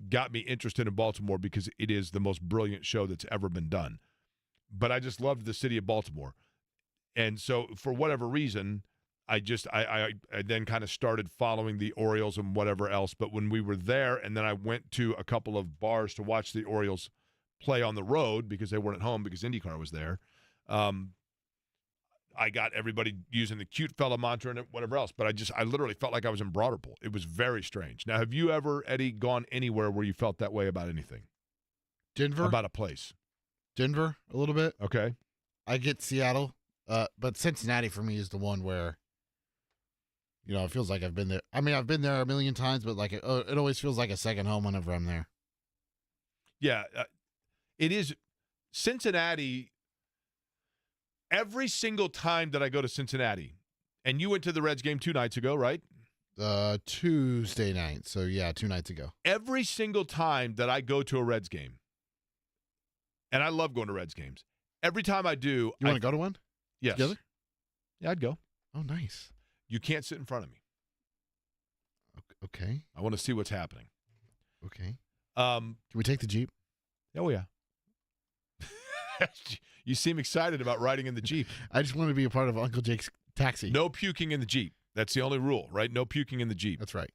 got me interested in Baltimore because it is the most brilliant show that's ever been done. But I just loved the city of Baltimore. And so for whatever reason, I then kind of started following the Orioles and whatever else. But when we were there, and then I went to a couple of bars to watch the Orioles play on the road because they weren't at home because IndyCar was there. I got everybody using the cute fella mantra and whatever else, but I literally felt like I was in Broderpool. It was very strange. Now, have you ever, Eddie, gone anywhere where you felt that way about anything?
Denver?
About a place?
Denver, a little bit.
Okay.
I get Seattle, but Cincinnati for me is the one where, it feels like I've been there. I mean, I've been there a million times, but it always feels like a second home whenever I'm there.
Yeah, it is. Cincinnati, every single time that I go to Cincinnati, and you went to the Reds game 2 nights ago, right?
Tuesday night. So, yeah, 2 nights ago.
Every single time that I go to a Reds game, and I love going to Reds games, every time I do.
You want to go to one?
Yes.
Together?
Yeah, I'd go.
Oh, nice.
You can't sit in front of me.
Okay.
I want to see what's happening.
Okay.
Um,
Can we take the Jeep?
oh, yeah. You seem excited about riding in the Jeep.
I just want to be a part of Uncle Jake's taxi.
No puking in the Jeep. That's the only rule, right? No puking in the Jeep.
That's right.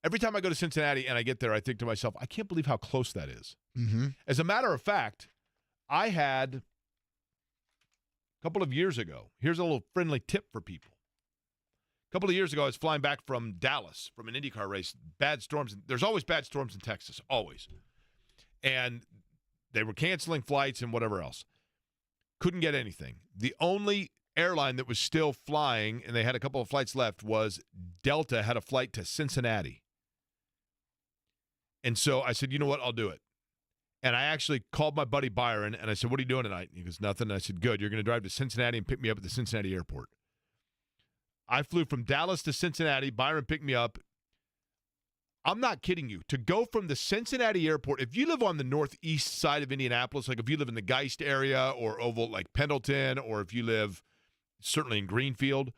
Every time I go to Cincinnati and I get there, I think to myself, I can't believe how close that is.
Mm-hmm.
As a matter of fact, I had a couple of years ago, here's a little friendly tip for people. A couple of years ago, I was flying back from Dallas from an IndyCar race. Bad storms. There's always bad storms in Texas, always. And they were canceling flights and whatever else. Couldn't get anything. The only airline that was still flying, and they had a couple of flights left, was Delta had a flight to Cincinnati. And so I said, you know what, I'll do it. And I actually called my buddy Byron, and I said, what are you doing tonight? And he goes, nothing. And I said, good, you're going to drive to Cincinnati and pick me up at the Cincinnati airport. I flew from Dallas to Cincinnati. Byron picked me up. I'm not kidding you. To go from the Cincinnati airport, if you live on the northeast side of Indianapolis, like if you live in the Geist area or Oval, like Pendleton, or if you live certainly in Greenfield,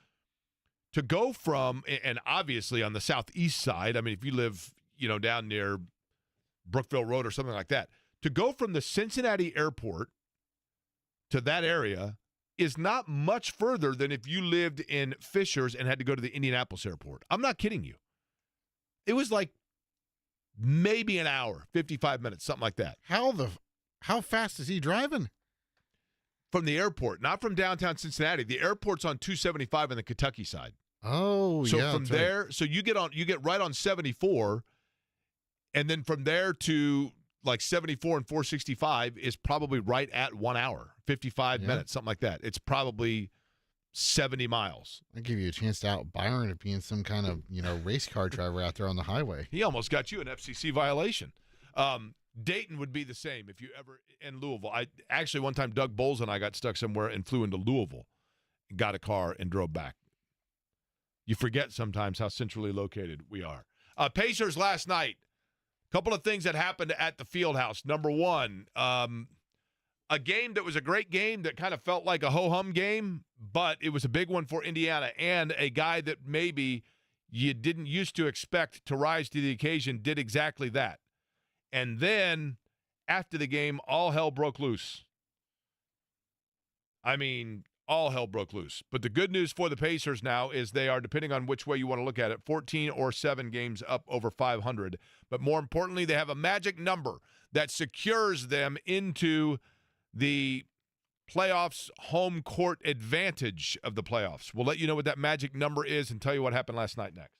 to go from, and obviously on the southeast side, I mean, if you live, down near Brookville Road or something like that, to go from the Cincinnati airport to that area is not much further than if you lived in Fishers and had to go to the Indianapolis airport. I'm not kidding you. It was like maybe an hour, 55 minutes, something like that.
How fast is he driving?
From the airport, not from downtown Cincinnati. The airport's on 275 on the Kentucky side.
Oh,
so
yeah.
From there,
right.
So you get right on 74, and then from there to like 74 and 465 is probably right at 1 hour, 55 minutes, something like that. It's probably 70 miles.
I'll give you a chance to out Byron of being some kind of, race car driver out there on the highway.
He almost got you an FCC violation. Dayton would be the same if you ever in Louisville. I actually one time Doug Bowles and I got stuck somewhere and flew into Louisville, got a car and drove back. You forget sometimes how centrally located we are. Pacers last night. Couple of things that happened at the Fieldhouse. Number one, a game that was a great game that kind of felt like a ho-hum game, but it was a big one for Indiana, and a guy that maybe you didn't used to expect to rise to the occasion did exactly that. And then after the game, all hell broke loose. I mean, all hell broke loose. But the good news for the Pacers now is they are, depending on which way you want to look at it, 14 or 7 games up over 500. But more importantly, they have a magic number that secures them into the playoffs home court advantage of the playoffs. We'll let you know what that magic number is and tell you what happened last night next.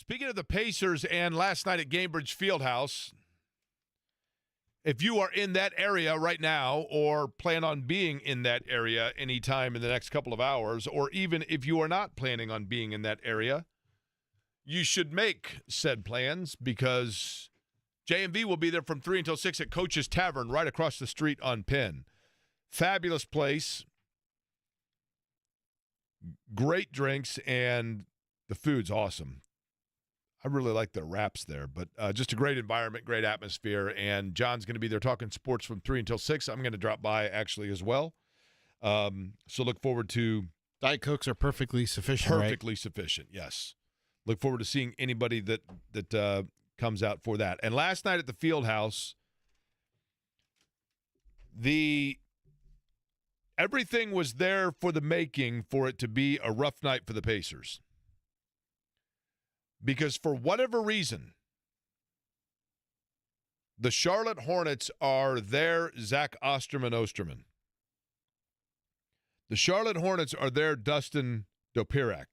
Speaking of the Pacers and last night at Gainbridge Fieldhouse, if you are in that area right now or plan on being in that area anytime in the next couple of hours, or even if you are not planning on being in that area, you should make said plans because J&V will be there from 3 until 6 at Coach's Tavern right across the street on Penn. Fabulous place. Great drinks, and the food's awesome. I really like their wraps there, but just a great environment, great atmosphere, and John's going to be there talking sports from 3 until 6. I'm going to drop by, actually, as well. So look forward to...
Diet Cokes are perfectly sufficient,
Perfectly sufficient, yes. Look forward to seeing anybody that comes out for that. And last night at the Fieldhouse, everything was there for the making for it to be a rough night for the Pacers. Because for whatever reason, the Charlotte Hornets are their Zach Osterman. The Charlotte Hornets are their Dustin Dopirak.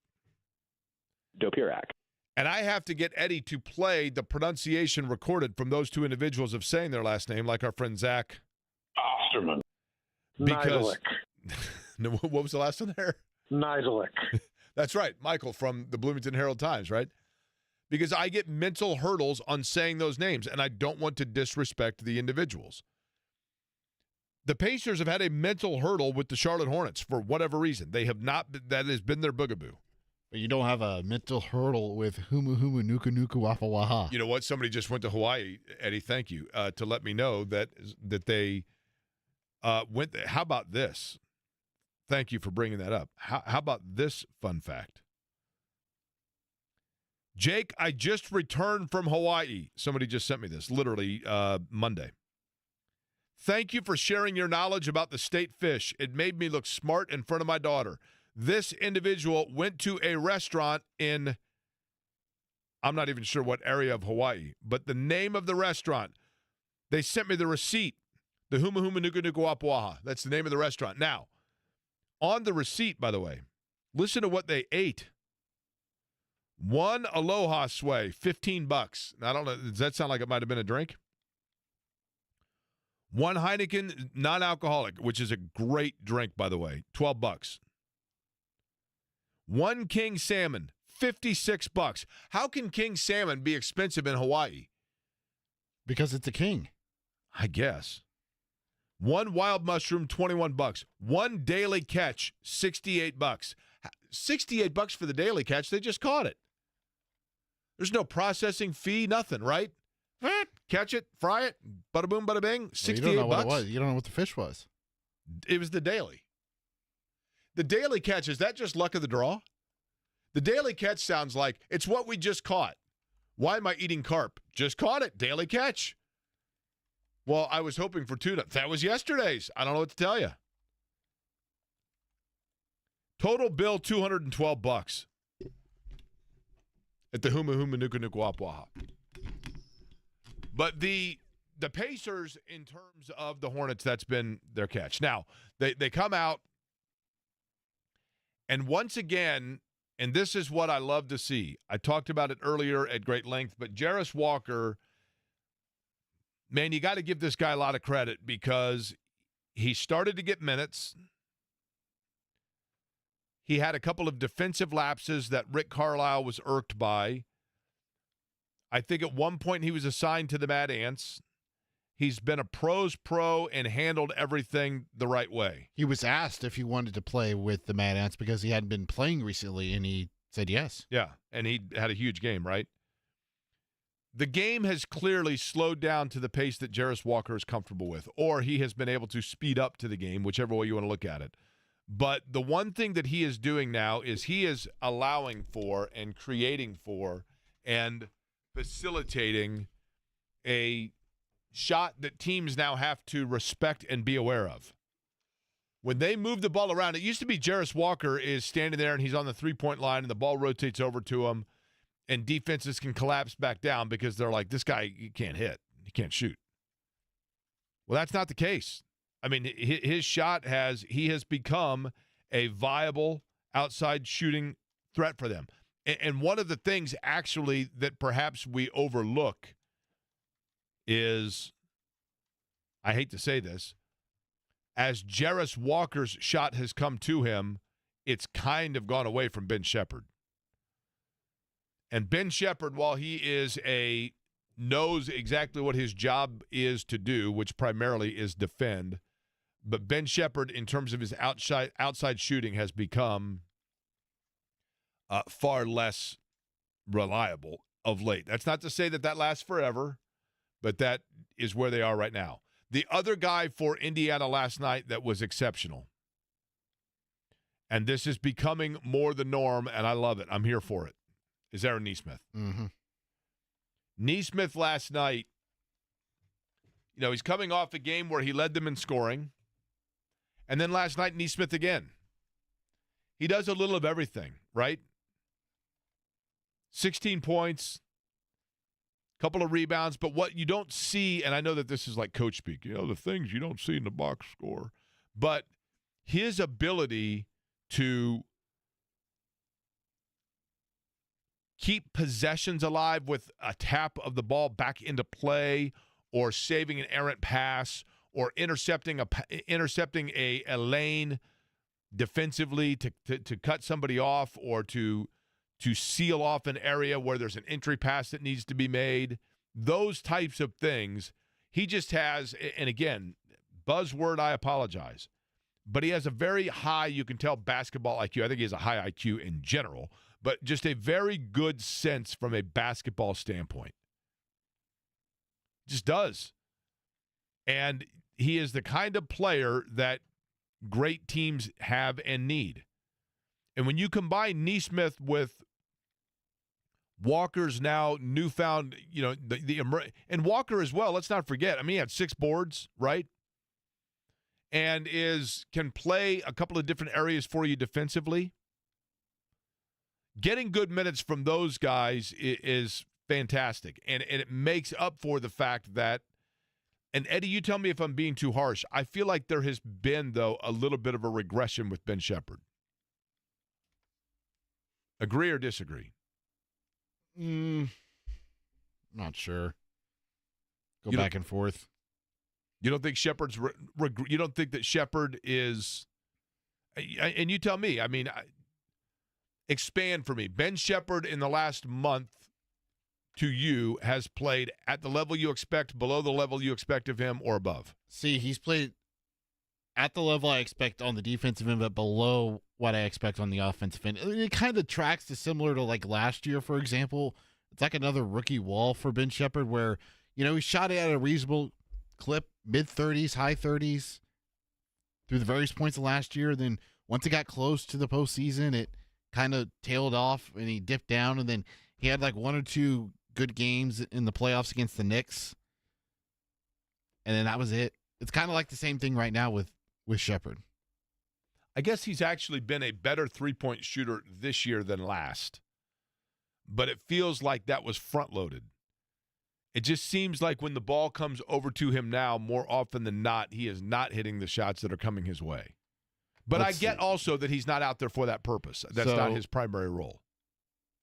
And I have to get Eddie to play the pronunciation recorded from those two individuals of saying their last name, like our friend Zach
Osterman.
Because what was the last one there?
Nidalik.
That's right, Michael from the Bloomington Herald-Times, right? Because I get mental hurdles on saying those names, and I don't want to disrespect the individuals. The Pacers have had a mental hurdle with the Charlotte Hornets for whatever reason. They have not. That has been their bugaboo.
But you don't have a mental hurdle with humu humu nuku nuku wafa waha.
You know what? Somebody just went to Hawaii, Eddie. Thank you to let me know that they went. How about this? Thank you for bringing that up. How about this fun fact? Jake, I just returned from Hawaii. Somebody just sent me this, literally Monday. Thank you for sharing your knowledge about the state fish. It made me look smart in front of my daughter. This individual went to a restaurant in, I'm not even sure what area of Hawaii, but the name of the restaurant, they sent me the receipt, the Huma Huma Nuku Nuku Apuaha. That's the name of the restaurant. Now, on the receipt, by the way, listen to what they ate. One Aloha Sway, $15. I don't know. Does that sound like it might have been a drink? One Heineken non-alcoholic, which is a great drink, by the way, $12. One King Salmon, $56. How can King Salmon be expensive in Hawaii?
Because it's a king.
I guess. One Wild Mushroom, $21. One Daily Catch, $68. $68 for the Daily Catch. They just caught it. There's no processing fee, nothing, right? Catch it, fry it, bada boom, bada bing, $68.
You don't know what it was. You don't know what the fish was.
It was the Daily. The Daily Catch, is that just luck of the draw? The Daily Catch sounds like it's what we just caught. Why am I eating carp? Just caught it. Daily Catch. Well, I was hoping for tuna. That was yesterday's. I don't know what to tell you. Total bill, $212 at the Huma Huma Nuku Nuku Apuaha. But the Pacers, in terms of the Hornets, that's been their catch. Now, they come out, and once again, and this is what I love to see. I talked about it earlier at great length, but Jarris Walker, man, you got to give this guy a lot of credit because he started to get minutes. He had a couple of defensive lapses that Rick Carlisle was irked by. I think at one point he was assigned to the Mad Ants. He's been a pro's pro and handled everything the right way.
He was asked if he wanted to play with the Mad Ants because he hadn't been playing recently, and he said yes.
Yeah, and he had a huge game, right? The game has clearly slowed down to the pace that Jarris Walker is comfortable with, or he has been able to speed up to the game, whichever way you want to look at it. But the one thing that he is doing now is he is allowing for and creating for and facilitating a shot that teams now have to respect and be aware of. When they move the ball around, it used to be Jarris Walker is standing there and he's on the three-point line and the ball rotates over to him and defenses can collapse back down because they're like, this guy, he can't hit. He can't shoot. Well, that's not the case. I mean, his shot he has become a viable outside shooting threat for them. And one of the things actually that perhaps we overlook is, I hate to say this, as Jarris Walker's shot has come to him, it's kind of gone away from Ben Shepherd. And Ben Shepherd, while he knows exactly what his job is to do, which primarily is defend, but Ben Shepherd, in terms of his outside shooting, has become far less reliable of late. That's not to say that lasts forever, but that is where they are right now. The other guy for Indiana last night that was exceptional, and this is becoming more the norm, and I love it, I'm here for it, is Aaron Nesmith.
Mm-hmm.
Nesmith last night, he's coming off a game where he led them in scoring, and then last night, Nesmith again. He does a little of everything, right? 16 points, couple of rebounds, but what you don't see, and I know that this is like coach speak, the things you don't see in the box score, but his ability to keep possessions alive with a tap of the ball back into play, or saving an errant pass, or intercepting a lane defensively to cut somebody off, or to seal off an area where there's an entry pass that needs to be made. Those types of things, he just has, and again, buzzword, I apologize, but he has a very high, you can tell, basketball IQ. I think he has a high IQ in general, but just a very good sense from a basketball standpoint. Just does. And he is the kind of player that great teams have and need. And when you combine Nesmith with Walker's now newfound, and Walker as well, let's not forget, he had 6 boards, right? And can play a couple of different areas for you defensively. Getting good minutes from those guys is fantastic. And it makes up for the fact that, and Eddie, you tell me if I'm being too harsh, I feel like there has been, though, a little bit of a regression with Ben Shepherd. Agree or disagree?
Not sure. Go back and forth.
You don't think Shepherd's you don't think that Shepherd is, and you tell me, expand for me. Ben Shepherd in the last month to you has played at the level you expect, below the level you expect of him, or above?
See, he's played at the level I expect on the defensive end, but below what I expect on the offensive end. It kind of tracks to similar to like last year, for example. It's like another rookie wall for Ben Shepherd where, he shot it at a reasonable clip, mid-30s, high 30s through the various points of last year. Then once it got close to the postseason, it kind of tailed off and he dipped down, and then he had like 1 or 2 good games in the playoffs against the Knicks, and then that was it. It's kind of like the same thing right now with Shepherd.
I guess he's actually been a better three-point shooter this year than last, but it feels like that was front-loaded. It just seems like when the ball comes over to him now, more often than not, he is not hitting the shots that are coming his way. But I get also that he's not out there for that purpose. That's not his primary role.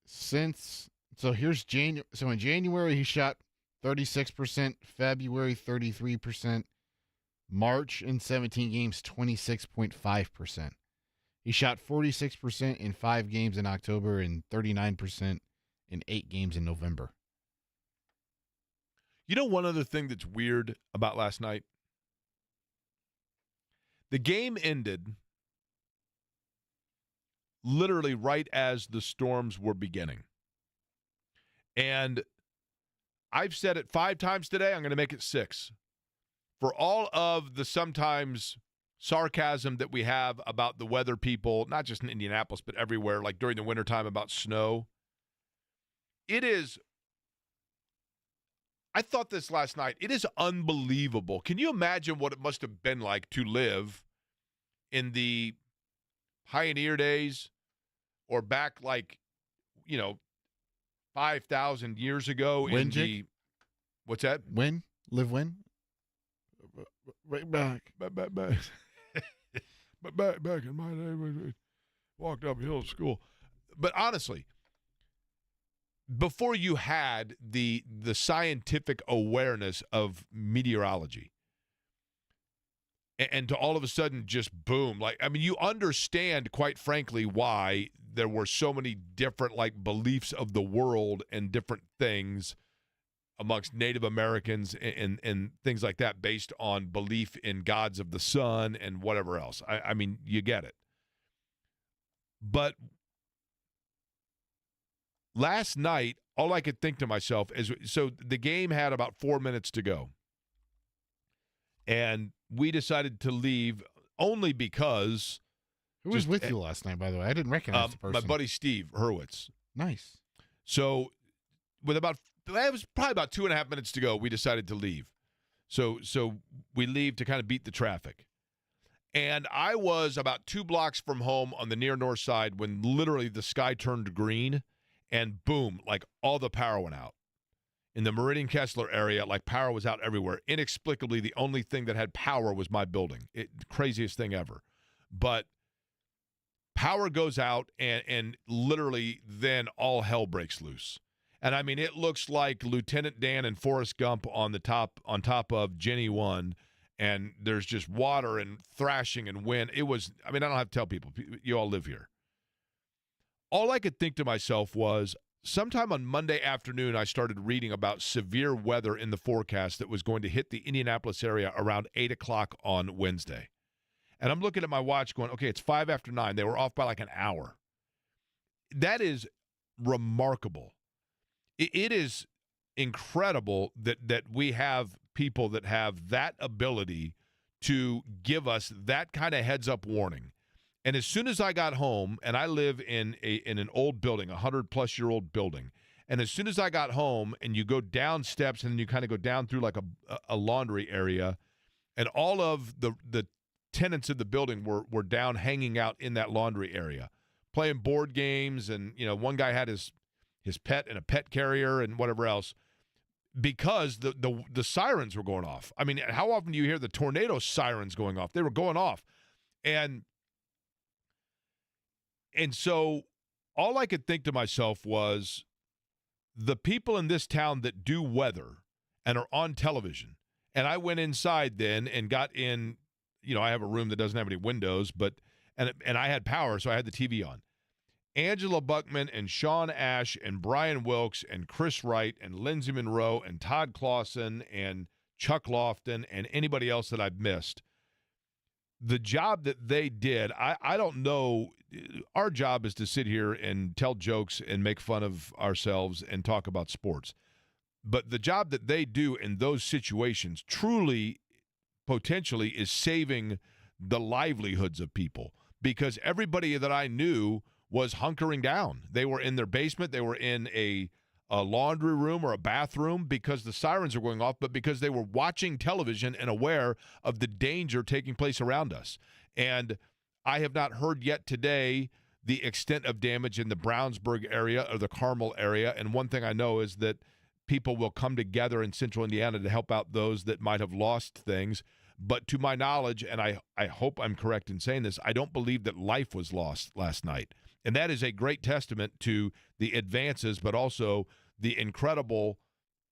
Here's January. So in January he shot 36%, February 33%, March in 17 games 26.5%. He shot 46% in 5 games in October and 39% in 8 games in November.
One other thing that's weird about last night? The game ended literally right as the storms were beginning. And I've said it 5 times today. I'm going to make it 6. For all of the sometimes sarcasm that we have about the weather people, not just in Indianapolis, but everywhere, like during the wintertime about snow, I thought this last night, it is unbelievable. Can you imagine what it must have been like to live in the pioneer days or back 5,000 years ago
when, Jake?
What's that?
When? Live when? Right back.
Back in my day, we walked uphill to school. But honestly, before you had the scientific awareness of meteorology. And to all of a sudden just boom. Like, I mean, you understand, quite frankly, why there were so many different, like, beliefs of the world and different things amongst Native Americans and things like that based on belief in gods of the sun and whatever else. I mean, you get it. But last night, all I could think to myself is, so the game had about 4 minutes to go. And we decided to leave only because...
Who was with you last night, by the way? I didn't recognize the person.
My buddy Steve Hurwitz.
Nice.
So it was probably about 2.5 minutes to go, we decided to leave. So we leave to kind of beat the traffic. And I was about 2 blocks from home on the near north side when literally the sky turned green and boom, like all the power went out. In the Meridian Kessler area, like power was out everywhere. Inexplicably, the only thing that had power was my building. Craziest thing ever. But power goes out and literally then all hell breaks loose. And I mean, it looks like Lieutenant Dan and Forrest Gump on top of Jenny 1, and there's just water and thrashing and wind. It was, I mean, I don't have to tell people. You all live here. All I could think to myself was, sometime on Monday afternoon, I started reading about severe weather in the forecast that was going to hit the Indianapolis area around 8 o'clock on Wednesday. And I'm looking at my watch going, okay, it's 5 after 9. They were off by like an hour. That is remarkable. It is incredible that we have people that have that ability to give us that kind of heads-up warning. And as soon as I got home, and I live in an old building, 100-plus-year-old building, and as soon as I got home, and you go down steps, and then you kind of go down through like a laundry area, and all of the tenants of the building were down hanging out in that laundry area, playing board games, and one guy had his pet in a pet carrier and whatever else, because the sirens were going off. I mean, how often do you hear the tornado sirens going off? They were going off, and so all I could think to myself was, the people in this town that do weather and are on television, and I went inside then and got in, I have a room that doesn't have any windows, and I had power, so I had the TV on. Angela Buckman and Sean Ash and Brian Wilkes and Chris Wright and Lindsey Monroe and Todd Clausen and Chuck Lofton and anybody else that I've missed. The job that they did, I don't know. Our job is to sit here and tell jokes and make fun of ourselves and talk about sports. But the job that they do in those situations truly, potentially, is saving the livelihoods of people, because everybody that I knew was hunkering down. They were in their basement. They were in a laundry room or a bathroom because the sirens were going off, but because they were watching television and aware of the danger taking place around us. And I have not heard yet today the extent of damage in the Brownsburg area or the Carmel area. And one thing I know is that people will come together in central Indiana to help out those that might have lost things. But to my knowledge, and I hope I'm correct in saying this, I don't believe that life was lost last night. And that is a great testament to the advances, but also the incredible,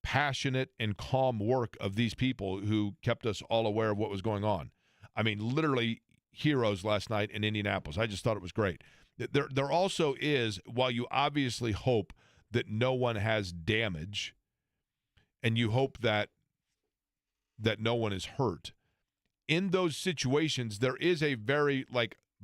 passionate, and calm work of these people who kept us all aware of what was going on. I mean, literally heroes last night in Indianapolis. I just thought it was great. There also is, while you obviously hope that no one has damage, and you hope that no one is hurt, in those situations, there is a very,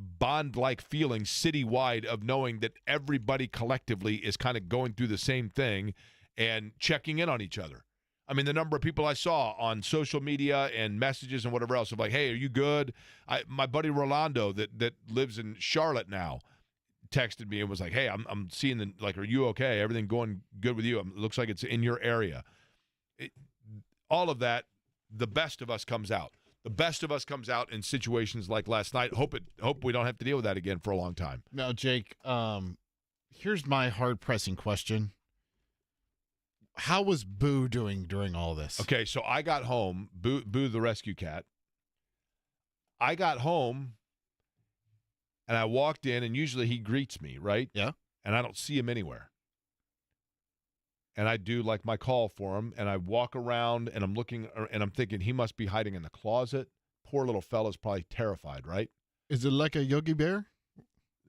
bond-like feeling citywide of knowing that everybody collectively is kind of going through the same thing and checking in on each other. I mean, the number of people I saw on social media and messages and whatever else of like, hey, are you good? My buddy Rolando that lives in Charlotte now texted me and was like, hey, I'm seeing are you okay? Everything going good with you? It looks like it's in your area. All of that, the best of us comes out. The best of us comes out in situations like last night. Hope we don't have to deal with that again for a long time.
Now, Jake, here's my hard-pressing question. How was Boo doing during all this?
Okay, so I got home, Boo the rescue cat. I got home, and I walked in, and usually he greets me, right?
Yeah.
And I don't see him anywhere. and I do like my call for him, and I walk around, and I'm looking, and I'm thinking he must be hiding in the closet. Poor little fella's probably terrified, right?
Is it like a Yogi Bear?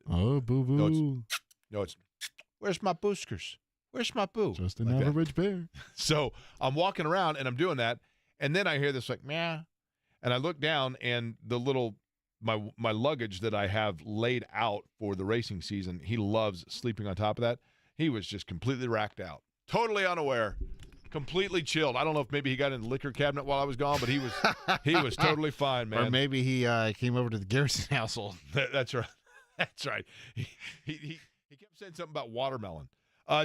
Oh, boo-boo.
No, it's where's my booskers? Where's my boo?
Just an
Like that.
average bear.
So I'm walking around, and I'm doing that, and then I hear this like, meow, and I look down, and the little my luggage that I have laid out for the racing season, he loves sleeping on top of that. He was just completely racked out, totally unaware, completely chilled. I don't know if maybe he got in the liquor cabinet while I was gone, but he was totally fine, man.
Or maybe he came over to the Garrison household.
That's right. That's right. He kept saying something about watermelon.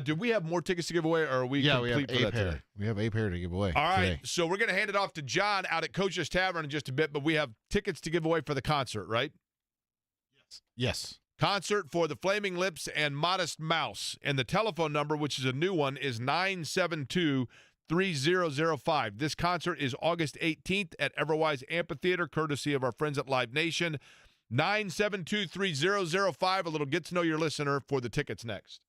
Did we have more tickets to give away, or are we complete for that today?
We have a pair to give away.
All right,
today.
so we're going to hand it off to John out at Coach's Tavern in just a bit, but we have tickets to give away for the concert, right?
Yes.
Concert for the Flaming Lips and Modest Mouse. And the telephone number, which is a new one, is 972-3005. This concert is August 18th at Everwise Amphitheater, courtesy of our friends at Live Nation. 972-3005. A little get to know your listener for the tickets next.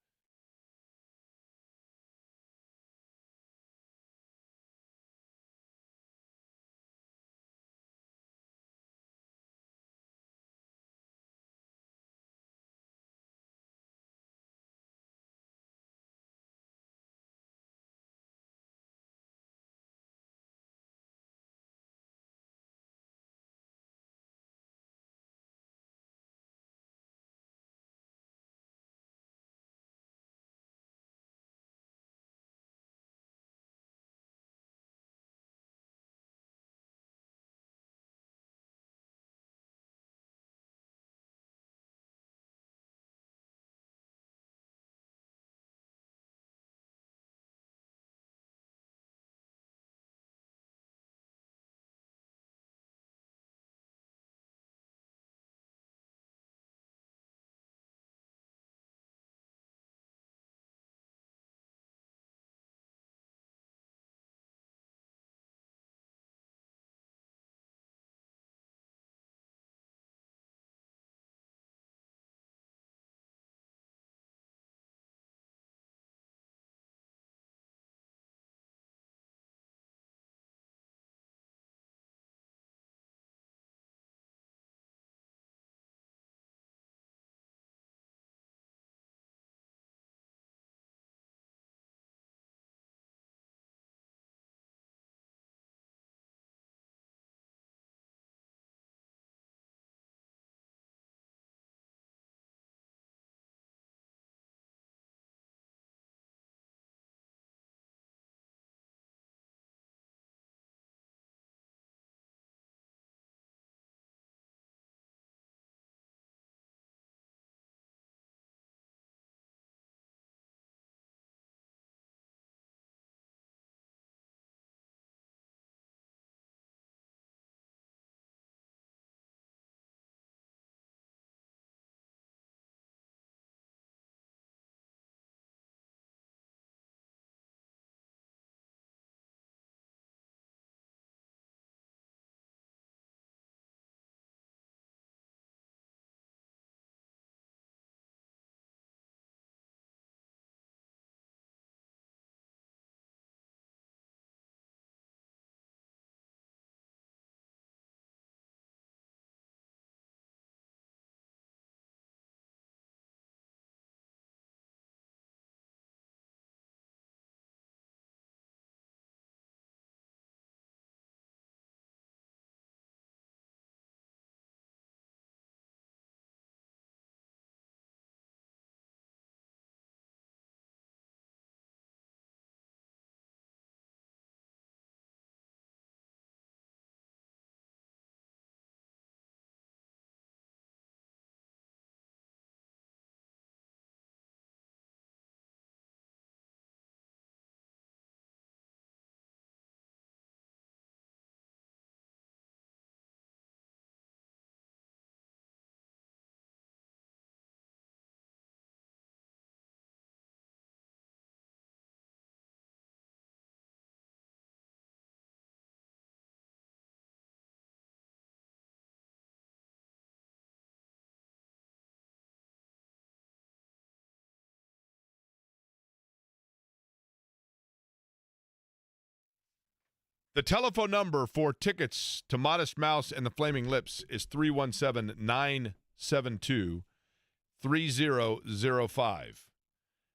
The telephone number for tickets to Modest Mouse and the Flaming Lips is 317-972-3005.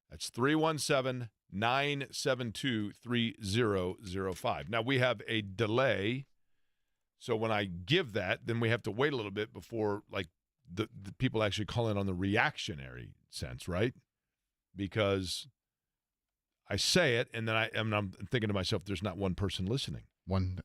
That's 317-972-3005. Now, we have a delay, so when I give that, then we have to wait a little bit before, like, the people actually call in on the reactionary sense, right? Because I say it, and then I'm thinking to myself, there's not one person listening.
1,000.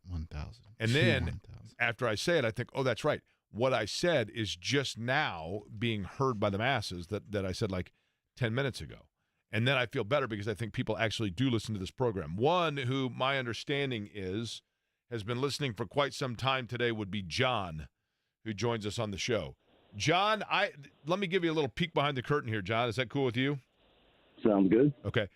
And then
1,000.
after I say it, I think, oh, that's right. What I said is just now being heard by the masses that I said like 10 minutes ago. And then I feel better because I think people actually do listen to this program. One who my understanding is has been listening for quite some time today would be John, who joins us on the show. John, let me give you a little peek behind the curtain here, John. Is that cool with you?
Sounds good.
Okay.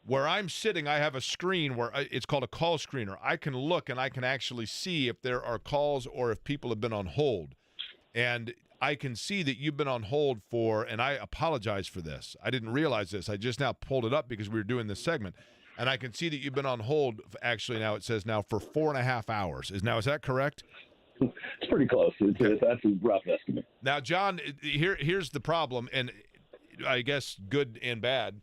Where I'm sitting, I have a screen where it's called a call screener. I can look and I can actually see if there are calls or if people have been on hold. And I can see that you've been on hold for, and I apologize for this. I didn't realize this. I just now pulled it up because we were doing this segment. And I can see that you've been on hold, actually now it says now, for 4.5 hours. Is that correct?
It's pretty close. That's a rough estimate.
Now, John, here's the problem, and I guess good and bad.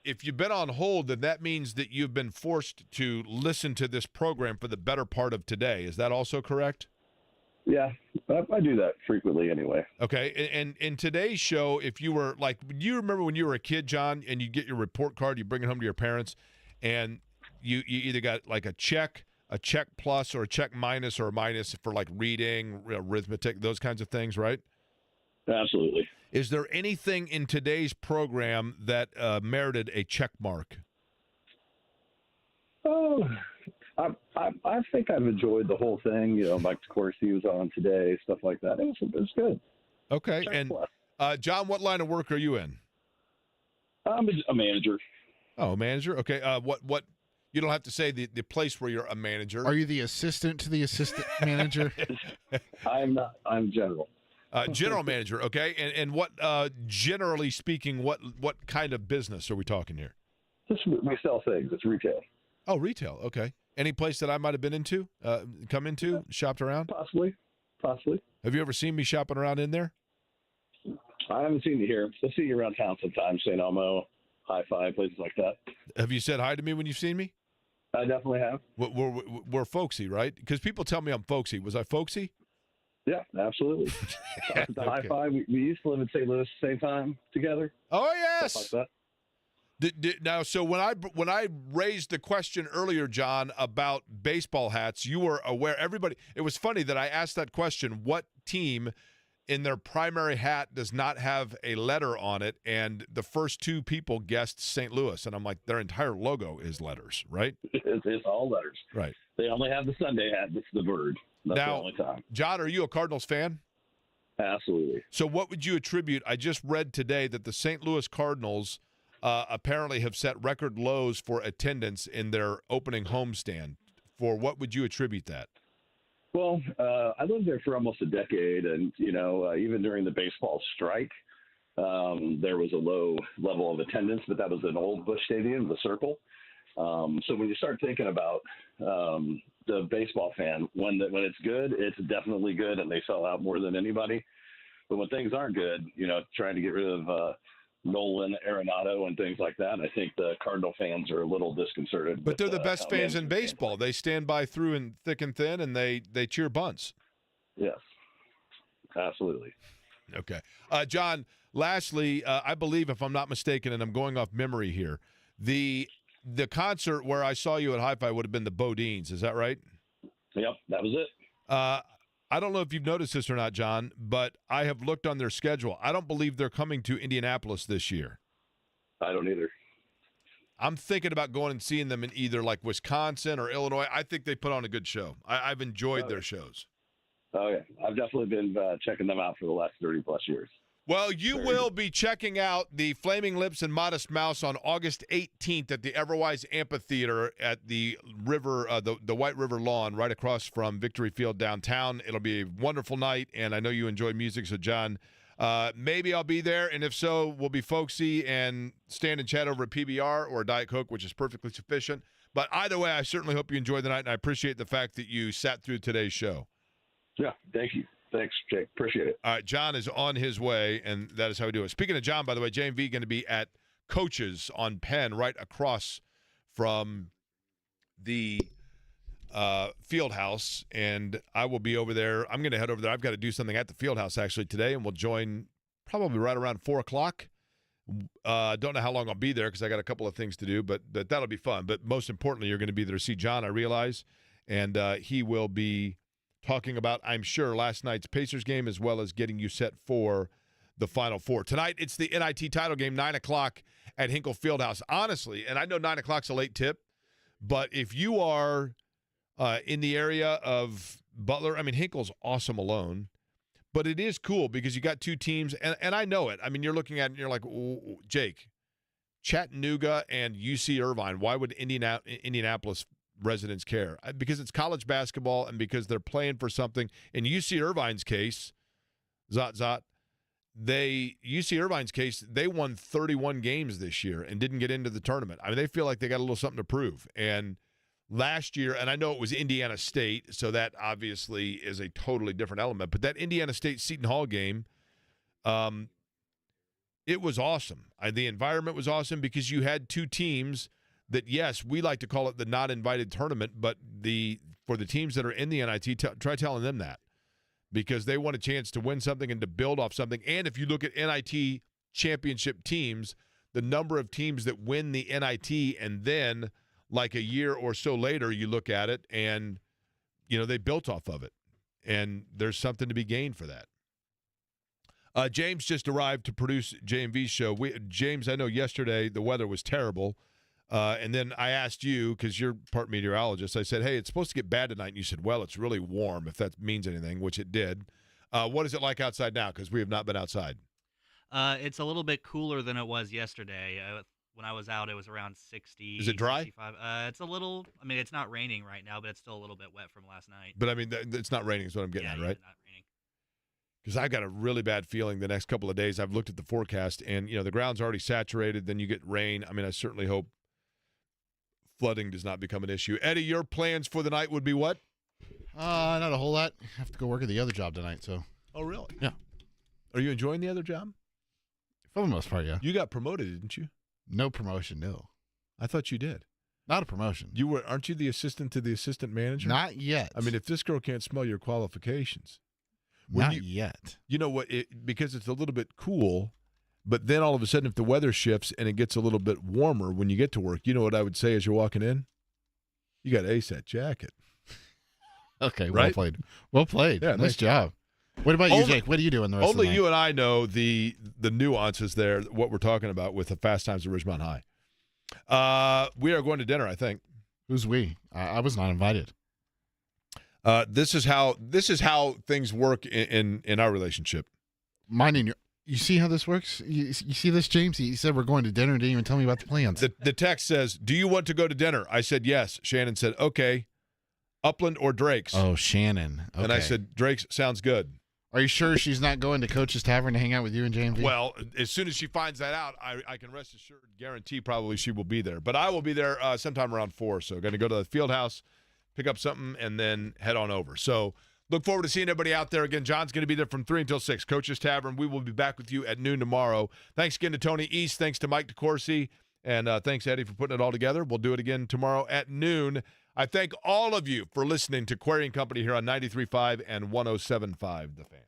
If you've been on hold, then that means that you've been forced to listen to this program for the better part of today. Is that also correct?
Yeah, I do that frequently anyway.
Okay, and in today's show, if you were like, do you remember when you were a kid, John, and you get your report card, you bring it home to your parents, and you either got like a check plus, or a check minus, or a minus for like reading, arithmetic, those kinds of things, right?
Absolutely.
Is there anything in today's program that merited a check mark?
Oh, I think I've enjoyed the whole thing. You know, Mike DeCourcy was on today, stuff like that. It was good.
Okay,
Check
and
plus.
John, what line of work are you in?
I'm a manager.
Oh, manager. Okay. What? You don't have to say the place where you're a manager.
Are you the assistant to the assistant manager?
I'm not. I'm general.
General manager. Okay. And what? Generally speaking, what kind of business are we talking here?
We sell things. It's retail.
Oh, retail. Okay. Any place that I might have been into, come into, shopped around?
Possibly.
Have you ever seen me shopping around in there?
I haven't seen you here. I see you around town sometimes, St. Elmo, High Five, places like that.
Have you said hi to me when you've seen me?
I definitely have.
We're folksy, right? Because people tell me I'm folksy. Was I folksy?
Yeah, absolutely. The
Okay.
High Five. We used to live in St. Louis same time together.
Oh yes.
Stuff like that.
Now, so when I raised the question earlier, John, about baseball hats, you were aware. Everybody. It was funny that I asked that question. What team in their primary hat does not have a letter on it? And the first two people guessed St. Louis, and I'm like, their entire logo is letters, right?
It's all letters.
Right.
They only have the Sunday hat. That's the bird. That's the
Now,
only time.
John, are you a Cardinals fan?
Absolutely.
So what would you attribute? I just read today that the St. Louis Cardinals apparently have set record lows for attendance in their opening homestand. For what would you attribute that?
Well, I lived there for almost a decade, and even during the baseball strike, there was a low level of attendance, but that was an old Busch Stadium, the Circle. So when you start thinking about the baseball fan, when it's good, it's definitely good, and they sell out more than anybody. But when things aren't good, trying to get rid of Nolan Arenado and things like that, I think the Cardinal fans are a little disconcerted.
But they're the best fans in baseball. They stand by through and thick and thin, and they cheer bunts.
Yes, absolutely.
Okay. John, lastly, I believe, if I'm not mistaken, and I'm going off memory here, the concert where I saw you at Hi-Fi would have been the Bodines. Is that right?
Yep, that was it.
I don't know if you've noticed this or not, John, but I have looked on their schedule. I don't believe they're coming to Indianapolis this year.
I don't either.
I'm thinking about going and seeing them in either like Wisconsin or Illinois. I think they put on a good show. I've enjoyed their shows.
Oh, yeah. I've definitely been checking them out for the last 30-plus years.
Well, you will be checking out the Flaming Lips and Modest Mouse on August 18th at the Everwise Amphitheater at the river, the White River Lawn, right across from Victory Field downtown. It'll be a wonderful night, and I know you enjoy music, so John, maybe I'll be there, and if so, we'll be folksy and stand and chat over a PBR or a Diet Coke, which is perfectly sufficient. But either way, I certainly hope you enjoyed the night, and I appreciate the fact that you sat through today's show.
Yeah, thank you. Thanks, Jake. Appreciate it.
All right, John is on his way, and that is how we do it. Speaking of John, by the way, JMV going to be at Coaches on Penn, right across from the field house, and I will be over there. I'm going to head over there. I've got to do something at the field house actually today, and we'll join probably right around 4 o'clock. Don't know how long I'll be there because I got a couple of things to do, but that'll be fun. But most importantly, you're going to be there to see John, I realize, and he will be talking about, I'm sure, last night's Pacers game as well as getting you set for the Final Four. Tonight, it's the NIT title game, 9 o'clock at Hinkle Fieldhouse. Honestly, and I know 9 o'clock's a late tip, but if you are in the area of Butler, I mean, Hinkle's awesome alone. But it is cool because you got two teams, and I know it. I mean, you're looking at it and you're like, Jake, Chattanooga and UC Irvine, why would Indianapolis residents care? Because it's college basketball and because they're playing for something. In UC Irvine's case, UC Irvine's case, they won 31 games this year and didn't get into the tournament. I mean, they feel like they got a little something to prove. And last year, and I know it was Indiana State, so that obviously is a totally different element, but that Indiana State-Seton Hall game, it was awesome. The environment was awesome because you had two teams that, yes, we like to call it the not-invited tournament, but for the teams that are in the NIT, try telling them that because they want a chance to win something and to build off something. And if you look at NIT championship teams, the number of teams that win the NIT and then – like a year or so later, you look at it, and, they built off of it. And there's something to be gained for that. James just arrived to produce JMV's show. James, I know yesterday the weather was terrible. And then I asked you, because you're part meteorologist, I said, hey, it's supposed to get bad tonight. And you said, well, it's really warm, if that means anything, which it did. What is it like outside now? Because we have not been outside.
It's a little bit cooler than it was yesterday. When I was out, it was around 60.
Is it dry?
65. It's a little, it's not raining right now, but it's still a little bit wet from last night.
But, it's not raining is what I'm getting at, right?
Yeah, not raining.
Because I got a really bad feeling the next couple of days. I've looked at the forecast, and, the ground's already saturated. Then you get rain. I certainly hope flooding does not become an issue. Eddie, your plans for the night would be what?
Not a whole lot. I have to go work at the other job tonight, so.
Oh, really?
Yeah.
Are you enjoying the other job?
For the most part, yeah.
You got promoted, didn't you?
No promotion, no.
I thought you did.
Not a promotion.
Aren't you the assistant to the assistant manager?
Not yet.
If this girl can't smell your qualifications.
Not yet.
You know what? Because it's a little bit cool, but then all of a sudden if the weather shifts and it gets a little bit warmer when you get to work, you know what I would say as you're walking in? You got to ace that jacket.
Okay,
right?
Well played. Well played. Yeah, nice job. What about you, Jake? What are you doing the rest of the night?
Only you and I know the nuances there, what we're talking about with the Fast Times at Ridgemont High. We are going to dinner, I think.
Who's we? I was not invited.
This is how things work in our relationship.
Mine and your. You see how this works? You see this, James? He said we're going to dinner and didn't even tell me about the plans.
The text says, do you want to go to dinner? I said yes. Shannon said, okay. Upland or Drake's?
Oh, Shannon. Okay.
And I said, Drake's sounds good.
Are you sure she's not going to Coach's Tavern to hang out with you and JMV?
Well, as soon as she finds that out, I can rest assured, guarantee probably she will be there. But I will be there sometime around 4. So going to go to the field house, pick up something, and then head on over. So look forward to seeing everybody out there. Again, John's going to be there from 3 until 6. Coach's Tavern. We will be back with you at noon tomorrow. Thanks again to Tony East. Thanks to Mike DeCourcy. And thanks, Eddie, for putting it all together. We'll do it again tomorrow at noon. I thank all of you for listening to Query & Company here on 93.5 and 107.5 The Fan.